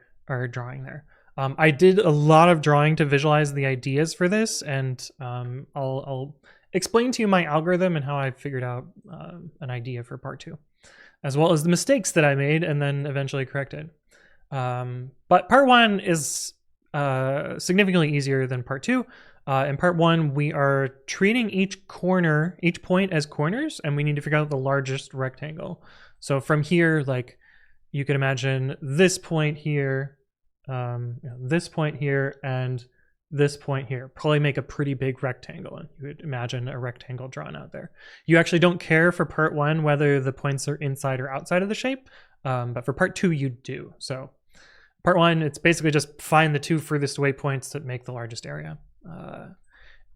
drawing there. I did a lot of drawing to visualize the ideas for this, and I'll explain to you my algorithm and how I figured out an idea for part 2, as well as the mistakes that I made and then eventually corrected. But part 1 is significantly easier than part 2. In part 1, we are treating each point as corners, and we need to figure out the largest rectangle. So from here, like, you can imagine this point here, this point here, and this point here, probably make a pretty big rectangle. And you would imagine a rectangle drawn out there. You actually don't care for part 1 whether the points are inside or outside of the shape, but for part 2 you do. So part 1, it's basically just find the 2 furthest away points that make the largest area.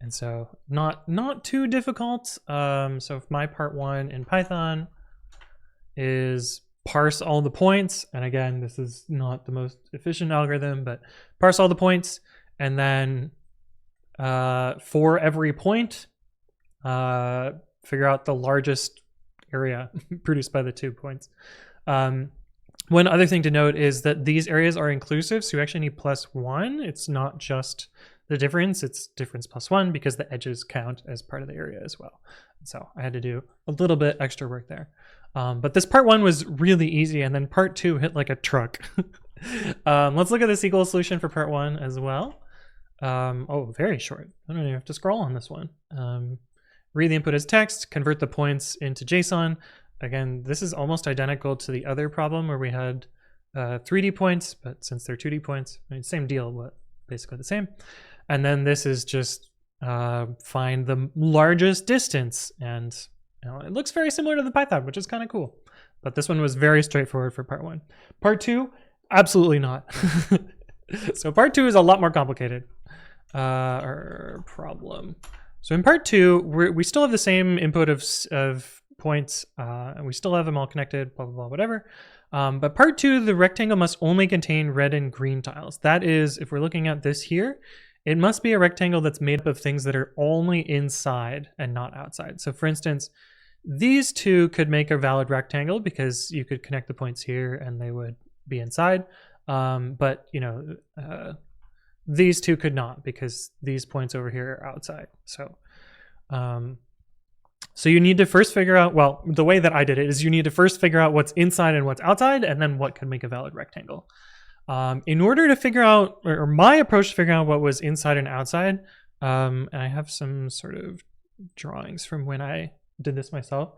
And so not too difficult. So if my part 1 in Python is parse all the points, and again, this is not the most efficient algorithm, but parse all the points, and then for every point, figure out the largest area produced by the 2 points. One other thing to note is that these areas are inclusive, so you actually need +1. It's not just the difference, it's difference +1 because the edges count as part of the area as well. So I had to do a little bit extra work there. But this part 1 was really easy, and then part 2 hit like a truck. Let's look at the SQL solution for part 1 as well. Oh, very short. I don't even have to scroll on this one. Read the input as text, convert the points into JSON. Again, this is almost identical to the other problem where we had 3D points, but since they're 2D points, I mean, same deal, but basically the same. And then this is just find the largest distance, and it looks very similar to the Python, which is kind of cool. But this one was very straightforward for part 1. Part 2, absolutely not. So part 2 is a lot more complicated. Our problem. So in part 2, we still have the same input of points, and we still have them all connected, blah, blah, blah, whatever. But part 2, the rectangle must only contain red and green tiles. That is, if we're looking at this here, it must be a rectangle that's made up of things that are only inside and not outside. So for instance, these 2 could make a valid rectangle because you could connect the points here and they would be inside. But these 2 could not because these points over here are outside. So you need to first figure out, well, the way that I did it is you need to first figure out what's inside and what's outside, and then what could make a valid rectangle. In order to figure out, or my approach to figuring out what was inside and outside, and I have some sort of drawings from when I did this myself,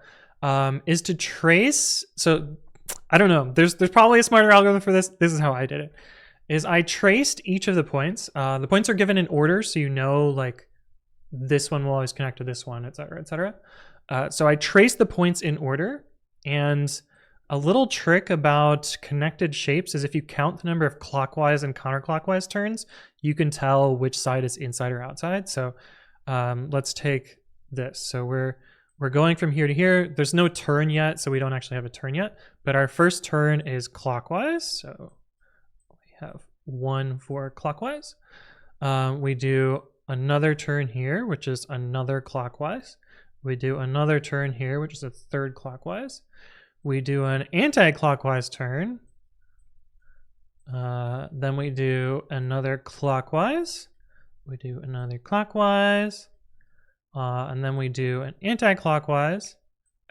is to trace. So I don't know, there's probably a smarter algorithm for this. This is how I did it, is I traced each of the points. The points are given in order, so you know, like, this one will always connect to this one, et cetera, et cetera. So I traced the points in order, and a little trick about connected shapes is if you count the number of clockwise and counterclockwise turns, you can tell which side is inside or outside. So let's take this. So we're going from here to here. There's no turn yet, so we don't actually have a turn yet, but our first turn is clockwise. So we have 1 for clockwise. We do another turn here, which is another clockwise. We do another turn here, which is a third clockwise. We do an anti-clockwise turn. Then we do another clockwise. We do another clockwise. And then we do an anti-clockwise.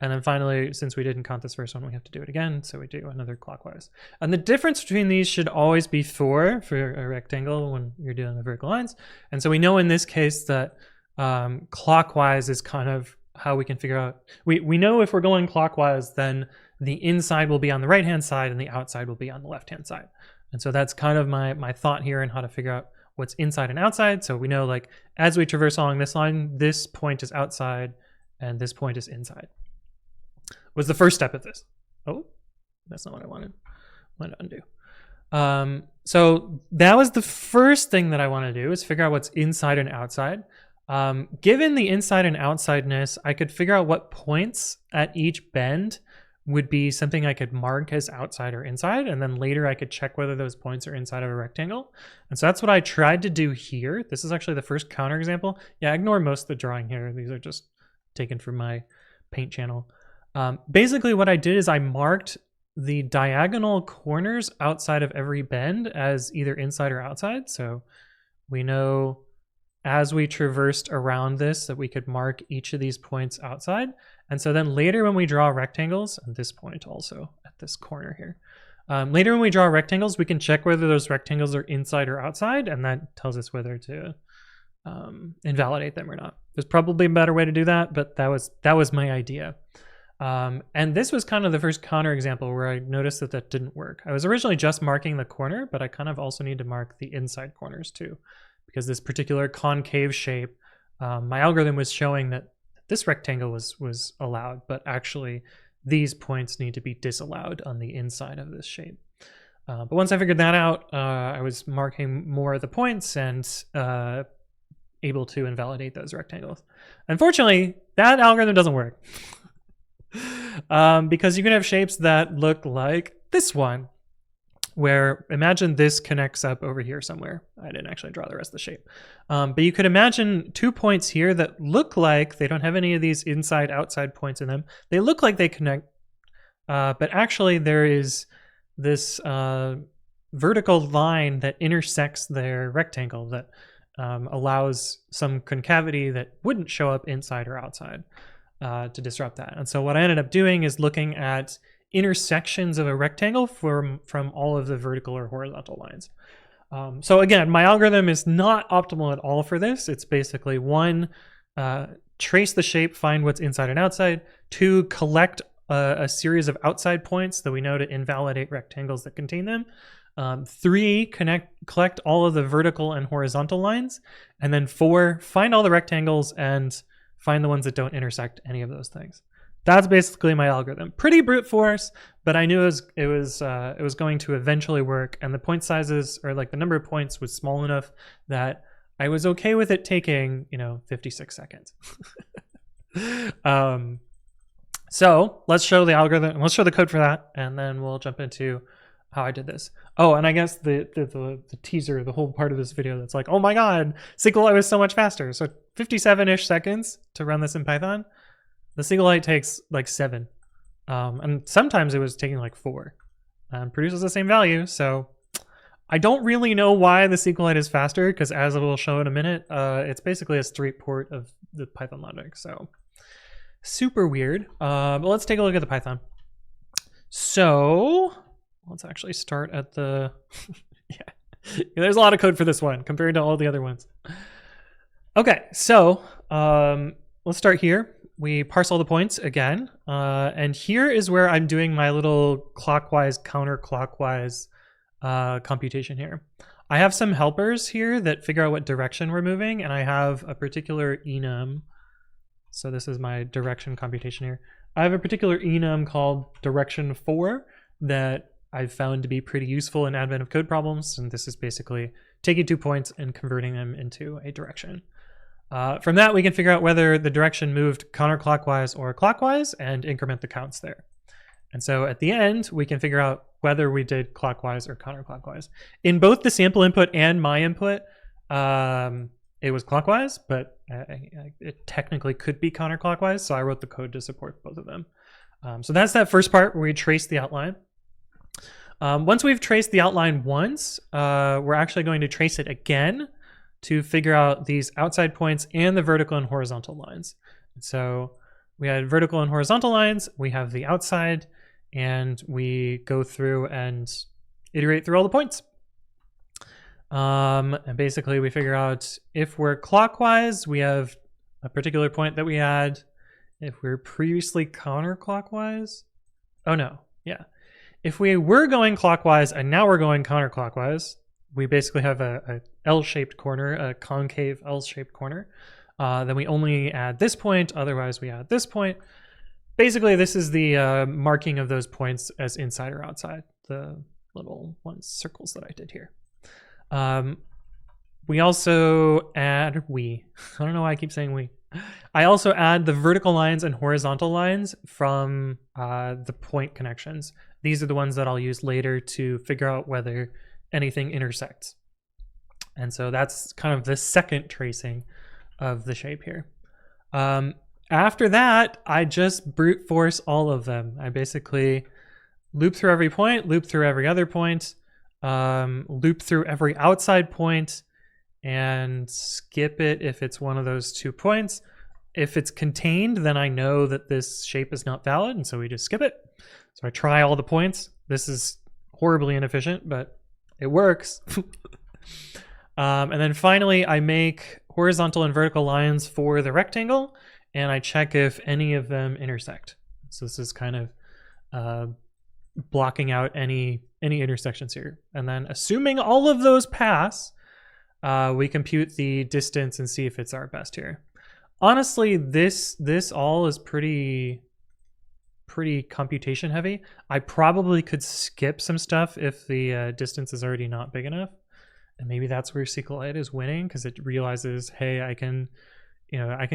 And then finally, since we didn't count this first one, we have to do it again. So we do another clockwise. And the difference between these should always be 4 for a rectangle when you're dealing with vertical lines. And so we know in this case that clockwise is kind of how we can figure out. We know if we're going clockwise, then the inside will be on the right-hand side and the outside will be on the left-hand side. And so that's kind of my thought here in how to figure out what's inside and outside. So we know, like, as we traverse along this line, this point is outside and this point is inside. Was the first step of this. Oh, that's not what I wanted. I want to undo. So that was the first thing that I want to do, is figure out what's inside and outside. Given the inside and outsideness, I could figure out what points at each bend would be something I could mark as outside or inside, and then later I could check whether those points are inside of a rectangle. And so that's what I tried to do here. This is actually the first counterexample. Yeah, ignore most of the drawing here. These are just taken from my Paint channel. Basically what I did is I marked the diagonal corners outside of every bend as either inside or outside. So we know as we traversed around this that we could mark each of these points outside. And so then later when we draw rectangles, and this point also at this corner here, later when we draw rectangles, we can check whether those rectangles are inside or outside, and that tells us whether to invalidate them or not. There's probably a better way to do that, but that was my idea. And this was kind of the first counterexample where I noticed that that didn't work. I was originally just marking the corner, but I kind of also need to mark the inside corners too, because this particular concave shape, my algorithm was showing that this rectangle was allowed, but actually these points need to be disallowed on the inside of this shape. But once I figured that out, I was marking more of the points and able to invalidate those rectangles. Unfortunately, that algorithm doesn't work because you can have shapes that look like this one, where imagine this connects up over here somewhere. I didn't actually draw the rest of the shape. But you could imagine 2 points here that look like they don't have any of these inside-outside points in them. They look like they connect, but actually there is this vertical line that intersects their rectangle that allows some concavity that wouldn't show up inside or outside to disrupt that. And so what I ended up doing is looking at intersections of a rectangle from all of the vertical or horizontal lines. So again, my algorithm is not optimal at all for this. It's basically 1, trace the shape, find what's inside and outside. 2, collect a series of outside points that we know to invalidate rectangles that contain them. 3, collect all of the vertical and horizontal lines. And then 4, find all the rectangles and find the ones that don't intersect any of those things. That's basically my algorithm. Pretty brute force, but I knew it was going to eventually work, and the point sizes, or like the number of points, was small enough that I was okay with it taking 56 seconds. So let's show the algorithm. Let's show the code for that, and then we'll jump into how I did this. Oh, and I guess the teaser, the whole part of this video that's like, oh my god, SQLite was so much faster. So 57-ish seconds to run this in Python. The sqlite takes like 7, and sometimes it was taking like 4, and produces the same value. So I don't really know why the sqlite is faster, because as I will show in a minute, it's basically a straight port of the Python logic. So super weird. But let's take a look at the Python. So let's actually start at the yeah, there's a lot of code for this one compared to all the other ones. Okay, so let's start here. We parse all the points again, and here is where I'm doing my little clockwise, counterclockwise computation here. I have some helpers here that figure out what direction we're moving, and I have a particular enum. So this is my direction computation here. I have a particular enum called direction4 that I've found to be pretty useful in advent of code problems, and this is basically taking 2 points and converting them into a direction. From that, we can figure out whether the direction moved counterclockwise or clockwise and increment the counts there. And so at the end, we can figure out whether we did clockwise or counterclockwise. In both the sample input and my input, it was clockwise, but it technically could be counterclockwise, so I wrote the code to support both of them. So that's that first part where we trace the outline. Once we've traced the outline once, we're actually going to trace it again to figure out these outside points and the vertical and horizontal lines. So we had vertical and horizontal lines, we have the outside, and we go through and iterate through all the points. And basically we figure out if we're clockwise, we have a particular point that we had. If we're previously counterclockwise, oh no, yeah. If we were going clockwise and now we're going counterclockwise, we basically have a L-shaped corner, a concave L-shaped corner. Then we only add this point, otherwise we add this point. Basically, this is the marking of those points as inside or outside, the little circles that I did here. We also add, I don't know why I keep saying we. I also add the vertical lines and horizontal lines from the point connections. These are the ones that I'll use later to figure out whether anything intersects. And so that's kind of the second tracing of the shape here. After that, I just brute force all of them. I basically loop through every point, loop through every other point, loop through every outside point, and skip it if it's one of those 2 points. If it's contained, then I know that this shape is not valid, and so we just skip it. So I try all the points. This is horribly inefficient, but it works. And then finally, I make horizontal and vertical lines for the rectangle, and I check if any of them intersect. So this is kind of blocking out any intersections here. And then assuming all of those pass, we compute the distance and see if it's our best here. Honestly, this all is pretty computation heavy. I probably could skip some stuff if the distance is already not big enough. And maybe that's where sqlite is winning, because it realizes, hey, I can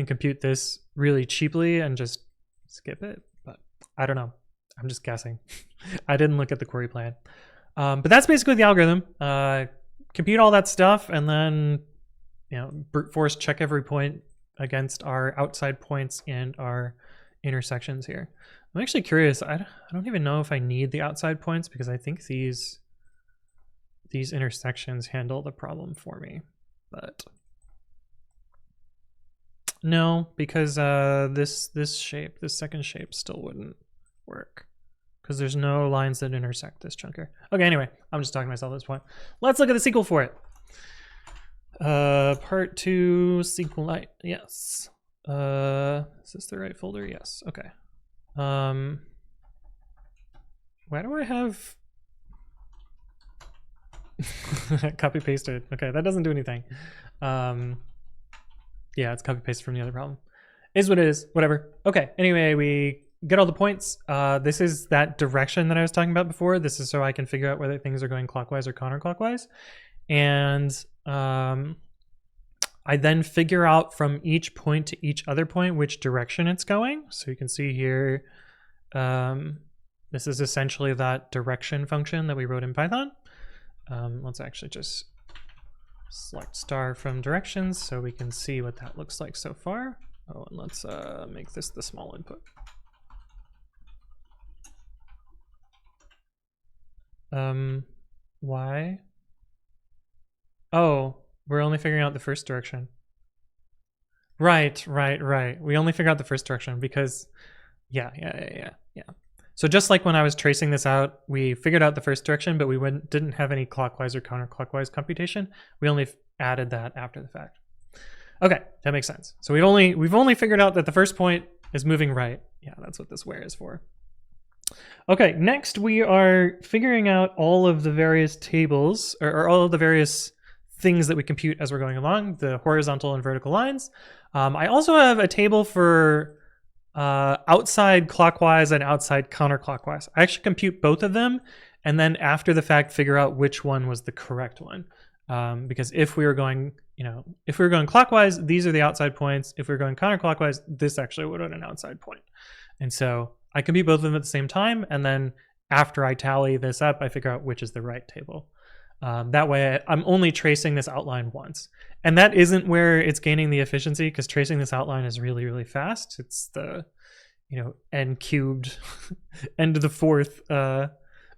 compute this really cheaply and just skip it. But I don't know. I'm just guessing. I didn't look at the query plan. But that's basically the algorithm. Compute all that stuff and then brute force check every point against our outside points and our intersections here. I'm actually curious. I don't even know if I need the outside points, because I think these intersections handle the problem for me. But no, because this second shape still wouldn't work, because there's no lines that intersect this chunk here. Okay, anyway, I'm just talking to myself at this point. Let's look at the SQL for it. Part 2 sqlite. Yes. Is this the right folder? Yes. Okay. Why do I have copy pasted? Okay, that doesn't do anything. Yeah, it's copy pasted from the other problem. Is what it is. Whatever. Okay. Anyway, we get all the points. This is that direction that I was talking about before. This is so I can figure out whether things are going clockwise or counterclockwise. And I then figure out from each point to each other point which direction it's going. So you can see here, this is essentially that direction function that we wrote in Python. Let's actually just select star from directions so we can see what that looks like so far. Oh, and let's make this the small input. Why? Oh, we're only figuring out the first direction. Right. We only figure out the first direction because, yeah. So just like when I was tracing this out, we figured out the first direction, but we didn't have any clockwise or counterclockwise computation. We only added that after the fact. Okay, that makes sense. So we've only figured out that the first point is moving right. Yeah, that's what this where is for. Okay, next we are figuring out all of the various tables, or all of the various things that we compute as we're going along, the horizontal and vertical lines. I also have a table for outside clockwise and outside counterclockwise. I actually compute both of them, and then after the fact figure out which one was the correct one. Because if we were going, clockwise, these are the outside points. If we were going counterclockwise, this actually would have been an outside point. And so I compute both of them at the same time, and then after I tally this up, I figure out which is the right table. That way I'm only tracing this outline once. And that isn't where it's gaining the efficiency, because tracing this outline is really, really fast. It's the, n cubed, n to the fourth, O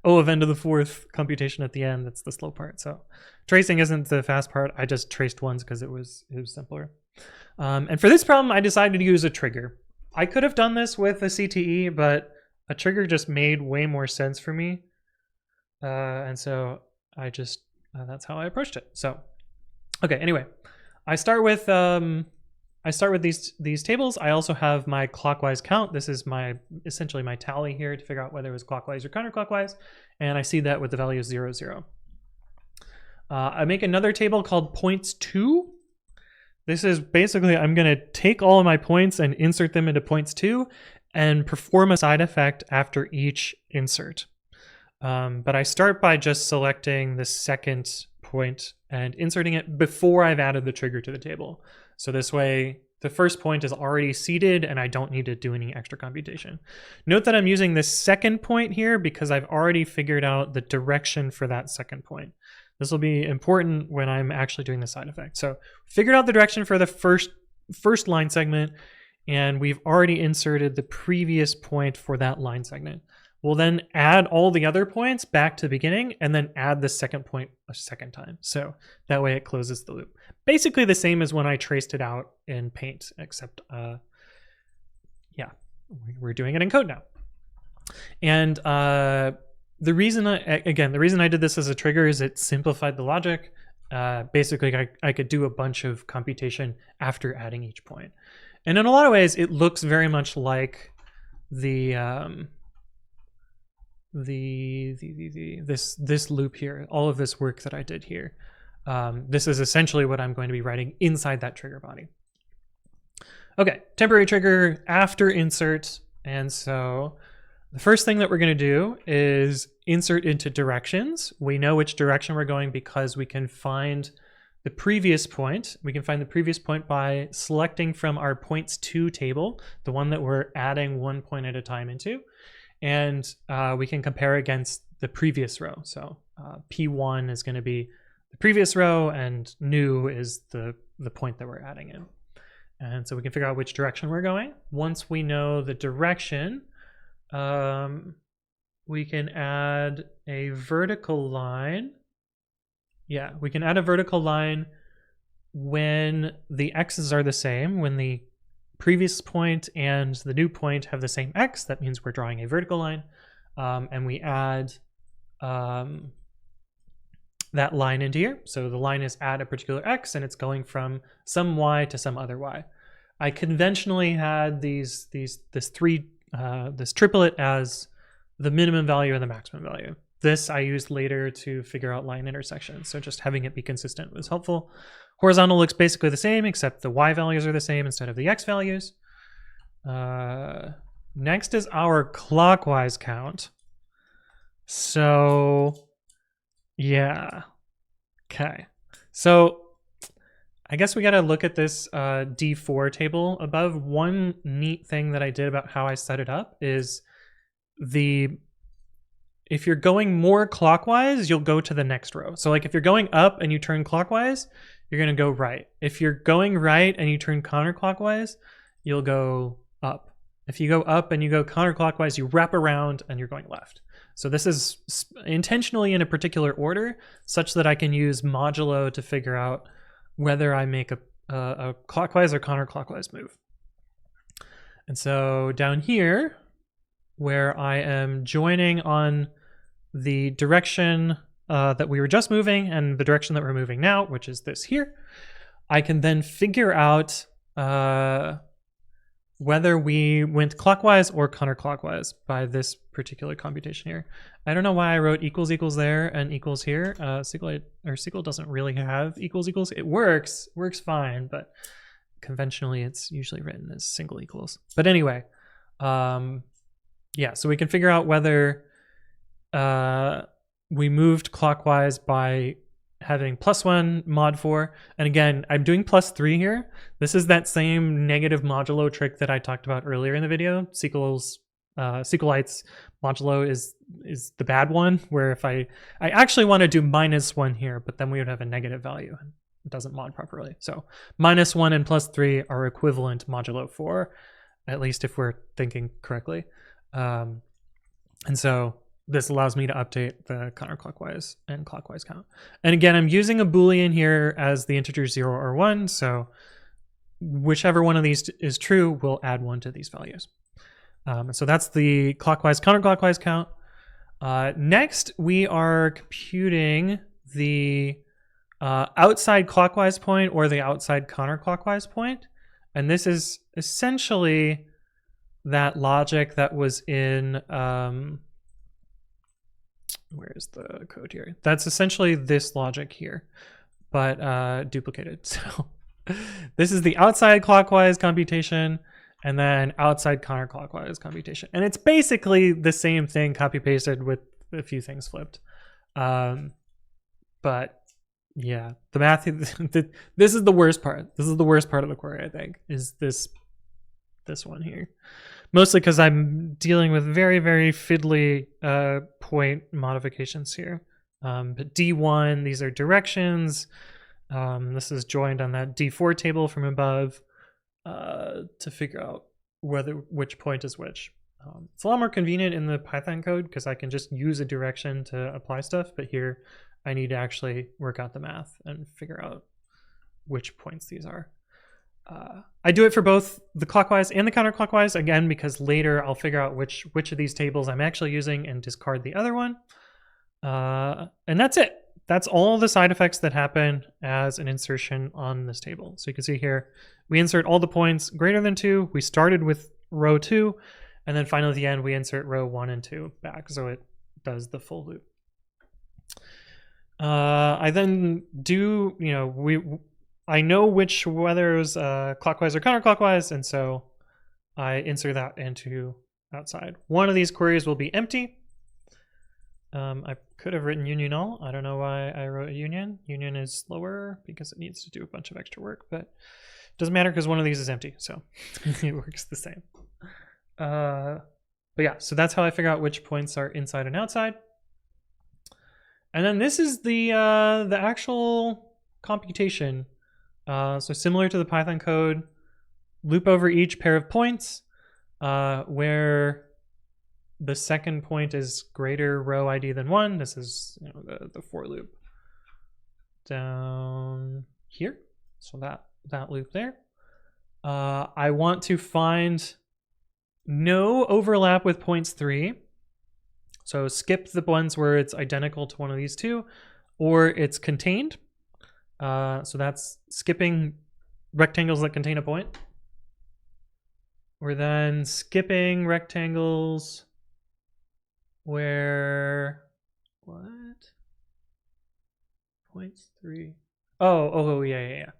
of n to the fourth computation at the end. That's the slow part. So tracing isn't the fast part. I just traced once because it was simpler. And for this problem, I decided to use a trigger. I could have done this with a CTE, but a trigger just made way more sense for me. And so I just, that's how I approached it. So, okay, anyway, I start with these tables. I also have my clockwise count. This is essentially my tally here to figure out whether it was clockwise or counterclockwise. And I see that with the value of 0, 0. I make another table called points 2. This is basically, I'm going to take all of my points and insert them into points 2 and perform a side effect after each insert. But I start by just selecting the second point and inserting it before I've added the trigger to the table. So this way, the first point is already seeded and I don't need to do any extra computation. Note that I'm using this second point here because I've already figured out the direction for that second point. This will be important when I'm actually doing the side effect. So figured out the direction for the first line segment, and we've already inserted the previous point for that line segment. We'll then add all the other points back to the beginning and then add the second point a second time. So that way it closes the loop. Basically the same as when I traced it out in Paint, except yeah, we're doing it in code now. And the reason I did this as a trigger is it simplified the logic. Basically I could do a bunch of computation after adding each point. And in a lot of ways it looks very much like this loop here, all of this work that I did here. This is essentially what I'm going to be writing inside that trigger body. Okay, temporary trigger after insert. And so the first thing that we're going to do is insert into directions. We know which direction we're going because we can find the previous point. We can find the previous point by selecting from our points to table, the one that we're adding one point at a time into. And we can compare against the previous row. So P1 is going to be the previous row, and new is the point that we're adding in. And so we can figure out which direction we're going. Once we know the direction, we can add a vertical line. Yeah, we can add a vertical line when the x's are the same, when the previous point and the new point have the same x. That means we're drawing a vertical line. And we add that line into here. So the line is at a particular x, and it's going from some y to some other y. I conventionally had this triplet as the minimum value and the maximum value. This I used later to figure out line intersections. So just having it be consistent was helpful. Horizontal looks basically the same, except the y values are the same instead of the x values. Next is our clockwise count. So yeah, okay. So I guess we got to look at this D4 table above. One neat thing that I did about how I set it up is if you're going more clockwise, you'll go to the next row. So like if you're going up and you turn clockwise, you're going to go right. If you're going right and you turn counterclockwise, you'll go up. If you go up and you go counterclockwise, you wrap around and you're going left. So this is intentionally in a particular order such that I can use modulo to figure out whether I make a clockwise or counterclockwise move. And so down here, where I am joining on the direction that we were just moving and the direction that we're moving now, which is this here, I can then figure out whether we went clockwise or counterclockwise by this particular computation here. I don't know why I wrote equals equals there and equals here. SQL doesn't really have equals equals. It works fine, but conventionally it's usually written as single equals. But anyway, yeah, so we can figure out whether we moved clockwise by having +1 mod 4. And again, I'm doing +3 here. This is that same negative modulo trick that I talked about earlier in the video. SQLite's modulo is the bad one, where if I actually want to do -1 here, but then we would have a negative value and it doesn't mod properly. So -1 and +3 are equivalent modulo 4, at least if we're thinking correctly. And so this allows me to update the counterclockwise and clockwise count. And again, I'm using a Boolean here as the integer 0 or 1. So whichever one of these is true, we'll add 1 to these values. So that's the clockwise counterclockwise count. Next, we are computing the outside clockwise point or the outside counterclockwise point. And this is essentially that logic that was in, where's the code here? That's essentially this logic here, but duplicated. So this is the outside clockwise computation and then outside counterclockwise computation. And it's basically the same thing copy pasted with a few things flipped. But yeah, the math, this is the worst part. This is the worst part of the query, I think, is this one here. Mostly because I'm dealing with very, very fiddly point modifications here. But D1, these are directions. This is joined on that D4 table from above to figure out which point is which. It's a lot more convenient in the Python code because I can just use a direction to apply stuff, but here I need to actually work out the math and figure out which points these are. I do it for both the clockwise and the counterclockwise, again, because later I'll figure out which of these tables I'm actually using and discard the other one. And that's it. That's all the side effects that happen as an insertion on this table. So you can see here, we insert all the points greater than 2. We started with row 2, and then finally at the end, we insert row 1 and 2 back. So it does the full loop. I then do, I know which whether it was clockwise or counterclockwise, and so I insert that into outside. One of these queries will be empty. I could have written union all. I don't know why I wrote a union. Union is slower because it needs to do a bunch of extra work, but it doesn't matter because one of these is empty, so it works the same. But yeah, so that's how I figure out which points are inside and outside. And then this is the actual computation. So similar to the Python code, loop over each pair of points where the second point is greater row ID than 1. This is the for loop down here. So that loop there. I want to find no overlap with points 3. So skip the ones where it's identical to one of these two, or it's contained. So that's skipping rectangles that contain a point. We're then skipping rectangles where, what? Points 3. Oh, yeah.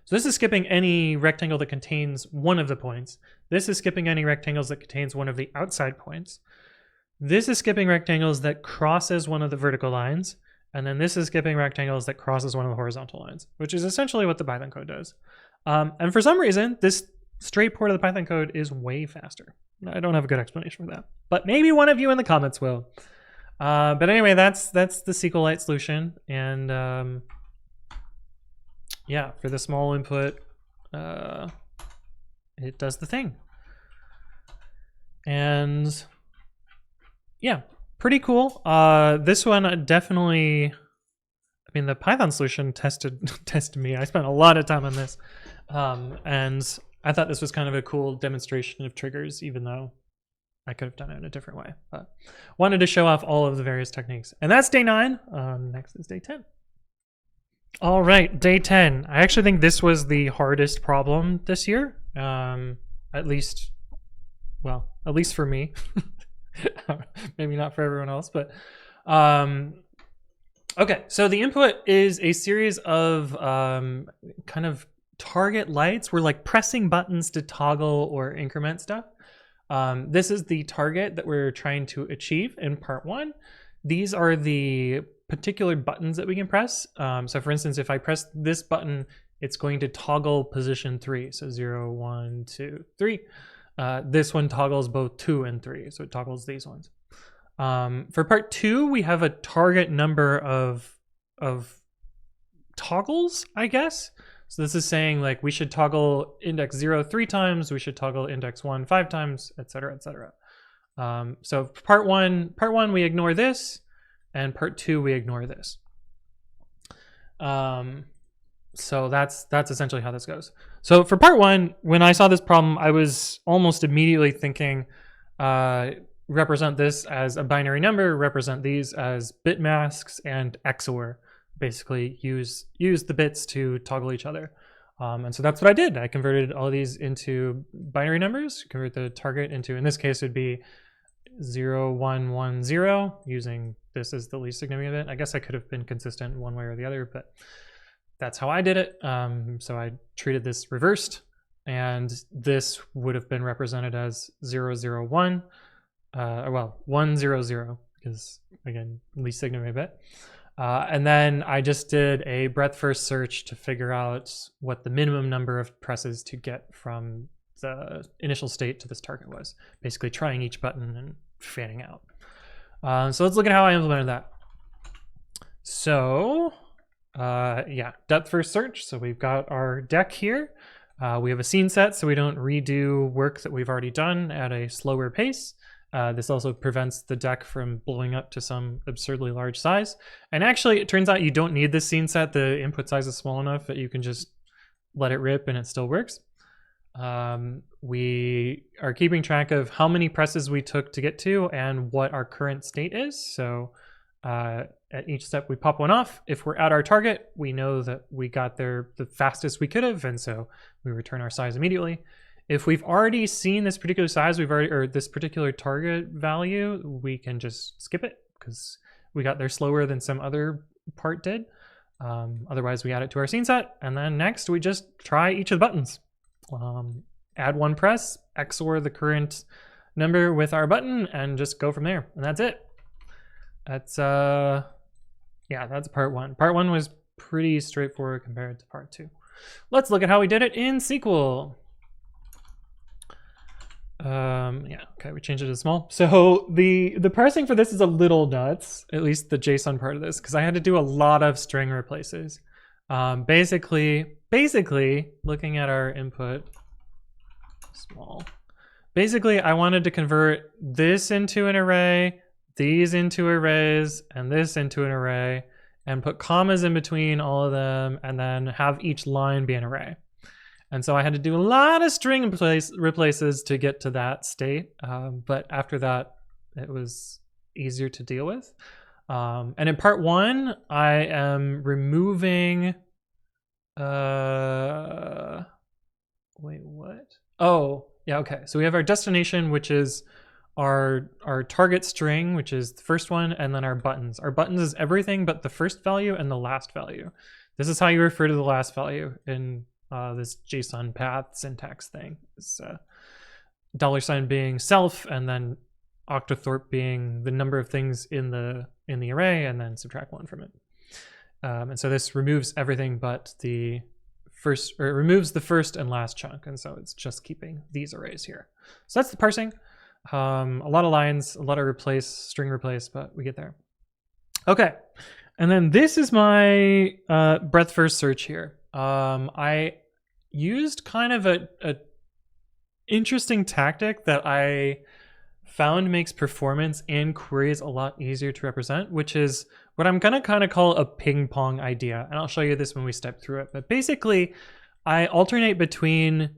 So this is skipping any rectangle that contains one of the points. This is skipping any rectangles that contains one of the outside points. This is skipping rectangles that crosses one of the vertical lines. And then this is skipping rectangles that crosses one of the horizontal lines, which is essentially what the Python code does. And for some reason, this straight port of the Python code is way faster. I don't have a good explanation for that, but maybe one of you in the comments will. But anyway, that's the SQLite solution. And yeah, for the small input, it does the thing. And yeah, pretty cool. This one definitely, I mean, the Python solution tested me. I spent a lot of time on this. And I thought this was kind of a cool demonstration of triggers, even though I could have done it in a different way. But wanted to show off all of the various techniques. And that's day 9. Next is day 10. All right, day 10. I actually think this was the hardest problem this year. At least for me. Maybe not for everyone else, but okay. So the input is a series of kind of target lights. We're like pressing buttons to toggle or increment stuff. This is the target that we're trying to achieve in part 1. These are the particular buttons that we can press. So for instance, if I press this button, it's going to toggle position 3. So 0, 1, 2, 3. This one toggles both 2 and 3, so it toggles these ones. For part 2, we have a target number of toggles, I guess. So this is saying like we should toggle index 0 3 times, we should toggle index 1 5 times, etc., etc. So part one we ignore this, and part 2 we ignore this. So that's essentially how this goes. So for part 1, when I saw this problem, I was almost immediately thinking, represent this as a binary number, represent these as bit masks, and XOR. Basically use the bits to toggle each other. And so that's what I did. I converted all of these into binary numbers, convert the target into, in this case, it would be 0, 1, 1, 0, using this as the least significant bit. I guess I could have been consistent one way or the other, but that's how I did it. So I treated this reversed, and this would have been represented as 0, 0, 1, well, 1, 0, 0, because again, least significant bit. And then I just did a breadth first search to figure out what the minimum number of presses to get from the initial state to this target was. Basically trying each button and fanning out. So let's look at how I implemented that. So yeah, depth first search. So we've got our deck here. We have a scene set so we don't redo work that we've already done at a slower pace. This also prevents the deck from blowing up to some absurdly large size. And actually, it turns out you don't need this scene set. The input size is small enough that you can just let it rip and it still works. We are keeping track of how many presses we took to get to and what our current state is. So at each step, we pop one off. If we're at our target, we know that we got there the fastest we could have, and so we return our size immediately. If we've already seen this particular size, or this particular target value, we can just skip it because we got there slower than some other part did. Otherwise, we add it to our scene set, and then next we just try each of the buttons. Add one press, XOR the current number with our button, and just go from there. And that's it. That's yeah, that's part one. Part one was pretty straightforward compared to part two. Let's look at how we did it in SQL. Yeah, okay, we changed it to small. So the parsing for this is a little nuts, at least the JSON part of this, because I had to do a lot of string replaces. Basically, looking at our input, small. Basically, I wanted to convert this into an array, these into arrays, and this into an array, and put commas in between all of them, and then have each line be an array. And so I had to do a lot of string replaces to get to that state. But after that, it was easier to deal with. And in part one, I am removing, wait, what? Oh, yeah, okay. So we have our destination, which is our target string, which is the first one, and then our buttons. Our buttons is everything but the first value and the last value. This is how you refer to the last value in this JSON path syntax thing. It's $ being self, and then octothorpe being the number of things in the array, and then subtract 1 from it. And so this removes everything but the first, or it removes the first and last chunk, and so it's just keeping these arrays here. So that's the parsing. A lot of lines, a lot of string replace, but we get there. Okay, and then this is my breadth first search here. I used kind of a interesting tactic that I found makes performance in queries a lot easier to represent, which is what I'm gonna kind of call a ping pong idea. And I'll show you this when we step through it. But basically, I alternate between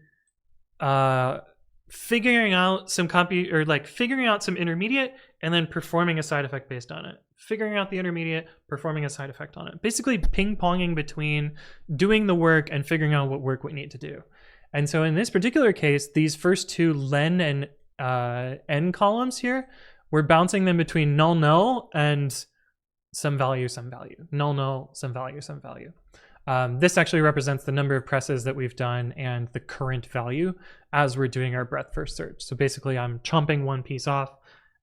figuring out some figuring out some intermediate and then performing a side effect based on it. Figuring out the intermediate, performing a side effect on it. Basically ping-ponging between doing the work and figuring out what work we need to do. And so in this particular case, these first two len and n columns here, we're bouncing them between null, null, and some value, some value. Null, null, some value, some value. This actually represents the number of presses that we've done and the current value as we're doing our breadth first search. So basically I'm chomping one piece off,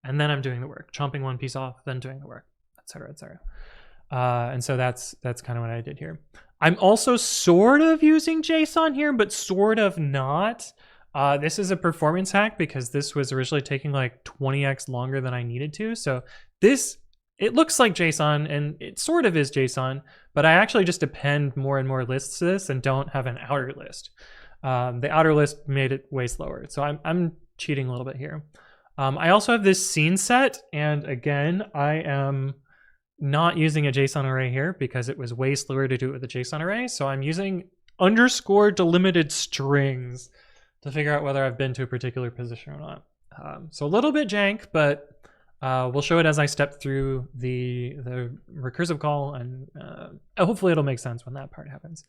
and then I'm doing the work. Chomping one piece off, then doing the work, etc., etc. And so that's kind of what I did here. I'm also sort of using JSON here, but sort of not. This is a performance hack because this was originally taking like 20x longer than I needed to. So it looks like JSON, and it sort of is JSON, but I actually just append more and more lists to this and don't have an outer list. The outer list made it way slower. So I'm cheating a little bit here. I also have this scene set, and again, I am not using a JSON array here because it was way slower to do it with a JSON array. So I'm using underscore delimited strings to figure out whether I've been to a particular position or not. So a little bit jank, but we'll show it as I step through the recursive call, and hopefully it'll make sense when that part happens.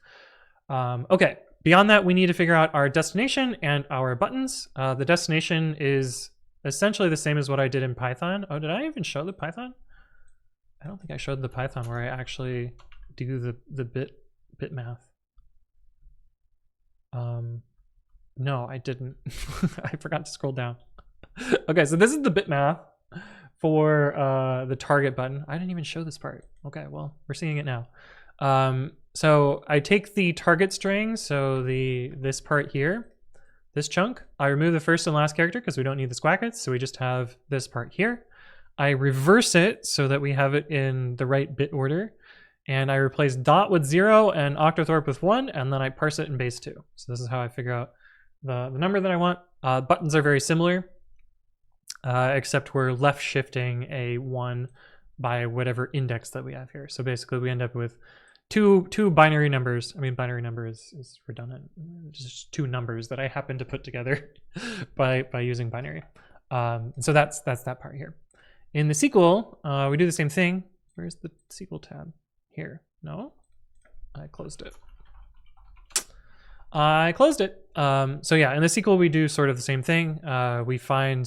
Okay, beyond that, we need to figure out our destination and our buttons. The destination is essentially the same as what I did in Python. Oh, did I even show the Python? I don't think I showed the Python where I actually do the bit math. No, I didn't. I forgot to scroll down. Okay, so this is the bit math for the target button. I didn't even show this part. Okay, well, we're seeing it now. So I take the target string, so this part here, this chunk. I remove the first and last character because we don't need the squackets, so we just have this part here. I reverse it so that we have it in the right bit order, and I replace dot with 0 and octothorpe with 1, and then I parse it in base 2. So this is how I figure out the number that I want. Buttons are very similar, except we're left shifting a 1 by whatever index that we have here. So basically we end up with two binary numbers. I mean, binary number is redundant. Just two numbers that I happen to put together by using binary. So that's that part here. In the SQL, we do the same thing. Where's the SQL tab? Here. No? I closed it. So yeah, in the SQL, we do sort of the same thing. We find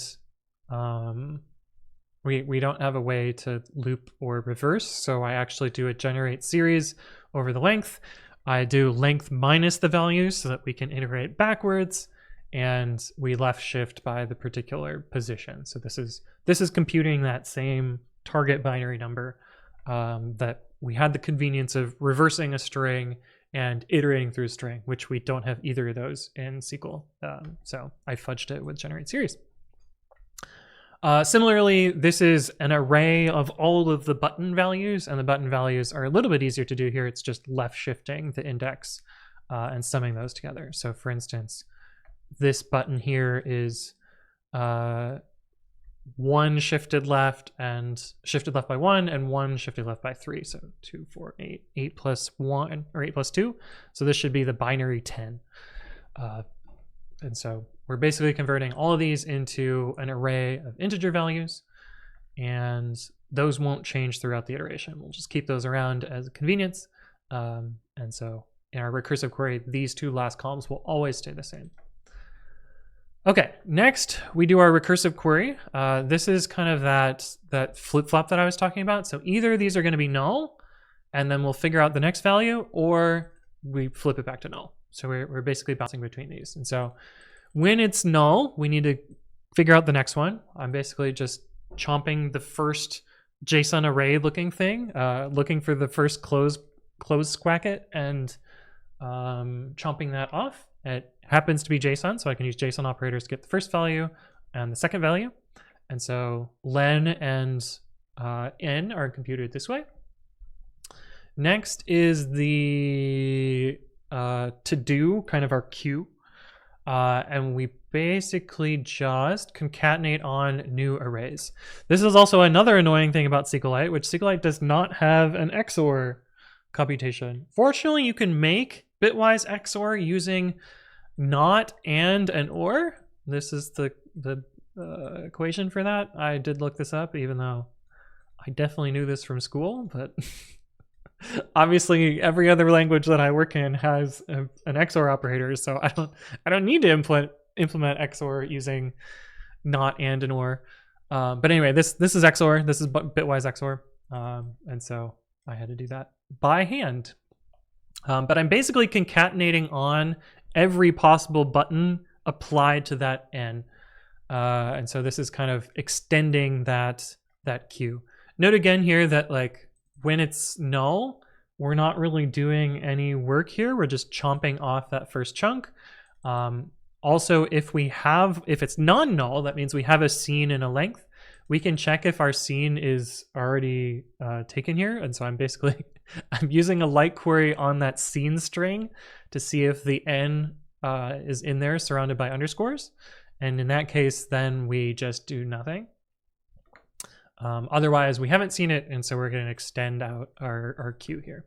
we don't have a way to loop or reverse, so I actually do a generate series over the length. I do length minus the values so that we can iterate backwards, and we left shift by the particular position. So this is computing that same target binary number that we had the convenience of reversing a string and iterating through a string, which we don't have either of those in SQL. So I fudged it with generate series. Similarly, this is an array of all of the button values, and the button values are a little bit easier to do here. It's just left shifting the index and summing those together. So for instance, this button here is 1 shifted left and shifted left by 1 and 1 shifted left by 3. So 2, 4, 8, 8 plus 1 or 8 plus 2. So this should be the binary 10. And so we're basically converting all of these into an array of integer values, and those won't change throughout the iteration. We'll just keep those around as a convenience. And so in our recursive query, these two last columns will always stay the same. Okay, next we do our recursive query. This is kind of that flip-flop that I was talking about. So either these are going to be null, and then we'll figure out the next value, or we flip it back to null. So we're basically bouncing between these. And so when it's null, we need to figure out the next one. I'm basically just chomping the first JSON array looking thing, looking for the first close squacket and chomping that off. It happens to be JSON, so I can use JSON operators to get the first value and the second value. And so len and n are computed this way. Next is the to do, kind of our queue. And we basically just concatenate on new arrays. This is also another annoying thing about SQLite, which SQLite does not have an XOR computation. Fortunately, you can make bitwise XOR using not, and or. This is the equation for that. I did look this up, even though I definitely knew this from school, but obviously every other language that I work in has an XOR operator, so I don't need to implement XOR using not, and or. But anyway, this is XOR. This is bitwise XOR, and so I had to do that by hand. But I'm basically concatenating on every possible button applied to that n, and so this is kind of extending that queue. Note again here that like when it's null, we're not really doing any work here. We're just chomping off that first chunk. Also, if it's non-null, that means we have a scene and a length. We can check if our scene is already taken here. And so I'm using a light query on that scene string to see if the n is in there surrounded by underscores. And in that case, then we just do nothing. Otherwise, we haven't seen it, and so we're going to extend out our queue here.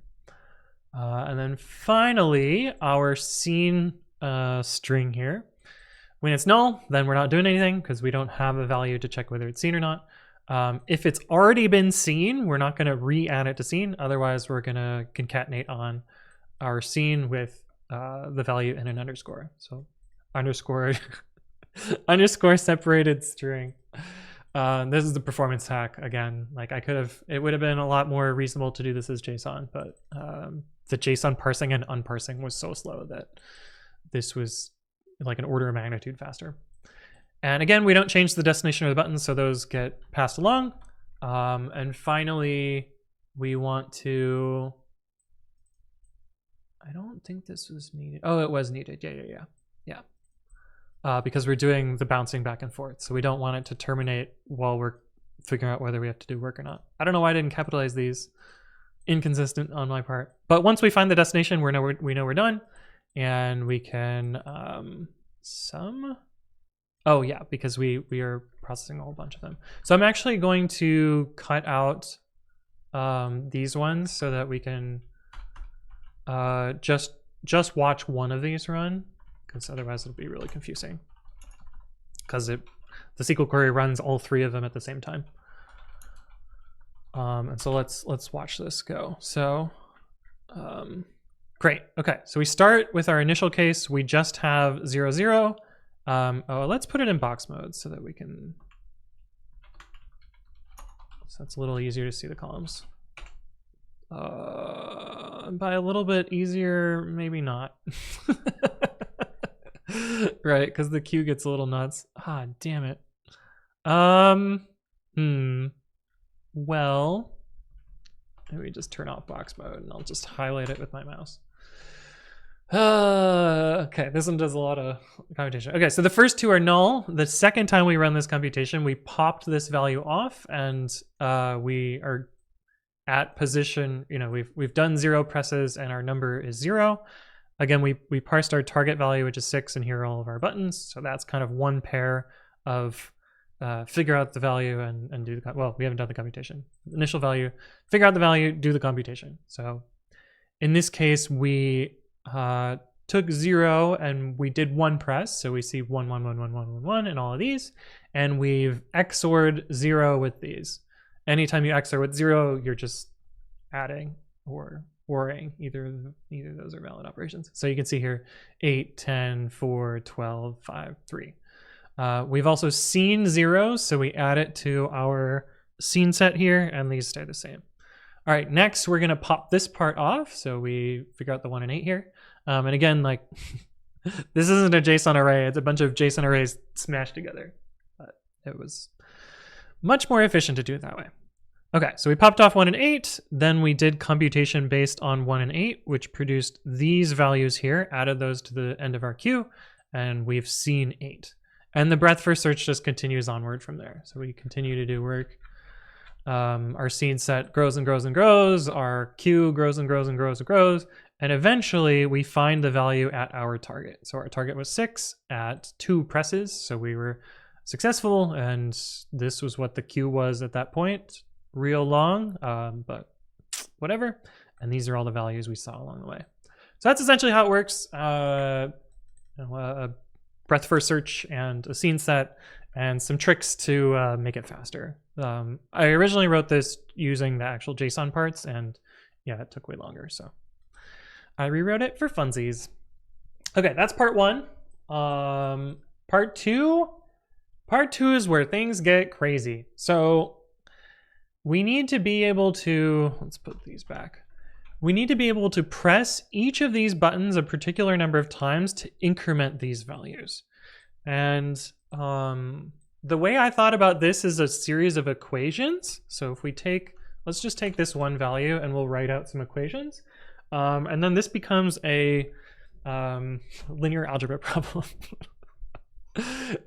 And then finally, our scene string here. When it's null, then we're not doing anything because we don't have a value to check whether it's seen or not. If it's already been seen, we're not going to re-add it to scene. Otherwise, we're going to concatenate on our scene with the value and an underscore. So underscore separated string. This is the performance hack again. Like it would have been a lot more reasonable to do this as JSON, but the JSON parsing and unparsing was so slow that this was like an order of magnitude faster. And again, we don't change the destination of the buttons, so those get passed along. And finally, we want to, I don't think this was needed. Oh, it was needed. Yeah. Because we're doing the bouncing back and forth. So we don't want it to terminate while we're figuring out whether we have to do work or not. I don't know why I didn't capitalize these. Inconsistent on my part. But once we find the destination, we know we're done. And we can sum. Oh yeah, because we are processing a whole bunch of them. So I'm actually going to cut out these ones so that we can just watch one of these run, because otherwise it'll be really confusing. Because the SQL query runs all three of them at the same time. And so let's watch this go. So great. Okay, so we start with our initial case. We just have 0, 0. Let's put it in box mode so that we can. So that's a little easier to see the columns. By a little bit easier, maybe not. Right, because the Q gets a little nuts. Ah, damn it. Well, maybe just turn off box mode and I'll just highlight it with my mouse. Okay, this one does a lot of computation. Okay, so the first two are null. The second time we run this computation, we popped this value off, and we are at position. You know, we've done 0 presses, and our number is 0. Again, we parsed our target value, which is 6, and here are all of our buttons. So that's kind of one pair of figure out the value and do the, well, we haven't done the computation. Initial value, figure out the value, do the computation. So in this case, we took 0 and we did 1 press. So we see 1, 1, 1, 1, 1, 1, 1 in all of these. And we've XORed 0 with these. Anytime you XOR with 0, you're just adding or ORing. Either of those are valid operations. So you can see here 8, 10, 4, 12, 5, 3. We've also seen 0, so we add it to our scene set here, and these stay the same. All right, next we're gonna pop this part off. So we figure out the 1 and 8 here. And again, like, this isn't a JSON array, it's a bunch of JSON arrays smashed together. But it was much more efficient to do it that way. Okay, so we popped off 1 and 8, then we did computation based on 1 and 8, which produced these values here, added those to the end of our queue, and we've seen 8. And the breadth first search just continues onward from there. So we continue to do work. Our scene set grows and grows and grows. Our queue grows and grows and grows and grows. And eventually we find the value at our target. So our target was 6 at 2 presses. So we were successful. And this was what the queue was at that point. Real long, but whatever. And these are all the values we saw along the way. So that's essentially how it works. Breadth first search and a scene set and some tricks to make it faster. I originally wrote this using the actual JSON parts, and yeah, it took way longer, so I rewrote it for funsies. Okay, that's part 1. Part 2 is where things get crazy. So we need to be able to, let's put these back. We need to be able to press each of these buttons a particular number of times to increment these values. And the way I thought about this is a series of equations. So if we take, let's just take this one value and we'll write out some equations. And then this becomes a linear algebra problem.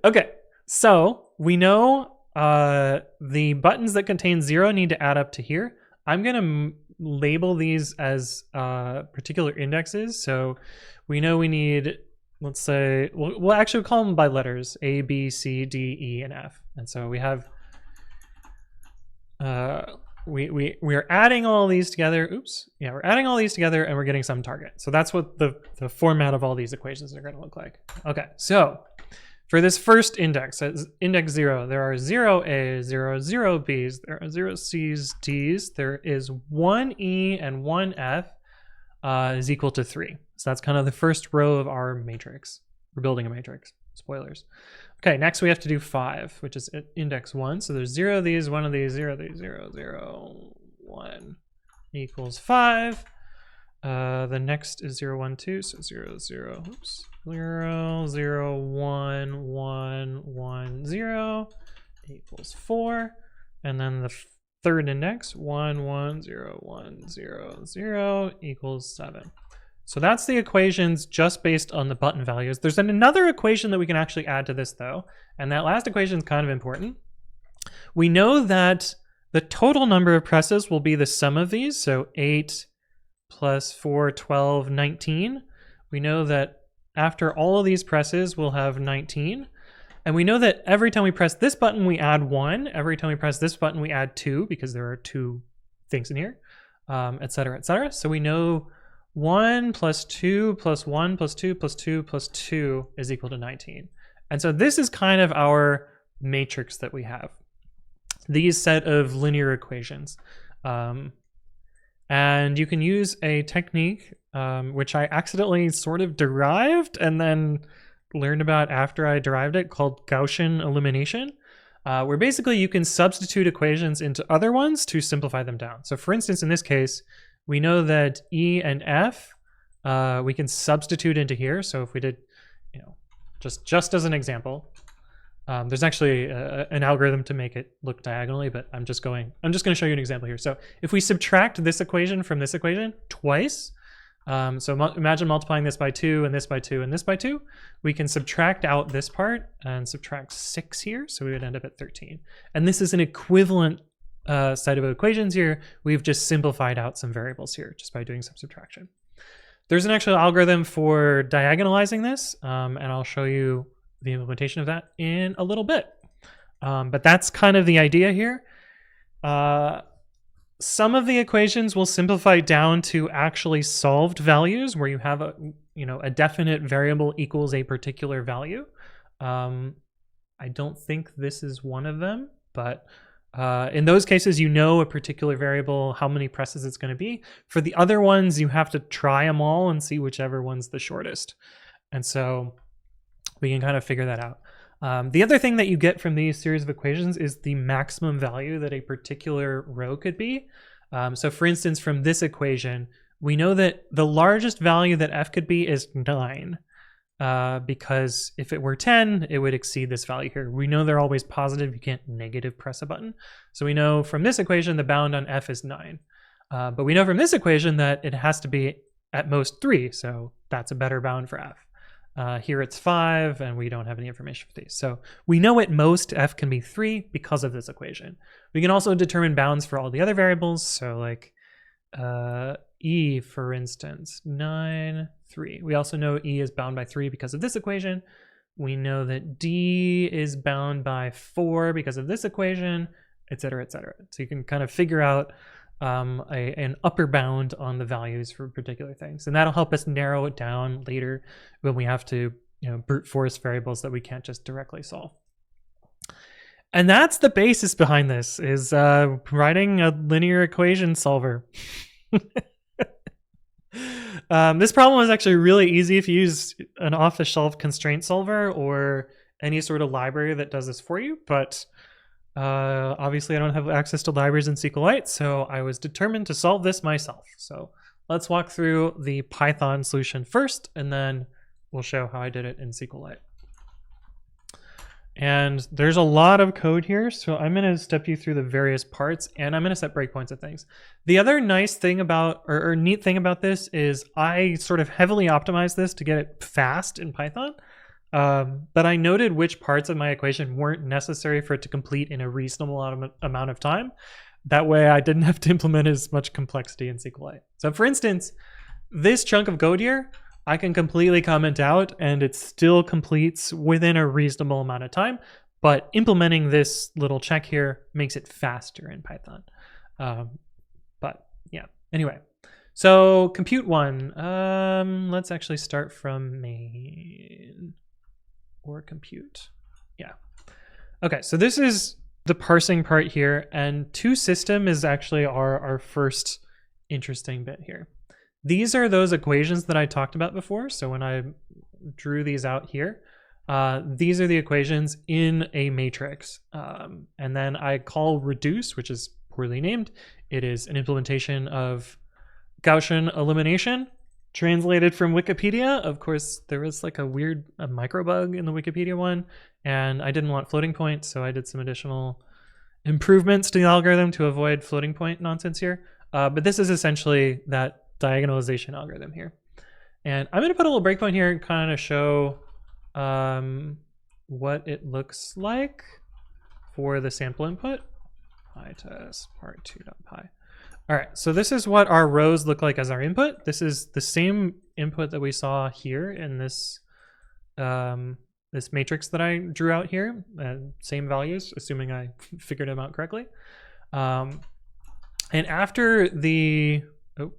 Okay, so we know the buttons that contain 0 need to add up to here. I'm gonna label these as particular indexes. So we know we need, let's say, we'll actually call them by letters, A, B, C, D, E, and F. And so we have, we are adding all these together. Oops. Yeah, we're adding all these together and we're getting some target. So that's what the format of all these equations are gonna look like. Okay, so for this first index, index 0, there are 0 A's, 0 B's, there are 0 C's, D's, there is 1 E and 1 F is equal to 3. So that's kind of the first row of our matrix. We're building a matrix, spoilers. Okay, next we have to do 5, which is index 1. So there's 0 of these, 1 of these, 0 of these, 0, 0, 1 equals 5. The next is 0, 1, 2, so 0, 0, oops, 0, 0, 1, 1, 1, 0 equals 4. And then the third index, 1, 1, 0, 1, 0, 0 equals 7. So that's the equations just based on the button values. There's another equation that we can actually add to this though, and that last equation is kind of important. We know that the total number of presses will be the sum of these, so 8 plus 4, 12, 19. We know that after all of these presses, we'll have 19. And we know that every time we press this button, we add 1. Every time we press this button, we add 2, because there are 2 things in here, et cetera, et cetera. So we know 1 plus 2 plus 1 plus 2 plus 2 plus 2 is equal to 19. And so this is kind of our matrix that we have. These set of linear equations. And you can use a technique, which I accidentally sort of derived and then learned about after I derived it, called Gaussian elimination. where basically you can substitute equations into other ones to simplify them down. So for instance, in this case, we know that E and F, we can substitute into here. So if we did, you know, just as an example, there's actually an algorithm to make it look diagonally, but I'm just going to show you an example here. So if we subtract this equation from this equation twice, imagine multiplying this by 2 and this by 2 and this by 2, we can subtract out this part and subtract 6 here, so we would end up at 13. And this is an equivalent set of equations here. We've just simplified out some variables here just by doing some subtraction. There's an actual algorithm for diagonalizing this, and I'll show you the implementation of that in a little bit. But that's kind of the idea here. Some of the equations will simplify down to actually solved values where you have a definite variable equals a particular value. I don't think this is one of them, but in those cases, you know a particular variable, how many presses it's going to be. For the other ones, you have to try them all and see whichever one's the shortest. And so we can kind of figure that out. The other thing that you get from these series of equations is the maximum value that a particular row could be. So for instance, from this equation, we know that the largest value that f could be is 9, because if it were 10, it would exceed this value here. We know they're always positive. You can't negative press a button. So we know from this equation, the bound on f is 9. But we know from this equation that it has to be at most 3. So that's a better bound for f. Here it's 5, and we don't have any information for these. So we know at most f can be 3 because of this equation. We can also determine bounds for all the other variables. So like e, for instance, 9, 3. We also know e is bound by 3 because of this equation. We know that d is bound by 4 because of this equation, et cetera, et cetera. So you can kind of figure out an upper bound on the values for particular things, and that'll help us narrow it down later when we have to, brute force variables that we can't just directly solve. And that's the basis behind this, is writing a linear equation solver. This problem is actually really easy if you use an off-the-shelf constraint solver or any sort of library that does this for you, but obviously I don't have access to libraries in SQLite, so I was determined to solve this myself. So let's walk through the Python solution first, and then we'll show how I did it in SQLite. And there's a lot of code here, so I'm going to step you through the various parts, and I'm going to set breakpoints at things. The other nice thing about, or neat thing about this, is I sort of heavily optimized this to get it fast in Python. But I noted which parts of my equation weren't necessary for it to complete in a reasonable amount of time. That way I didn't have to implement as much complexity in SQLite. So for instance, this chunk of code here, I can completely comment out and it still completes within a reasonable amount of time, but implementing this little check here makes it faster in Python. But yeah, anyway. So compute one, let's actually start from main. Or compute. Yeah. Okay, so this is the parsing part here, and toSystem is actually our first interesting bit here. These are those equations that I talked about before. So when I drew these out here, these are the equations in a matrix. And then I call reduce, which is poorly named. It is an implementation of Gaussian elimination. Translated from Wikipedia. Of course, there was like a micro bug in the Wikipedia one, and I didn't want floating point, so I did some additional improvements to the algorithm to avoid floating point nonsense here. But this is essentially that diagonalization algorithm here. And I'm going to put a little breakpoint here and kind of show what it looks like for the sample input. PyTest part2.py. All right, so this is what our rows look like as our input. This is the same input that we saw here in this this matrix that I drew out here. Same values, assuming I figured them out correctly. And after the, oh,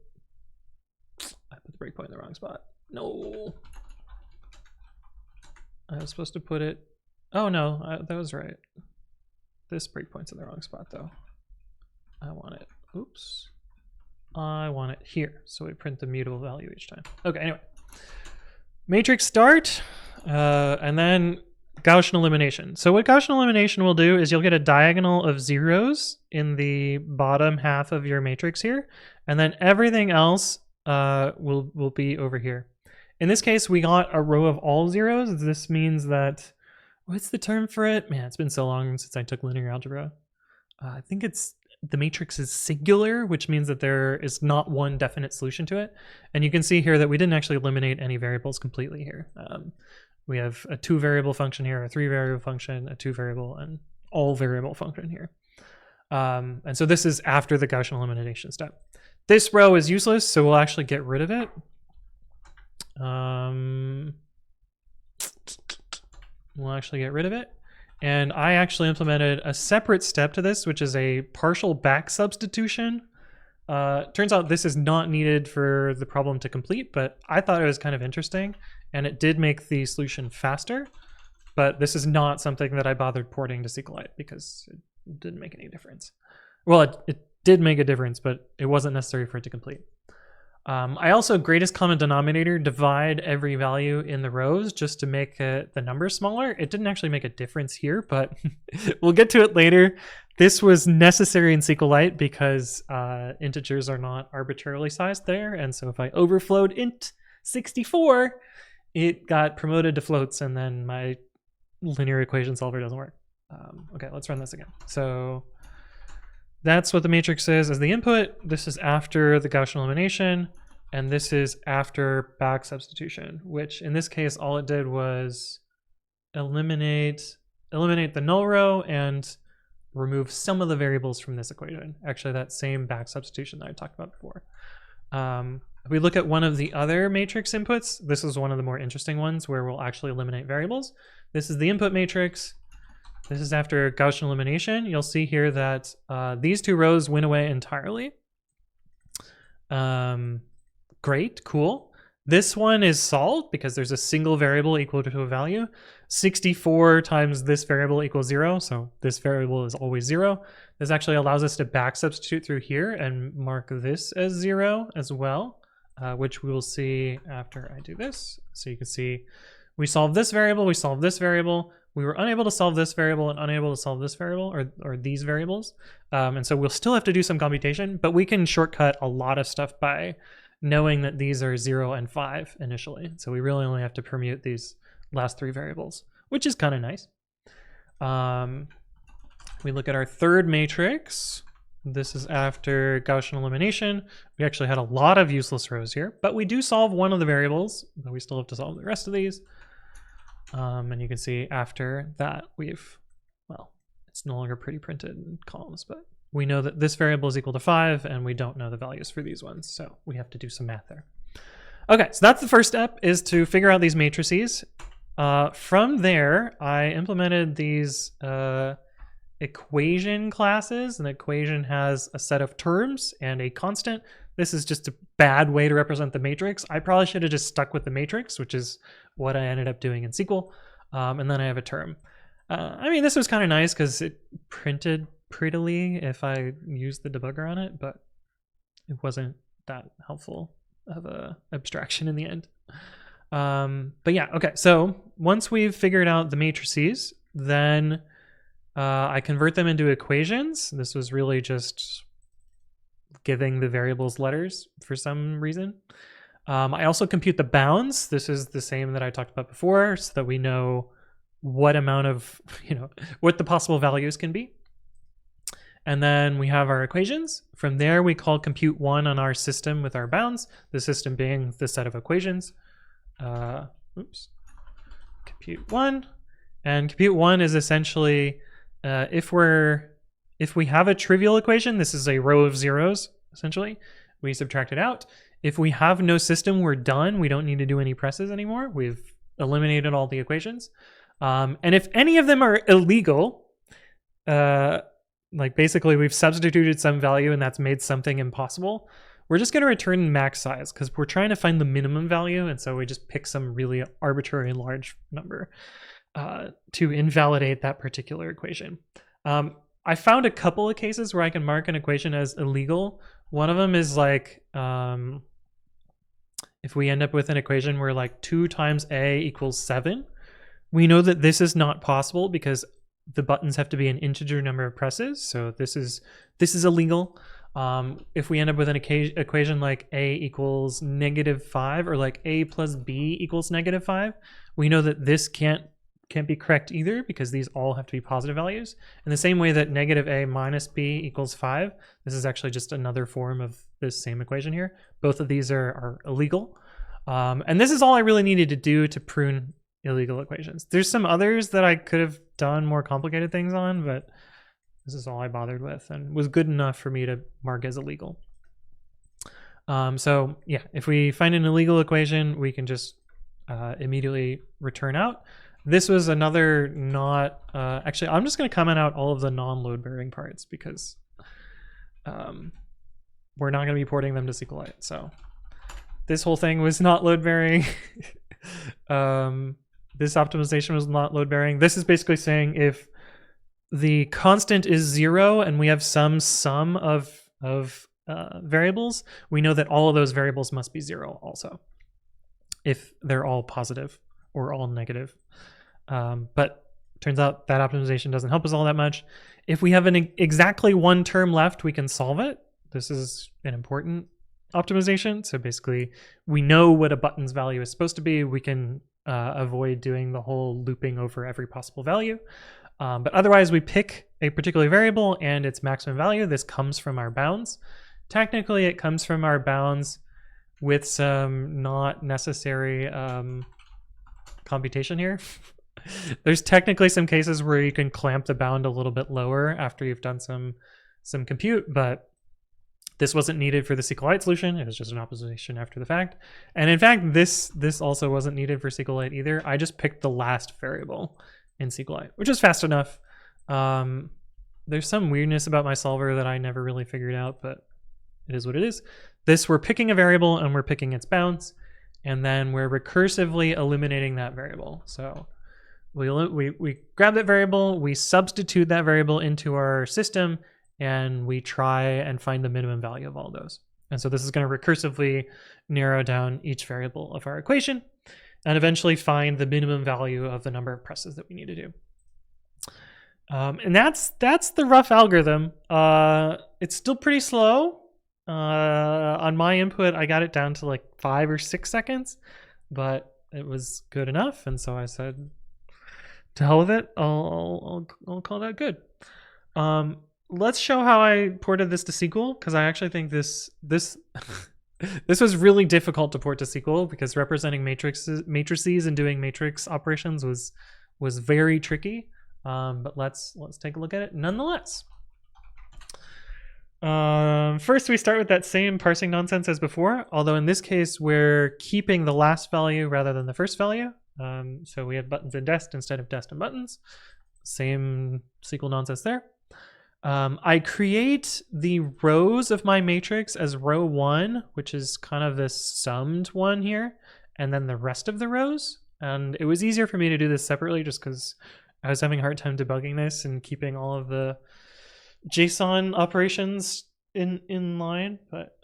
I put the breakpoint in the wrong spot. No, I was supposed to put it. Oh no, that was right. This breakpoint's in the wrong spot though. I want it. Oops. I want it here, so we print the mutable value each time. Okay, anyway. Matrix start, and then Gaussian elimination. So what Gaussian elimination will do is you'll get a diagonal of zeros in the bottom half of your matrix here, and then everything else will be over here. In this case, we got a row of all zeros. This means that, what's the term for it? Man, it's been so long since I took linear algebra. I think it's the matrix is singular, which means that there is not one definite solution to it. And you can see here that we didn't actually eliminate any variables completely here. We have a 2-variable function here, a 3-variable function, a 2-variable, and all variable function here. And so this is after the Gaussian elimination step. This row is useless, so we'll actually get rid of it. We'll actually get rid of it. And I actually implemented a separate step to this, which is a partial back substitution. Turns out this is not needed for the problem to complete, but I thought it was kind of interesting, and it did make the solution faster. But this is not something that I bothered porting to SQLite because it didn't make any difference. Well, it did make a difference, but it wasn't necessary for it to complete. I also greatest common denominator divide every value in the rows just to make the numbers smaller. It didn't actually make a difference here, but we'll get to it later. This was necessary in SQLite because integers are not arbitrarily sized there. And so if I overflowed int 64, it got promoted to floats, and then my linear equation solver doesn't work. Okay, let's run this again. So that's what the matrix is as the input. This is after the Gaussian elimination, and this is after back substitution, which in this case, all it did was eliminate the null row and remove some of the variables from this equation. Actually, that same back substitution that I talked about before. If we look at one of the other matrix inputs, this is one of the more interesting ones where we'll actually eliminate variables. This is the input matrix. This is after Gaussian elimination. You'll see here that these two rows went away entirely. Great, cool. This one is solved because there's a single variable equal to a value. 64 times this variable equals 0, so this variable is always 0. This actually allows us to back substitute through here and mark this as 0 as well, which we will see after I do this. So you can see we solved this variable, we solved this variable. We were unable to solve this variable and unable to solve this variable, or these variables. And so we'll still have to do some computation, but we can shortcut a lot of stuff by knowing that these are 0 and 5 initially. So we really only have to permute these last 3 variables, which is kind of nice. We look at our third matrix. This is after Gaussian elimination. We actually had a lot of useless rows here, but we do solve one of the variables, but we still have to solve the rest of these. And you can see after that well, it's no longer pretty printed in columns, but we know that this variable is equal to 5, and we don't know the values for these ones, so we have to do some math there. Okay, so that's the first step, is to figure out these matrices. From there, I implemented these equation classes. An equation has a set of terms and a constant. This is just a bad way to represent the matrix. I probably should have just stuck with the matrix, which is what I ended up doing in SQL. And then I have a term. I mean, this was kind of nice because it printed prettily if I used the debugger on it, but it wasn't that helpful of a abstraction in the end. But yeah, okay. So once we've figured out the matrices, then I convert them into equations. This was really just giving the variables letters for some reason. I also compute the bounds. This is the same that I talked about before, so that we know what amount of, what the possible values can be. And then we have our equations. From there, we call compute one on our system with our bounds, the system being the set of equations. Compute one. And compute one is essentially, if we have a trivial equation, this is a row of zeros, essentially. We subtract it out. If we have no system, we're done. We don't need to do any presses anymore. We've eliminated all the equations. And if any of them are illegal, like basically we've substituted some value and that's made something impossible, we're just going to return max size because we're trying to find the minimum value. And so we just pick some really arbitrary large number to invalidate that particular equation. I found a couple of cases where I can mark an equation as illegal. One of them is like, if we end up with an equation where like 2 times a equals 7, We know that this is not possible because the buttons have to be an integer number of presses. So this is illegal. If we end up with an equation like a equals -5 or like a plus b equals -5, we know that this can't be correct either because these all have to be positive values. In the same way that -a minus b equals 5, this is actually just another form of this same equation here. Both of these are illegal. And this is all I really needed to do to prune illegal equations. There's some others that I could have done more complicated things on, but this is all I bothered with and was good enough for me to mark as illegal. So yeah, if we find an illegal equation, we can just immediately return out. This was another not, actually, I'm just going to comment out all of the non-load bearing parts because we're not going to be porting them to SQLite. So this whole thing was not load bearing. This optimization was not load bearing. This is basically saying if the constant is 0 and we have some sum of variables, we know that all of those variables must be 0 also, if they're all positive or all negative. But turns out that optimization doesn't help us all that much. If we have exactly one term left, we can solve it. This is an important optimization. So basically, we know what a button's value is supposed to be. We can avoid doing the whole looping over every possible value. But otherwise, we pick a particular variable and its maximum value. This comes from our bounds. Technically, it comes from our bounds with some not necessary computation here. There's technically some cases where you can clamp the bound a little bit lower after you've done some compute, but this wasn't needed for the SQLite solution. It was just an optimization after the fact. And in fact, this also wasn't needed for SQLite either. I just picked the last variable in SQLite, which is fast enough. There's some weirdness about my solver that I never really figured out, but it is what it is. This, we're picking a variable and we're picking its bounds, and then we're recursively eliminating that variable. So we grab that variable, we substitute that variable into our system, and we try and find the minimum value of all those. And so this is going to recursively narrow down each variable of our equation and eventually find the minimum value of the number of presses that we need to do. And that's the rough algorithm. It's still pretty slow. On my input, I got it down to like 5 or 6 seconds, but it was good enough. And so I said, to hell with it, I'll call that good. Let's show how I ported this to SQL, because I actually think this was really difficult to port to SQL because representing matrices and doing matrix operations was very tricky. But let's take a look at it nonetheless. First, we start with that same parsing nonsense as before, although in this case we're keeping the last value rather than the first value. So we have buttons and dest instead of dest and buttons. Same SQL nonsense there. I create the rows of my matrix as row 1, which is kind of this summed one here, and then the rest of the rows. And it was easier for me to do this separately just because I was having a hard time debugging this and keeping all of the JSON operations in line. But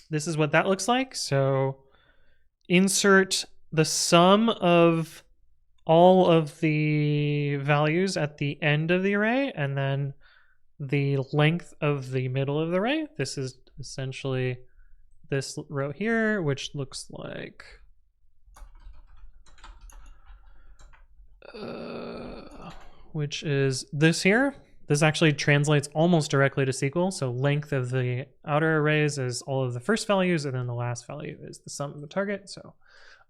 this is what that looks like. So insert the sum of all of the values at the end of the array and then the length of the middle of the array. This is essentially this row here, which looks like which is this here. This actually translates almost directly to SQL. So length of the outer arrays is all of the first values, and then the last value is the sum of the target. So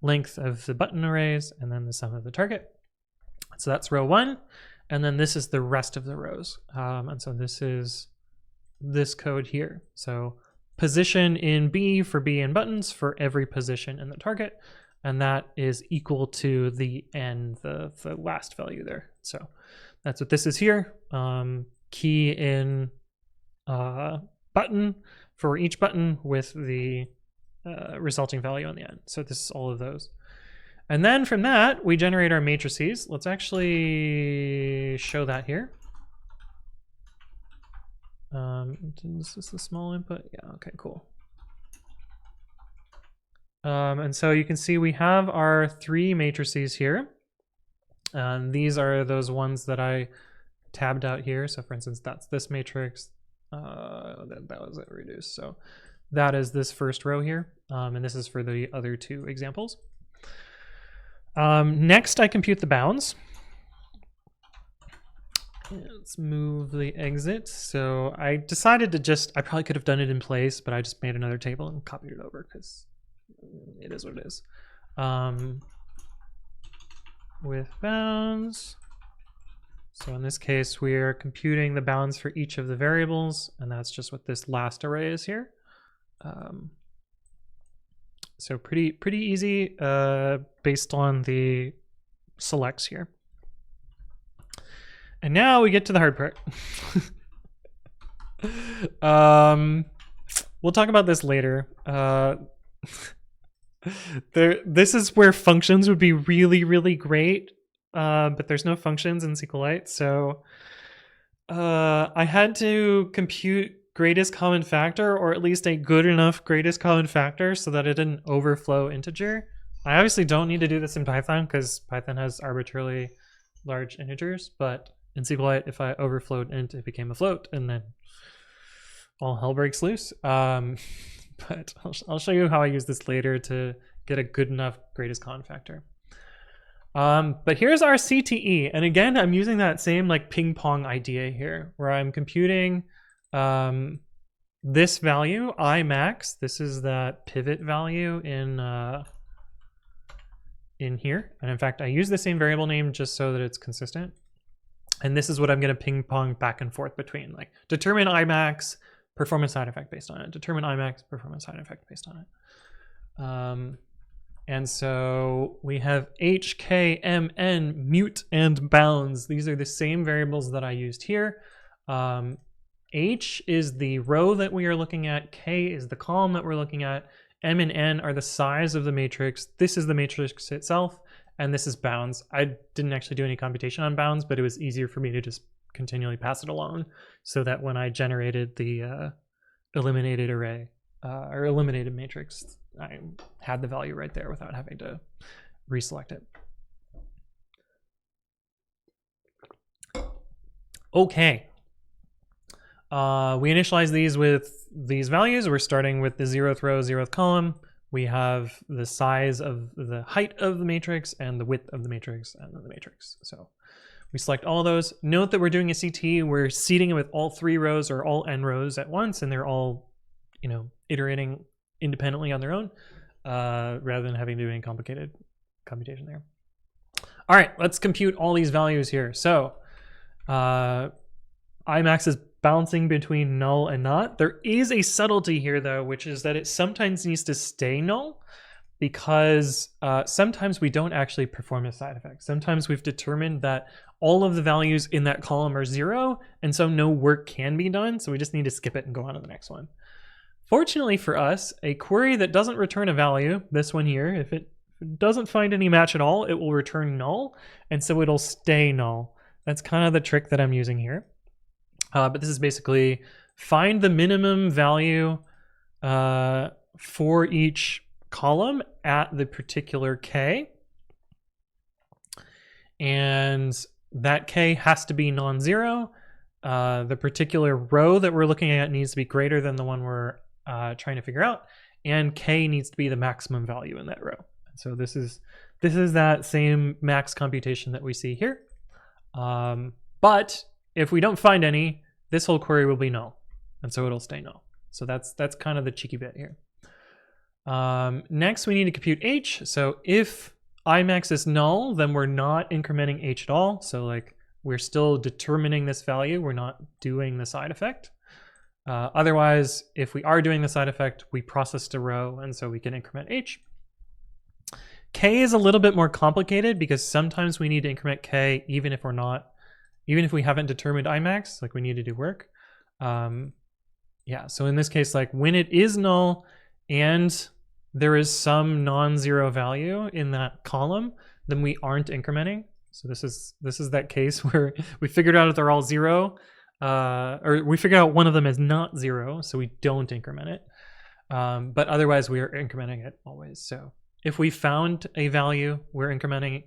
length of the button arrays, and then the sum of the target. So that's row 1. And then this is the rest of the rows. And so this is this code here. So position in B for B in buttons for every position in the target. And that is equal to the n, the last value there. So that's what this is here. Key in button for each button with the resulting value on the end. So this is all of those. And then from that, we generate our matrices. Let's actually show that here. Is this a small input? Yeah, okay, cool. And so you can see we have our 3 matrices here. And these are those ones that I tabbed out here. So for instance, that's this matrix. That was it reduced. So that is this first row here. And this is for the other 2 examples. Next, I compute the bounds. Let's move the exit. So I decided to I probably could have done it in place, but I just made another table and copied it over because it is what it is. With bounds. So in this case, we're computing the bounds for each of the variables, and that's just what this last array is here. So pretty easy based on the selects here. And now we get to the hard part. We'll talk about this later. This is where functions would be really great, but there's no functions in SQLite, so I had to compute greatest common factor, or at least a good enough greatest common factor so that it didn't overflow integer. I obviously don't need to do this in Python because Python has arbitrarily large integers, but in SQLite, if I overflowed int, it became a float, and then all hell breaks loose. But I'll show you how I use this later to get a good enough greatest common factor. But here's our CTE, and again, I'm using that same like ping pong idea here, where I'm computing this value, I max. This is that pivot value in here, and in fact, I use the same variable name just so that it's consistent. And this is what I'm going to ping pong back and forth between, like determine I max, perform a side effect based on it. Determine I max, perform a side effect based on it. And so we have h, k, m, n, mute, and bounds. These are the same variables that I used here. H is the row that we are looking at. K is the column that we're looking at. M and n are the size of the matrix. This is the matrix itself, and this is bounds. I didn't actually do any computation on bounds, but it was easier for me to just continually pass it along so that when I generated the eliminated array or eliminated matrix, I had the value right there without having to reselect it. Okay. We initialize these with these values. We're starting with the 0th row, 0th column. We have the size of the height of the matrix and the width of the matrix and the matrix. So we select all those. Note that we're doing a CT. We're seeding it with all 3 rows or all n rows at once, and they're all, iterating independently on their own, rather than having to do any complicated computation there. All right, let's compute all these values here. So Imax is bouncing between null and not. There is a subtlety here, though, which is that it sometimes needs to stay null because sometimes we don't actually perform a side effect. Sometimes we've determined that all of the values in that column are 0, and so no work can be done, so we just need to skip it and go on to the next one. Fortunately for us, a query that doesn't return a value, this one here, if it doesn't find any match at all, it will return null, and so it'll stay null. That's kind of the trick that I'm using here. But this is basically find the minimum value for each column at the particular k. And that k has to be non-zero. The particular row that we're looking at needs to be greater than the one we're trying to figure out. And k needs to be the maximum value in that row. So this is that same max computation that we see here. But if we don't find any, this whole query will be null, and so it'll stay null. So that's kind of the cheeky bit here. Next, we need to compute h. So if Imax is null, then we're not incrementing h at all. So like we're still determining this value. We're not doing the side effect. Otherwise, if we are doing the side effect, we processed a row, and so we can increment h. K is a little bit more complicated because sometimes we need to increment k even if we haven't determined Imax, like we need to do work. Yeah, so in this case, like when it is null and there is some non-zero value in that column, then we aren't incrementing. So this is that case where we figured out if they're all 0, or we figured out one of them is not 0, so we don't increment it. But otherwise we are incrementing it always. So if we found a value, we're incrementing.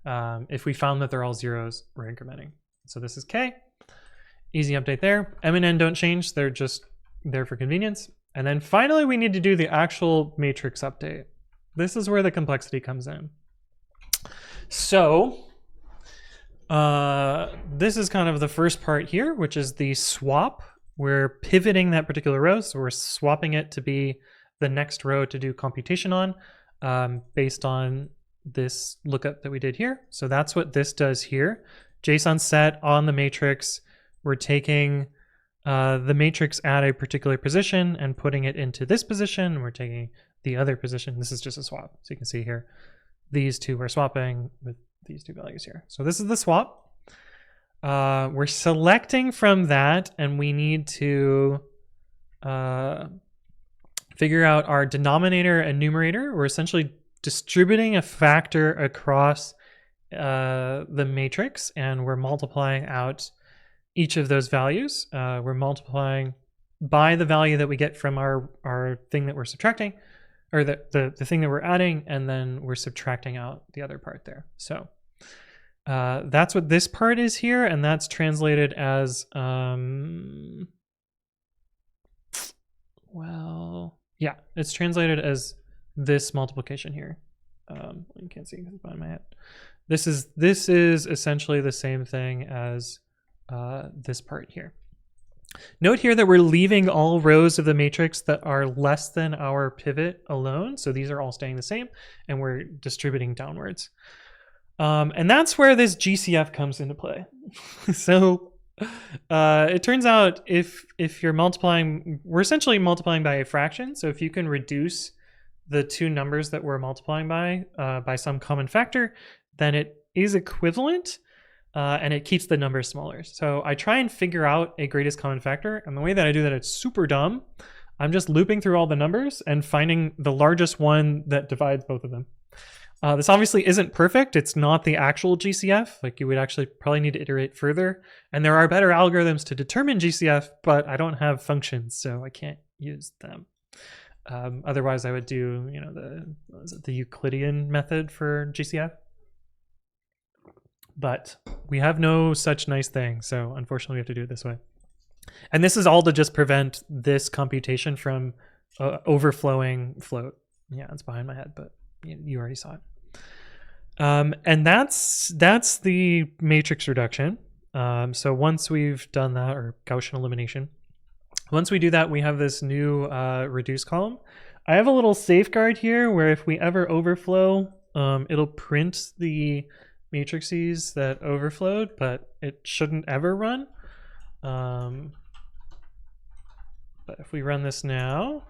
If we found that they're all zeros, we're incrementing. So this is K. Easy update there. M and N don't change. They're just there for convenience. And then finally, we need to do the actual matrix update. This is where the complexity comes in. So this is kind of the first part here, which is the swap. We're pivoting that particular row. So we're swapping it to be the next row to do computation on based on this lookup that we did here. So that's what this does here. JSON set on the matrix. We're taking the matrix at a particular position and putting it into this position. We're taking the other position. This is just a swap. So you can see here, these two are swapping with these two values here. So this is the swap. We're selecting from that, and we need to figure out our denominator and numerator. We're essentially distributing a factor across the matrix, and we're multiplying out each of those values. We're multiplying by the value that we get from our thing that we're subtracting, or the thing that we're adding, and then we're subtracting out the other part there. So that's what this part is here, and that's translated as, well, yeah, it's translated as this multiplication here. You can't see because it's behind my head. This is essentially the same thing as this part here. Note here that we're leaving all rows of the matrix that are less than our pivot alone. So these are all staying the same, and we're distributing downwards. And that's where this GCF comes into play. So it turns out if you're multiplying, we're essentially multiplying by a fraction. So if you can reduce the two numbers that we're multiplying by some common factor, then it is equivalent. And it keeps the numbers smaller. So I try and figure out a greatest common factor, and the way that I do that, it's super dumb. I'm just looping through all the numbers and finding the largest one that divides both of them. This obviously isn't perfect. It's not the actual GCF. Like, you would actually probably need to iterate further. And there are better algorithms to determine GCF, but I don't have functions, so I can't use them. Otherwise, I would do, you know, the Euclidean method for GCF. But we have no such nice thing, so unfortunately we have to do it this way. And this is all to just prevent this computation from overflowing float. Yeah, it's behind my head, but you already saw it. And that's the matrix reduction. So once we've done that, or Gaussian elimination, once we do that, we have this new reduce column. I have a little safeguard here where if we ever overflow, it'll print the matrices that overflowed, but it shouldn't ever run. But if we run this now,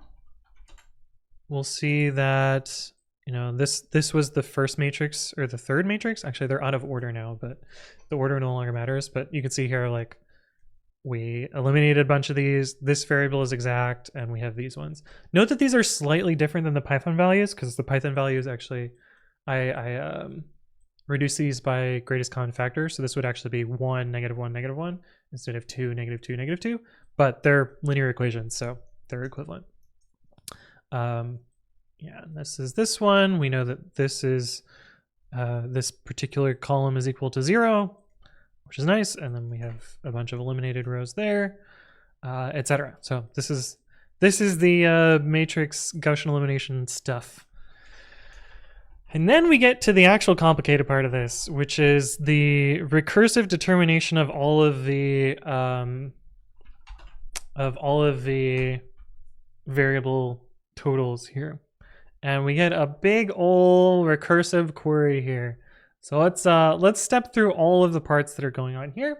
we'll see that, you know, this was the first matrix, or the third matrix. Actually, they're out of order now, but the order no longer matters. But you can see here, like, we eliminated a bunch of these. This variable is exact, and we have these ones. Note that these are slightly different than the Python values, because the Python values actually, I reduce these by greatest common factor. So this would actually be 1, -1, -1, instead of 2, -2, -2. But they're linear equations, so they're equivalent. Yeah, this is this one. We know that this is this particular column is equal to 0, which is nice. And then we have a bunch of eliminated rows there, etc. So this is the matrix Gaussian elimination stuff. And then we get to the actual complicated part of this, which is the recursive determination of all of the variable totals here. And we get a big old recursive query here. So let's step through all of the parts that are going on here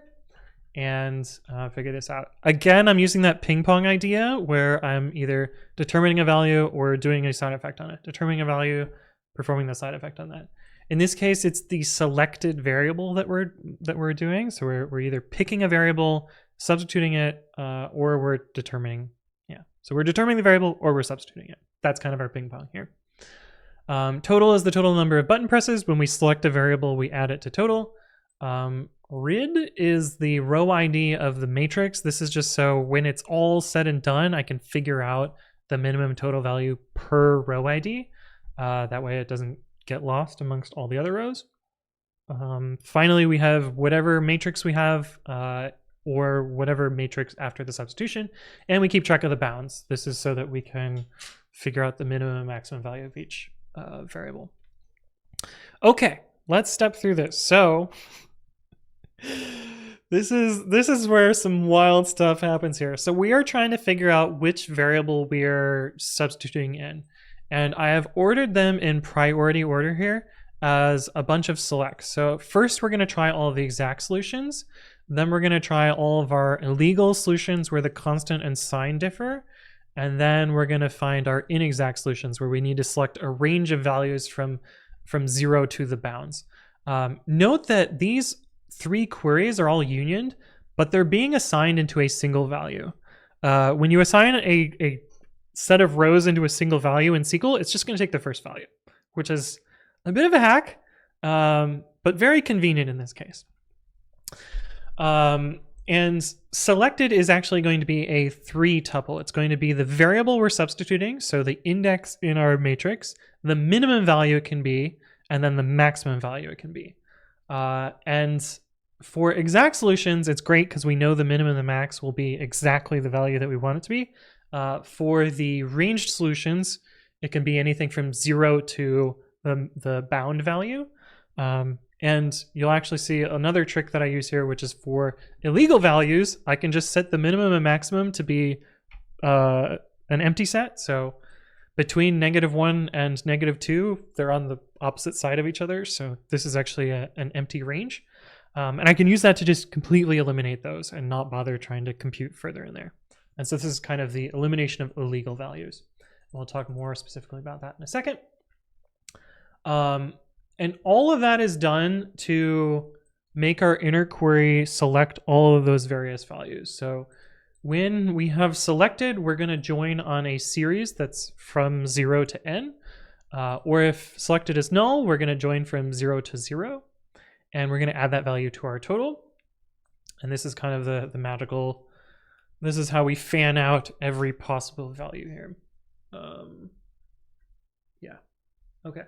and figure this out. Again, I'm using that ping pong idea where I'm either determining a value or doing a side effect on it. Determining a value, performing the side effect on that. In this case, it's the selected variable that we're doing. So we're either picking a variable, substituting it, or we're determining. Yeah. So we're determining the variable or we're substituting it. That's kind of our ping pong here. Total is the total number of button presses. When we select a variable, we add it to total. Rid is the row ID of the matrix. This is just so when it's all said and done, I can figure out the minimum total value per row ID. That way it doesn't get lost amongst all the other rows. Finally, we have whatever matrix we have, or whatever matrix after the substitution, and we keep track of the bounds. This is so that we can figure out the minimum and maximum value of each variable. Okay, let's step through this. So this is where some wild stuff happens here. So we are trying to figure out which variable we are substituting in, and I have ordered them in priority order here as a bunch of selects. So first we're going to try all of the exact solutions. Then we're going to try all of our illegal solutions where the constant and sign differ. And then we're going to find our inexact solutions where we need to select a range of values from 0 to the bounds. Note that these 3 queries are all unioned, but they're being assigned into a single value. When you assign a set of rows into a single value in SQL, it's just going to take the first value, which is a bit of a hack, but very convenient in this case. And selected is actually going to be a 3 tuple. It's going to be the variable we're substituting, so the index in our matrix, the minimum value it can be, and then the maximum value it can be. And for exact solutions, it's great because we know the minimum and the max will be exactly the value that we want it to be. For the ranged solutions, it can be anything from 0 to the bound value. And you'll actually see another trick that I use here, which is for illegal values, I can just set the minimum and maximum to be an empty set. So between -1 and -2, they're on the opposite side of each other. So this is actually an empty range. And I can use that to just completely eliminate those and not bother trying to compute further in there. And so this is kind of the elimination of illegal values. We'll talk more specifically about that in a second. And all of that is done to make our inner query select all of those various values. So when we have selected, we're going to join on a series that's from 0 to n. Or if selected is null, we're going to join from 0 to 0. And we're going to add that value to our total. And this is kind of the magical, this is how we fan out every possible value here. Yeah, okay.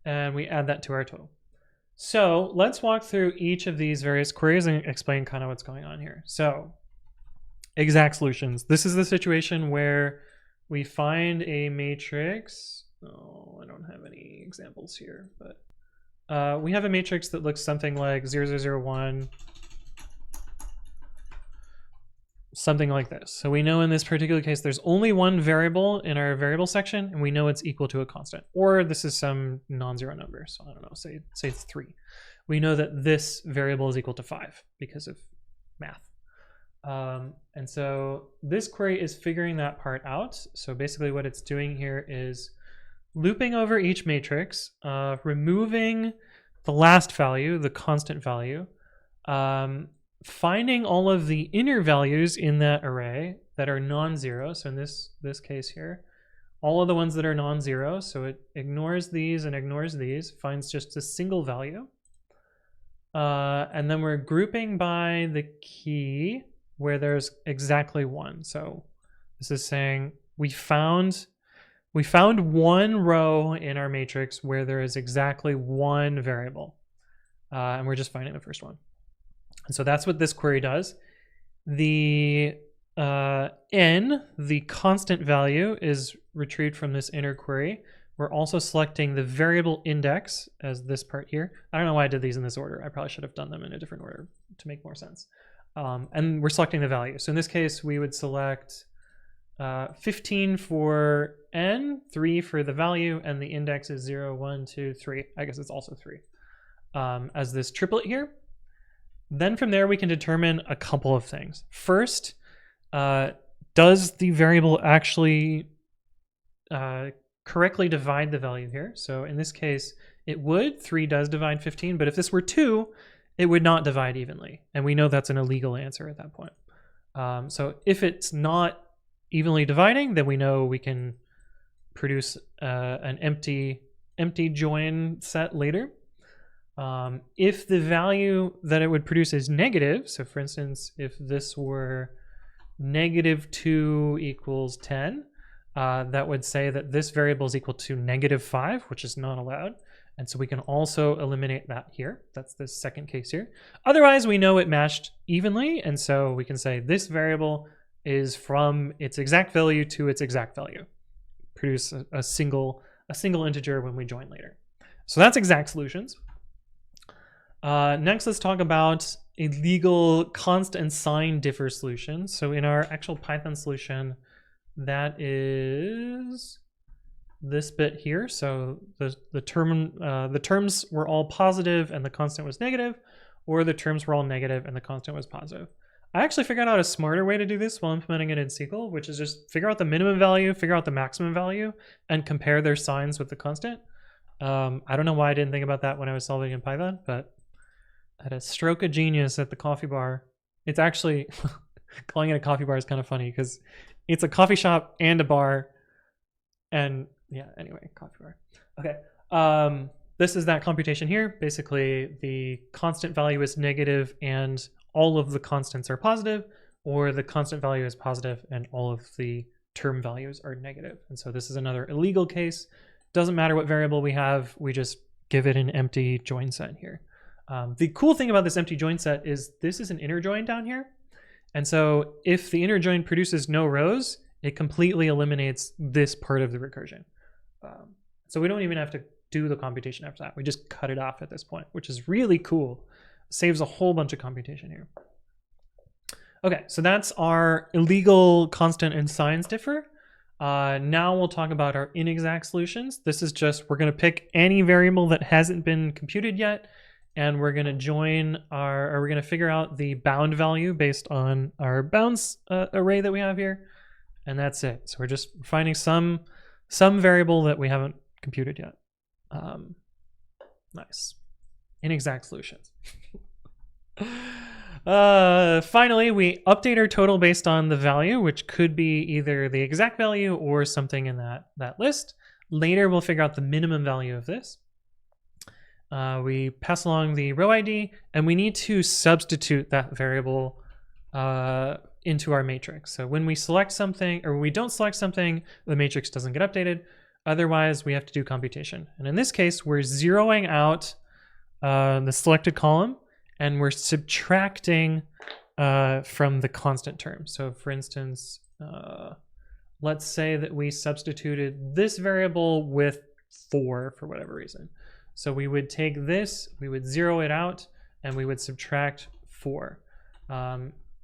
And we add that to our total. So let's walk through each of these various queries and explain kind of what's going on here. So exact solutions. This is the situation where we find a matrix. Oh, I don't have any examples here, but we have a matrix that looks something like 0001, something like this. So we know in this particular case, there's only one variable in our variable section, and we know it's equal to a constant. Or this is some non-zero number. So I don't know, say it's 3. We know that this variable is equal to 5 because of math. And so this query is figuring that part out. So basically what it's doing here is looping over each matrix, removing the last value, the constant value, finding all of the inner values in that array that are non-zero. So in this case here, all of the ones that are non-zero. So it ignores these and ignores these, finds just a single value. And then we're grouping by the key where there's exactly 1. So this is saying we found one row in our matrix where there is exactly 1 variable. And we're just finding the first one. And so that's what this query does. The n, the constant value, is retrieved from this inner query. We're also selecting the variable index as this part here. I don't know why I did these in this order. I probably should have done them in a different order to make more sense. And we're selecting the value. So in this case, we would select 15 for n, 3 for the value, and the index is 0, 1, 2, 3. I guess it's also 3 as this triplet here. Then from there, we can determine a couple of things. First, does the variable actually correctly divide the value here? So in this case, it would. 3 does divide 15, but if this were 2, it would not divide evenly. And we know that's an illegal answer at that point. So if it's not evenly dividing, then we know we can produce an empty join set later. If the value that it would produce is negative, so for instance, if this were -2 equals 10, that would say that this variable is equal to -5, which is not allowed. And so we can also eliminate that here. That's the second case here. Otherwise, we know it matched evenly. And so we can say this variable is from its exact value to its exact value. Produce a single integer when we join later. So that's exact solutions. Next, let's talk about illegal const and sign differ solutions. So in our actual Python solution, that is this bit here. So the terms were all positive and the constant was negative, or the terms were all negative and the constant was positive. I actually figured out a smarter way to do this while implementing it in SQL, which is just figure out the minimum value, figure out the maximum value, and compare their signs with the constant. I don't know why I didn't think about that when I was solving in Python, but I had a stroke of genius at the coffee bar. It's actually, calling it a coffee bar is kind of funny because it's a coffee shop and a bar. And yeah, anyway, coffee bar. Okay. This is that computation here. Basically, the constant value is negative and all of the constants are positive, or the constant value is positive and all of the term values are negative. And so this is another illegal case. Doesn't matter what variable we have, we just give it an empty join set here. The cool thing about this empty join set is this is an inner join down here. And so if the inner join produces no rows, it completely eliminates this part of the recursion. So we don't even have to do the computation after that. We just cut it off at this point, which is really cool. Saves a whole bunch of computation here. Okay, so that's our illegal constant and signs differ. Now we'll talk about our inexact solutions. This is just, we're gonna pick any variable that hasn't been computed yet, and we're gonna we're gonna figure out the bound value based on our bounds array that we have here, and that's it. So we're just finding some variable that we haven't computed yet. Nice. Inexact solutions. Finally, we update our total based on the value, which could be either the exact value or something in that list. Later, we'll figure out the minimum value of this. We pass along the row ID, and we need to substitute that variable into our matrix. So when we select something, or when we don't select something, the matrix doesn't get updated. Otherwise, we have to do computation. And in this case, we're zeroing out the selected column, and we're subtracting from the constant term. So for instance, let's say that we substituted this variable with 4 for whatever reason. So we would take this, we would zero it out, and we would subtract 4.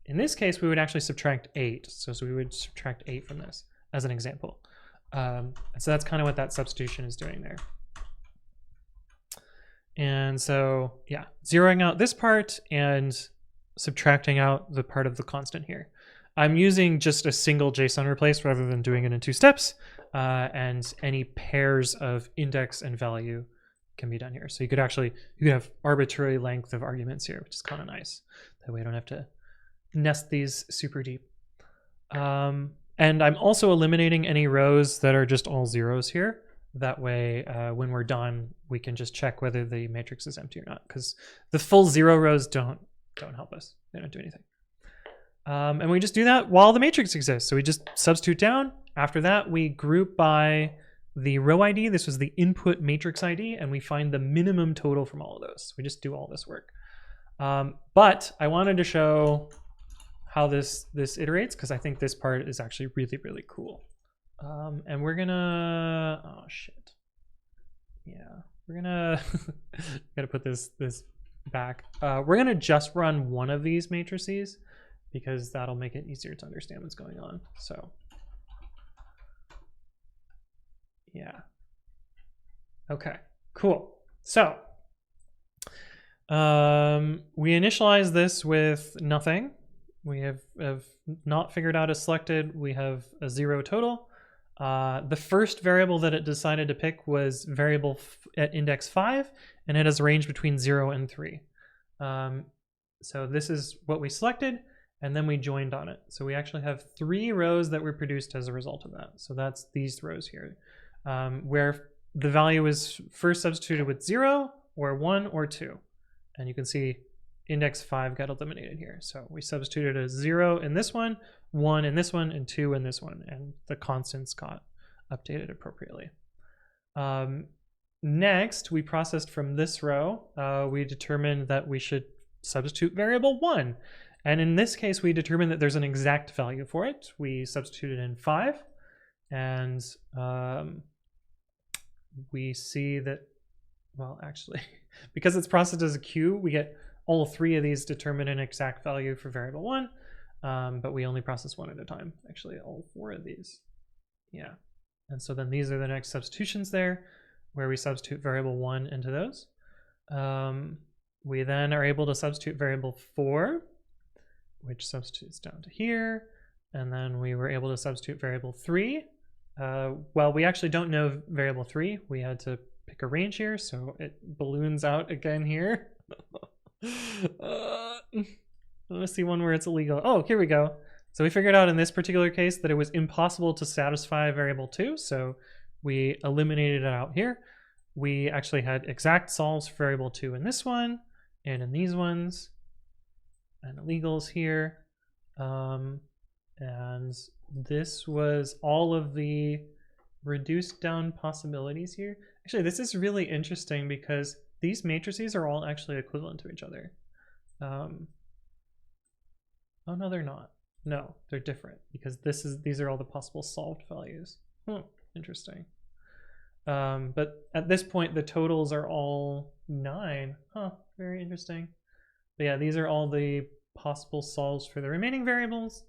In this case, we would actually subtract 8. So we would subtract 8 from this as an example. So that's kind of what that substitution is doing there. And so, yeah, zeroing out this part and subtracting out the part of the constant here. I'm using just a single JSON replace rather than doing it in 2 steps. And any pairs of index and value can be done here. So you could have arbitrary length of arguments here, which is kind of nice. That way I don't have to nest these super deep. And I'm also eliminating any rows that are just all zeros here. That way, when we're done, we can just check whether the matrix is empty or not, because the full 0 rows don't help us. They don't do anything. And we just do that while the matrix exists. So we just substitute down. After that, we group by the row ID. This was the input matrix ID, and we find the minimum total from all of those. We just do all this work. But I wanted to show how this iterates, because I think this part is actually really, really cool. And we're gonna, oh shit. Yeah, we're gonna, gotta put this back. We're gonna just run one of these matrices because that'll make it easier to understand what's going on. So, yeah. Okay, cool. So, we initialize this with nothing. We have not figured out a selected. We have a 0 total. The first variable that it decided to pick was variable at index 5, and it has a range between 0 and 3. So this is what we selected, and then we joined on it. So we actually have 3 rows that were produced as a result of that. So that's these rows here, where the value is first substituted with 0 or 1 or 2. And you can see index 5 got eliminated here. So we substituted a 0 in this one, 1 in this one and 2 in this one, and the constants got updated appropriately. Next, we processed from this row, we determined that we should substitute variable 1. And in this case, we determined that there's an exact value for it. We substituted in 5, and we see that, well, actually, because it's processed as a queue, we get all 3 of these determine an exact value for variable 1, but we only process 1 at a time. Actually, all 4 of these. Yeah. And so then these are the next substitutions there, where we substitute variable 1 into those. We then are able to substitute variable 4, which substitutes down to here. And then we were able to substitute variable 3. Well, we actually don't know variable 3. We had to pick a range here, so it balloons out again here. Let's see one where it's illegal. Oh, here we go. So we figured out in this particular case that it was impossible to satisfy variable 2, so we eliminated it out here. We actually had exact solves for variable 2 in this one, and in these ones, and illegals here. And this was all of the reduced down possibilities here. Actually, this is really interesting because these matrices are all actually equivalent to each other. Oh no, they're not. No, they're different because these are all the possible solved values. Interesting. But at this point, the totals are all 9. Very interesting. But yeah, these are all the possible solves for the remaining variables,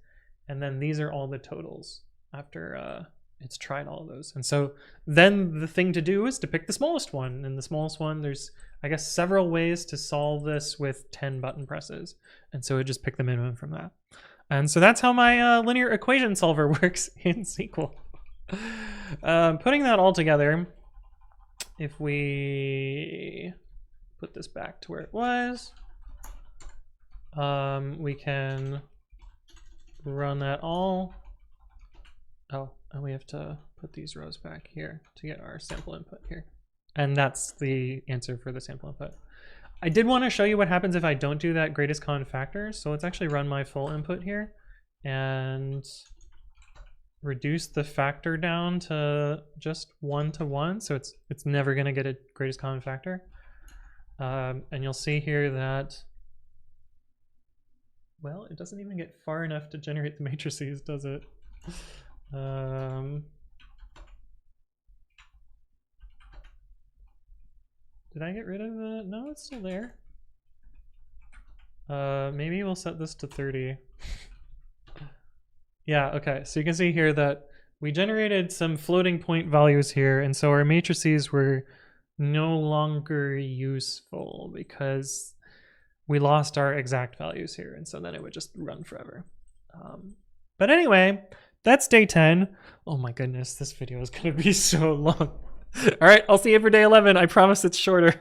and then these are all the totals after it's tried all of those. And so then the thing to do is to pick the smallest one, and the smallest one, there's, I guess, several ways to solve this with 10 button presses, and so it just picked the minimum from that. And so that's how my linear equation solver works in SQL. Putting that all together, if we put this back to where it was, we can run that all. Oh, and we have to put these rows back here to get our sample input here. And that's the answer for the sample input. I did want to show you what happens if I don't do that greatest common factor. So let's actually run my full input here and reduce the factor down to just 1 to 1. So it's never going to get a greatest common factor. And you'll see here that, well, it doesn't even get far enough to generate the matrices, does it? Did I get rid of the, no, it's still there. Maybe we'll set this to 30. Yeah, okay, so you can see here that we generated some floating point values here, and so our matrices were no longer useful because we lost our exact values here, and so then it would just run forever. But anyway, that's day 10. Oh my goodness, this video is gonna be so long. All right, I'll see you for day 11. I promise it's shorter.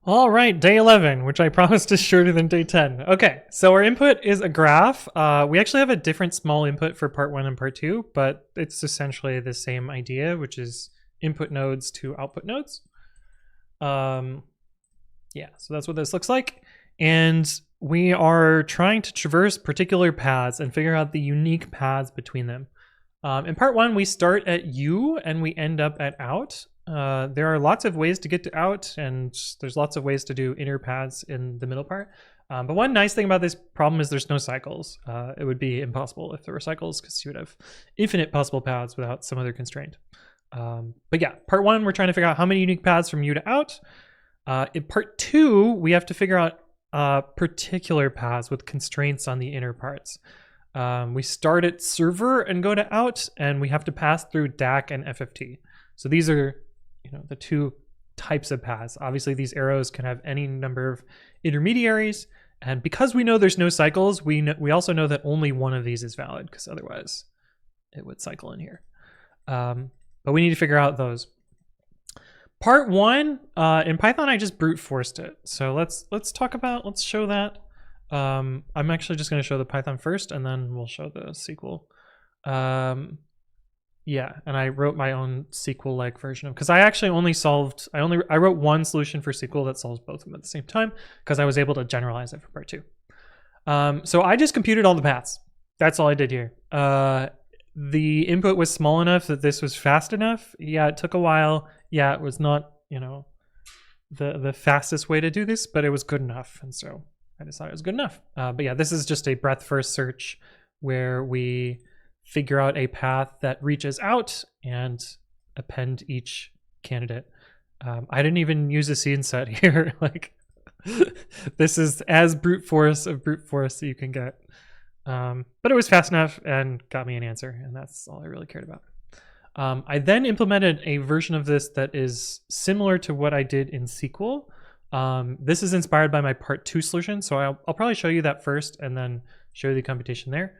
All right, day 11, which I promised is shorter than day 10. Okay, so our input is a graph. We actually have a different small input for part 1 and part 2, but it's essentially the same idea, which is input nodes to output nodes. Yeah, so that's what this looks like. And we are trying to traverse particular paths and figure out the unique paths between them. In part 1, we start at U and we end up at out. There are lots of ways to get to out, and there's lots of ways to do inner paths in the middle part. But one nice thing about this problem is there's no cycles. It would be impossible if there were cycles because you would have infinite possible paths without some other constraint. But yeah, part 1, we're trying to figure out how many unique paths from U to out. In part 2, we have to figure out particular paths with constraints on the inner parts. We start at server and go to out, and we have to pass through DAC and FFT. So these are, the two types of paths. Obviously, these arrows can have any number of intermediaries, and because we know there's no cycles, we also know that only one of these is valid, because otherwise it would cycle in here. But we need to figure out those. Part 1 in Python, I just brute forced it. So let's show that. I'm actually just going to show the Python first, and then we'll show the SQL. Yeah, and I wrote my own SQL-like version of, because I actually only solved, I wrote one solution for SQL that solves both of them at the same time, because I was able to generalize it for part 2. So I just computed all the paths. That's all I did here. The input was small enough that this was fast enough. Yeah, it took a while. Yeah, it was not, the fastest way to do this, but it was good enough. And so I decided it was good enough. But yeah, this is just a breadth first search where we figure out a path that reaches out and append each candidate. I didn't even use a scene set here. Like, this is as brute force of brute force that you can get. But it was fast enough and got me an answer, and that's all I really cared about. I then implemented a version of this that is similar to what I did in SQL. This is inspired by my part 2 solution, so I'll probably show you that first and then show you the computation there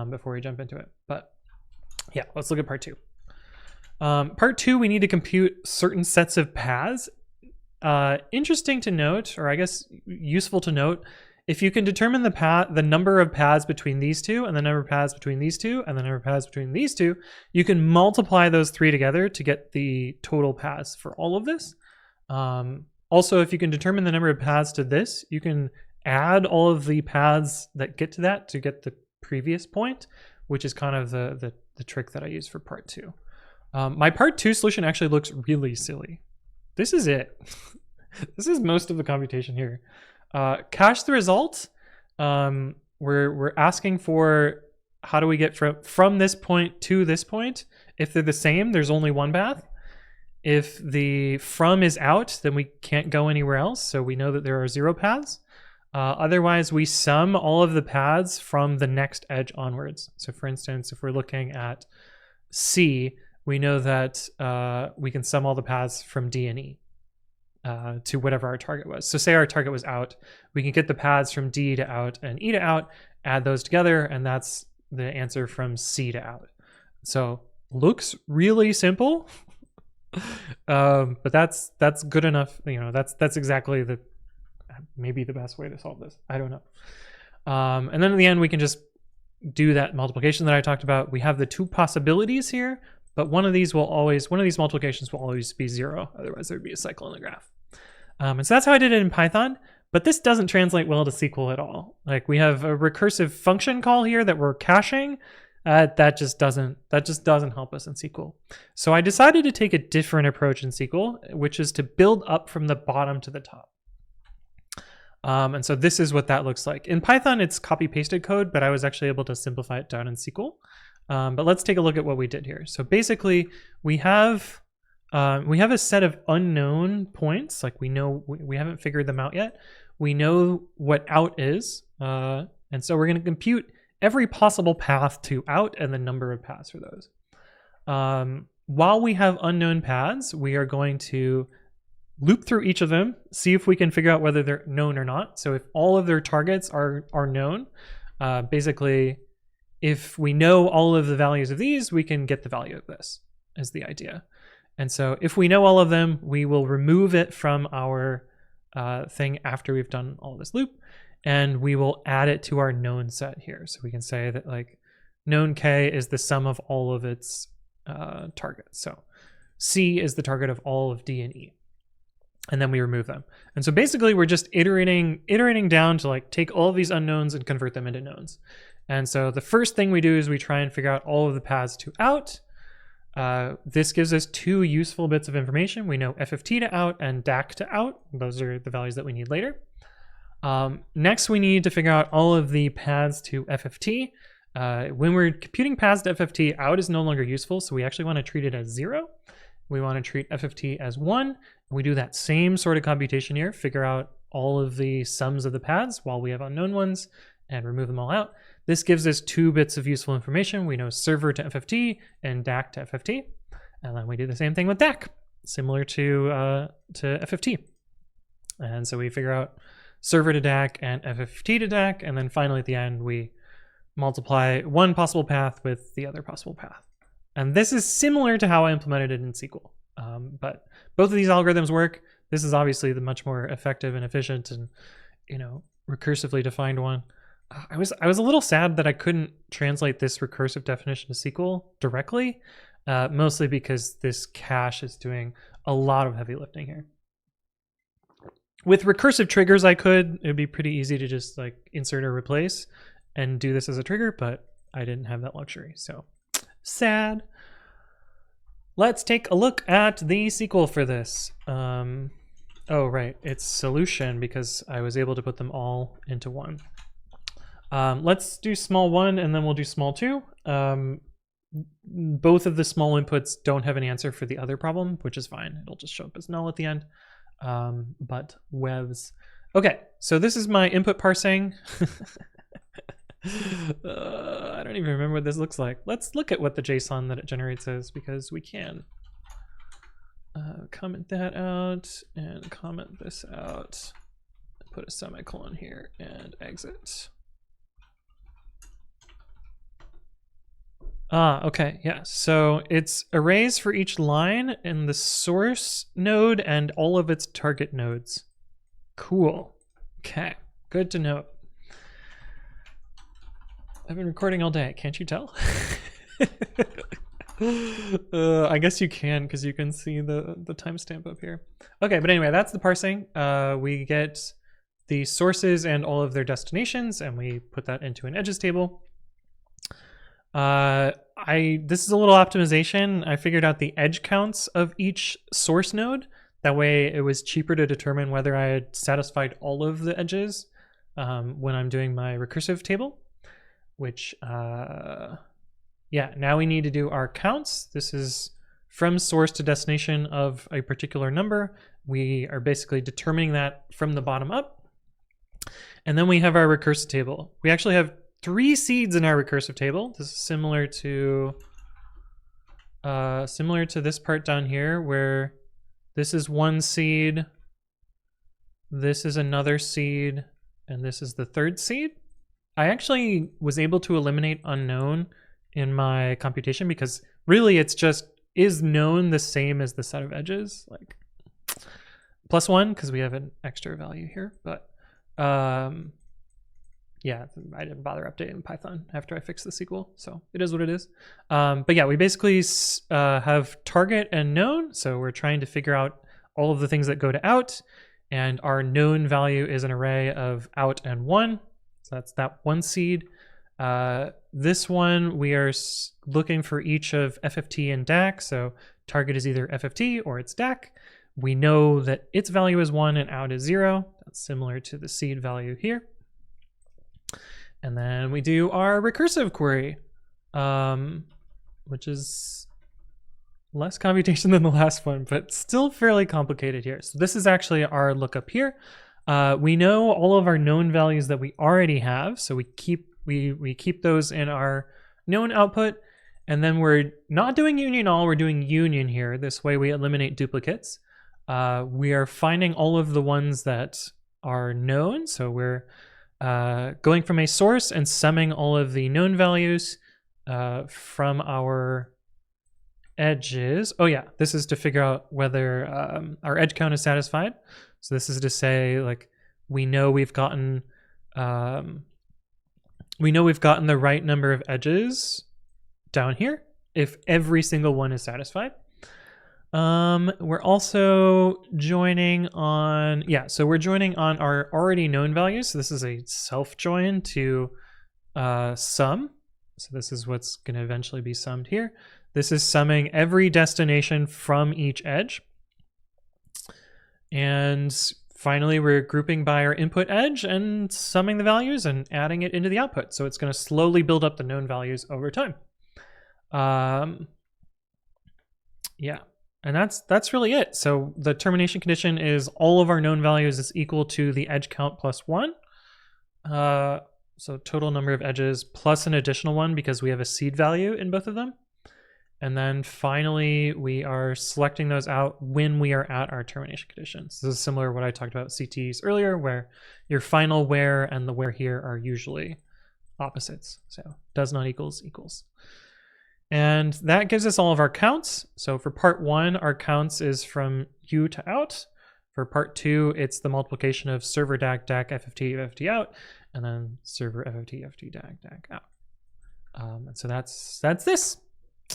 before we jump into it. But yeah, let's look at part 2. Part 2, we need to compute certain sets of paths. Interesting to note, or I guess useful to note, if you can determine the number of paths between these two, and the number of paths between these two, and the number of paths between these two, you can multiply those 3 together to get the total paths for all of this. Also, if you can determine the number of paths to this, you can add all of the paths that get to that to get the previous point, which is kind of the trick that I use for part 2. My part 2 solution actually looks really silly. This is it. This is most of the computation here. Cache the result. We're asking for how do we get from this point to this point. If they're the same, there's only one path. If the from is out, then we can't go anywhere else. So we know that there are 0 paths. Otherwise, we sum all of the paths from the next edge onwards. So for instance, if we're looking at C, we know that we can sum all the paths from D and E to whatever our target was. So say our target was out, we can get the paths from D to out and E to out, add those together, and that's the answer from C to out. So looks really simple, but that's good enough. That's exactly maybe the best way to solve this. I don't know. And then in the end, we can just do that multiplication that I talked about. We have the 2 possibilities here, but one of these multiplications will always be 0. Otherwise, there'd be a cycle in the graph. And so that's how I did it in Python. But this doesn't translate well to SQL at all. Like, we have a recursive function call here that we're caching. That just doesn't help us in SQL. So I decided to take a different approach in SQL, which is to build up from the bottom to the top. And so this is what that looks like. In Python, it's copy-pasted code, but I was actually able to simplify it down in SQL. But let's take a look at what we did here. So basically, we have a set of unknown points. Like, we know we haven't figured them out yet. We know what out is, and so we're going to compute every possible path to out and the number of paths for those. While we have unknown paths, we are going to loop through each of them, see if we can figure out whether they're known or not. So if all of their targets are known, basically, if we know all of the values of these, we can get the value of this, is the idea. And so if we know all of them, we will remove it from our thing after we've done all this loop, and we will add it to our known set here. So we can say that, like, known K is the sum of all of its targets. So C is the target of all of D and E. And then we remove them. And so basically we're just iterating down to, like, take all of these unknowns and convert them into knowns. And so the first thing we do is we try and figure out all of the paths to out. This gives us 2 useful bits of information. We know FFT to out and DAC to out. Those are the values that we need later. Next, we need to figure out all of the paths to FFT. When we're computing paths to FFT, out is no longer useful, so we actually want to treat it as 0. We want to treat FFT as 1. We do that same sort of computation here, figure out all of the sums of the paths while we have unknown ones, and remove them all out. This gives us 2 bits of useful information. We know server to FFT and DAC to FFT. And then we do the same thing with DAC, similar to FFT. And so we figure out server to DAC and FFT to DAC. And then finally at the end, we multiply one possible path with the other possible path. And this is similar to how I implemented it in SQL. But both of these algorithms work. This is obviously the much more effective and efficient and, recursively defined one. I was a little sad that I couldn't translate this recursive definition to SQL directly, mostly because this cache is doing a lot of heavy lifting here. With recursive triggers, it'd be pretty easy to just like insert or replace and do this as a trigger, but I didn't have that luxury, so sad. Let's take a look at the SQL for this. Oh, right, it's solution because I was able to put them all into one. Let's do small 1 and then we'll do small 2. Both of the small inputs don't have an answer for the other problem, which is fine. It'll just show up as null at the end. But webs. Okay, so this is my input parsing. I don't even remember what this looks like. Let's look at what the JSON that it generates is, because we can. Comment that out and comment this out. Put a semicolon here and exit. Okay, yeah. So it's arrays for each line in the source node and all of its target nodes. Cool. Okay, good to know. I've been recording all day, can't you tell? I guess you can, because you can see the timestamp up here. Okay, but anyway, that's the parsing. We get the sources and all of their destinations, and we put that into an edges table. This is a little optimization. I figured out the edge counts of each source node. That way it was cheaper to determine whether I had satisfied all of the edges when I'm doing my recursive table, which, yeah, now we need to do our counts. This is from source to destination of a particular number. We are basically determining that from the bottom up. And then we have our recursive table. We actually have 3 seeds in our recursive table. This is similar to this part down here, where this is 1 seed, this is another seed, and this is the 3rd seed. I actually was able to eliminate unknown in my computation because really it's just, is known the same as the set of edges? Like +1 because we have an extra value here, but yeah, I didn't bother updating Python after I fixed the SQL, so it is what it is. But yeah, we basically have target and known, so we're trying to figure out all of the things that go to out, and our known value is an array of out and 1, so that's that 1 seed. This one, we are looking for each of FFT and DAC, so target is either FFT or it's DAC. We know that its value is 1 and out is 0. That's similar to the seed value here. And then we do our recursive query, which is less computation than the last one, but still fairly complicated here. So this is actually our lookup here. We know all of our known values that we already have, so we keep those in our known output, and then we're not doing union all, we're doing union here. This way we eliminate duplicates. We are finding all of the ones that are known, so we're going from a source and summing all of the known values from our edges. Oh yeah, this is to figure out whether our edge count is satisfied. So this is to say, like, we know we've gotten the right number of edges down here if every single one is satisfied. We're also joining on, yeah, so we're joining on our already known values. So this is a self join to sum. So this is what's going to eventually be summed here. This is summing every destination from each edge. And finally, we're grouping by our input edge and summing the values and adding it into the output. So it's going to slowly build up the known values over time. Yeah. And that's really it. So the termination condition is all of our known values is equal to the edge count plus 1. So total number of edges plus an additional one because we have a seed value in both of them. And then finally, we are selecting those out when we are at our termination conditions. This is similar to what I talked about CTs earlier, where your final where and the where here are usually opposites. So does not equals equals. And that gives us all of our counts. So for part 1, our counts is from U to out. For part 2, it's the multiplication of server DAC, DAC, FFT, FFT out, and then server FFT, FFT, DAC, DAC out. And so that's this.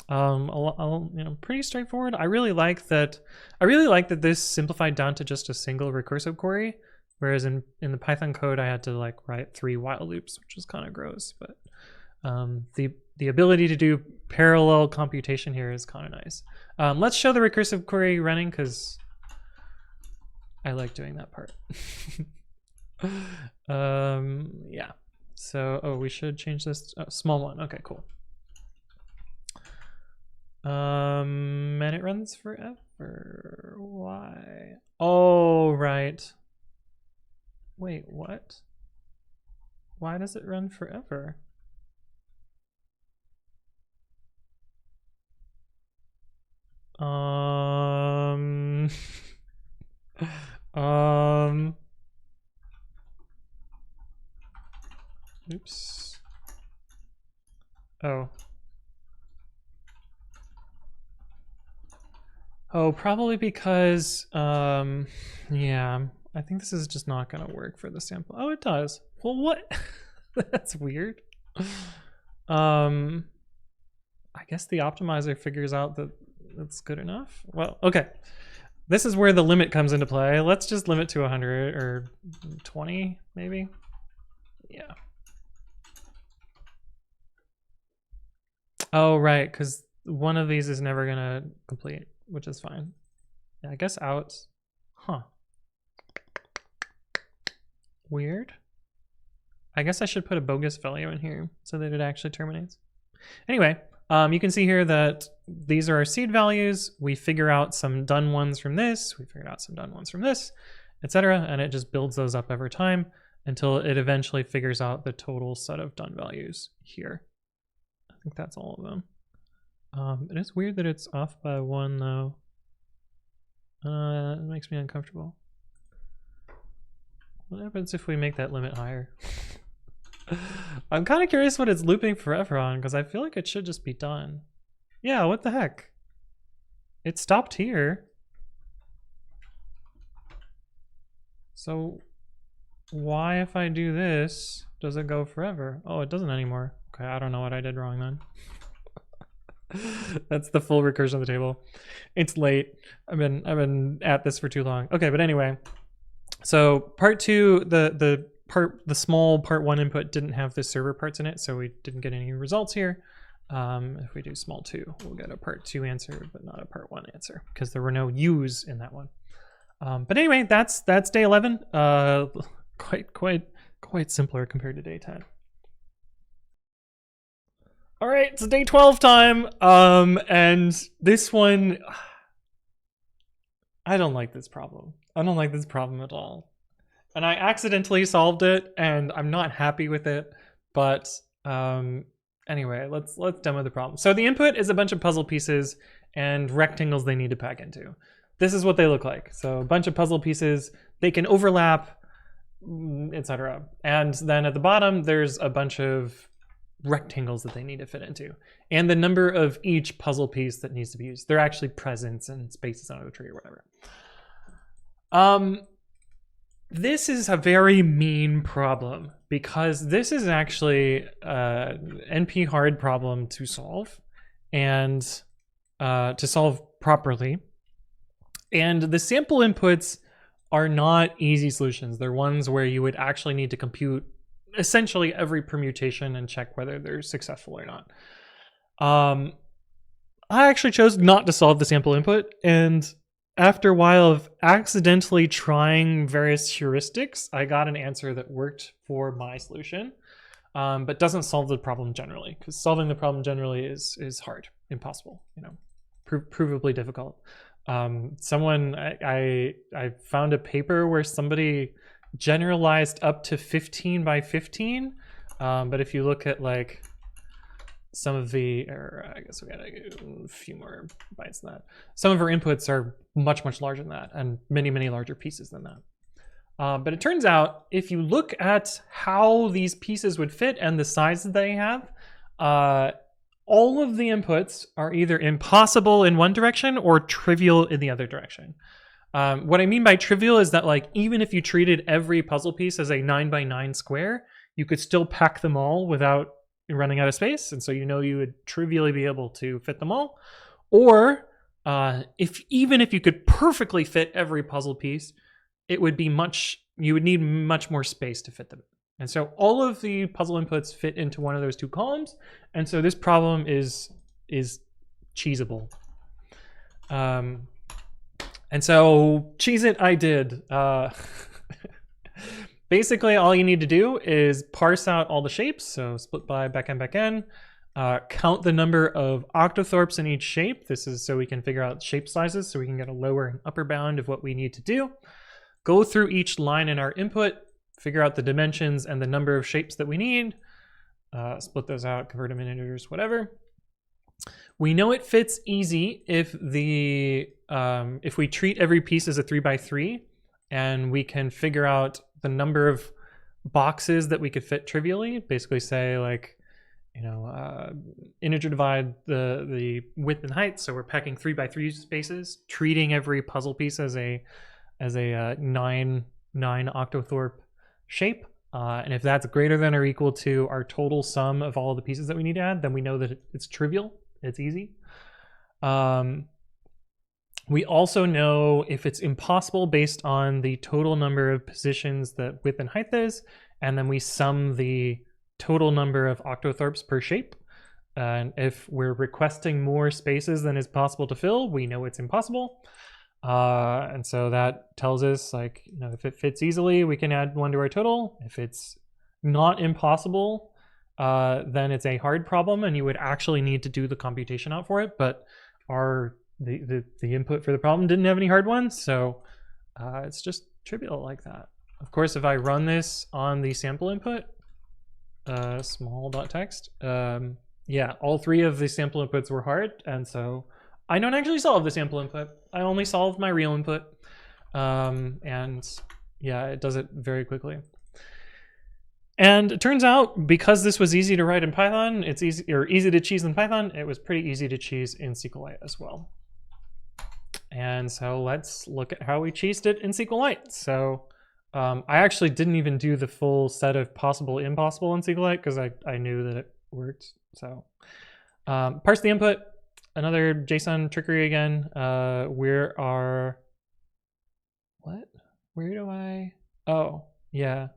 Pretty straightforward. I really like that. I really like that this simplified down to just a single recursive query, whereas in the Python code I had to like write 3 while loops, which was kind of gross. But the ability to do parallel computation here is kind of nice. Let's show the recursive query running because I like doing that part. Yeah. So, we should change this. Small one. Okay, cool. And it runs forever. Why? Oh, right. Wait, what? Why does it run forever? Oops. Oh, probably because, yeah, I think this is just not gonna work for the sample. Oh, it does. Well, what? That's weird. I guess the optimizer figures out that that's good enough. Well, okay. This is where the limit comes into play. Let's just limit to 100 or 20, maybe. Yeah. Oh, right, because one of these is never gonna complete, which is fine. Yeah, I guess out. Huh. Weird. I guess I should put a bogus value in here so that it actually terminates. Anyway, you can see here that these are our seed values. We figure out some done ones from this. We figured out some done ones from this, etc. And it just builds those up over time until it eventually figures out the total set of done values here. I think that's all of them. It is weird that it's off by 1 though. It makes me uncomfortable. What happens if we make that limit higher? I'm kind of curious what it's looping forever on because I feel like it should just be done. Yeah, what the heck? It stopped here. So why, if I do this, does it go forever? Oh, it doesn't anymore. Okay, I don't know what I did wrong then. That's the full recursion of the table. It's late. I've been at this for too long. Okay, but anyway. So part 2, the small part 1 input didn't have the server parts in it, so we didn't get any results here. If we do small 2, we'll get a part 2 answer, but not a part 1 answer because there were no U's in that one. But anyway, that's day 11. Quite simpler compared to day 10. All right, it's day 12 time. And this one, I don't like this problem. I don't like this problem at all. And I accidentally solved it and I'm not happy with it. But anyway, let's demo the problem. So the input is a bunch of puzzle pieces and rectangles they need to pack into. This is what they look like. So a bunch of puzzle pieces, they can overlap, etc. And then at the bottom, there's a bunch of rectangles that they need to fit into, and the number of each puzzle piece that needs to be used. They're actually presents and spaces under the tree or whatever. This is a very mean problem because this is actually an NP hard problem to solve and to solve properly. And the sample inputs are not easy solutions. They're ones where you would actually need to compute essentially every permutation and check whether they're successful or not. I actually chose not to solve the sample input, and after a while of accidentally trying various heuristics, I got an answer that worked for my solution, but doesn't solve the problem generally, because solving the problem generally is hard, impossible, provably difficult. I found a paper where somebody generalized up to 15 by 15, but if you look at like some of the, or I guess we got a few more bytes than that. Some of our inputs are much larger than that, and many larger pieces than that. But it turns out if you look at how these pieces would fit and the size that they have, all of the inputs are either impossible in one direction or trivial in the other direction. What I mean by trivial is that, like, even if you treated every puzzle piece as a 9 by 9 square, you could still pack them all without running out of space, and so you know you would trivially be able to fit them all. Or even if you could perfectly fit every puzzle piece, it would be you would need much more space to fit them. And so all of the puzzle inputs fit into one of those two columns, and so this problem is cheesable. And so cheese it I did. Basically, all you need to do is parse out all the shapes. So split by backn, count the number of octothorpes in each shape. This is so we can figure out shape sizes, so we can get a lower and upper bound of what we need to do. Go through each line in our input, figure out the dimensions and the number of shapes that we need. Split those out, convert them into integers, whatever. We know it fits easy if we treat every piece as a 3x3, and we can figure out the number of boxes that we could fit trivially. Basically say like, integer divide the width and height. So we're packing 3x3 spaces, treating every puzzle piece as a 9 octothorpe shape. And if that's greater than or equal to our total sum of all the pieces that we need to add, then we know that it's trivial. It's easy. We also know if it's impossible based on the total number of positions that width and height is, and then we sum the total number of octothorpes per shape. And if we're requesting more spaces than is possible to fill, we know it's impossible. And so that tells us, like, if it fits easily, we can add 1 to our total. If it's not impossible, then it's a hard problem, and you would actually need to do the computation out for it. But the input for the problem didn't have any hard ones, so it's just trivial like that. Of course, if I run this on the sample input, small.txt, yeah, all 3 of the sample inputs were hard, and so I don't actually solve the sample input. I only solve my real input, and yeah, it does it very quickly. And it turns out, because this was easy to write in Python, it's easy to cheese in Python, it was pretty easy to cheese in SQLite as well. And so let's look at how we cheesed it in SQLite. So I actually didn't even do the full set of possible impossible in SQLite because I knew that it worked. So parse the input, another JSON trickery again. Where do I, oh, yeah.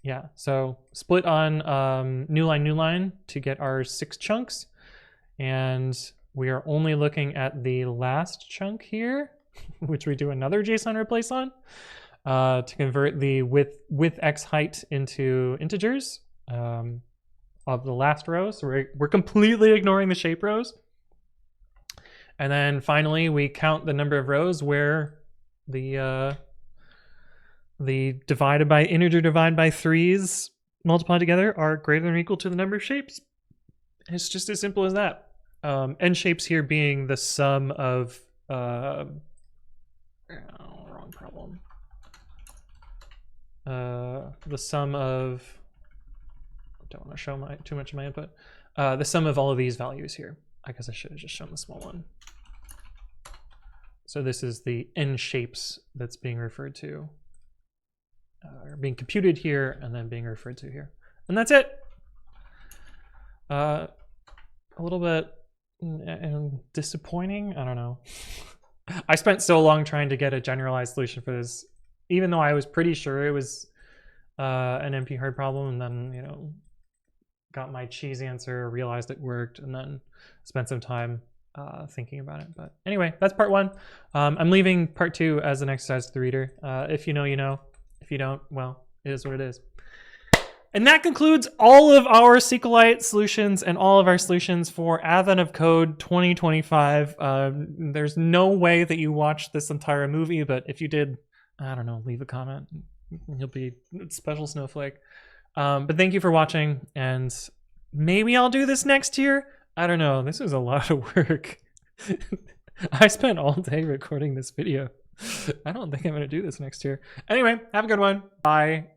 Yeah, so split on new line to get our 6 chunks. And we are only looking at the last chunk here, which we do another JSON replace on to convert the width x height into integers of the last row. So we're completely ignoring the shape rows. And then finally, we count the number of rows where the divided by integer divided by 3s multiplied together are greater than or equal to the number of shapes. It's just as simple as that. N shapes here being the sum of wrong problem. The sum of, don't want to show too much of my input. The sum of all of these values here. I guess I should have just shown the small one. So this is the N shapes that's being referred to. Being computed here and then being referred to here. And that's it. A little bit disappointing, I don't know. I spent so long trying to get a generalized solution for this, even though I was pretty sure it was an NP hard problem, and then, got my cheese answer, realized it worked, and then spent some time thinking about it. But anyway, that's part 1. I'm leaving part 2 as an exercise to the reader. If you know, you know. If you don't, well, it is what it is. And that concludes all of our SQLite solutions and all of our solutions for Advent of Code 2025. There's no way that you watched this entire movie, but if you did, I don't know, leave a comment. You'll be a special snowflake. But thank you for watching, and maybe I'll do this next year. I don't know. This is a lot of work. I spent all day recording this video. I don't think I'm going to do this next year. Anyway, have a good one. Bye.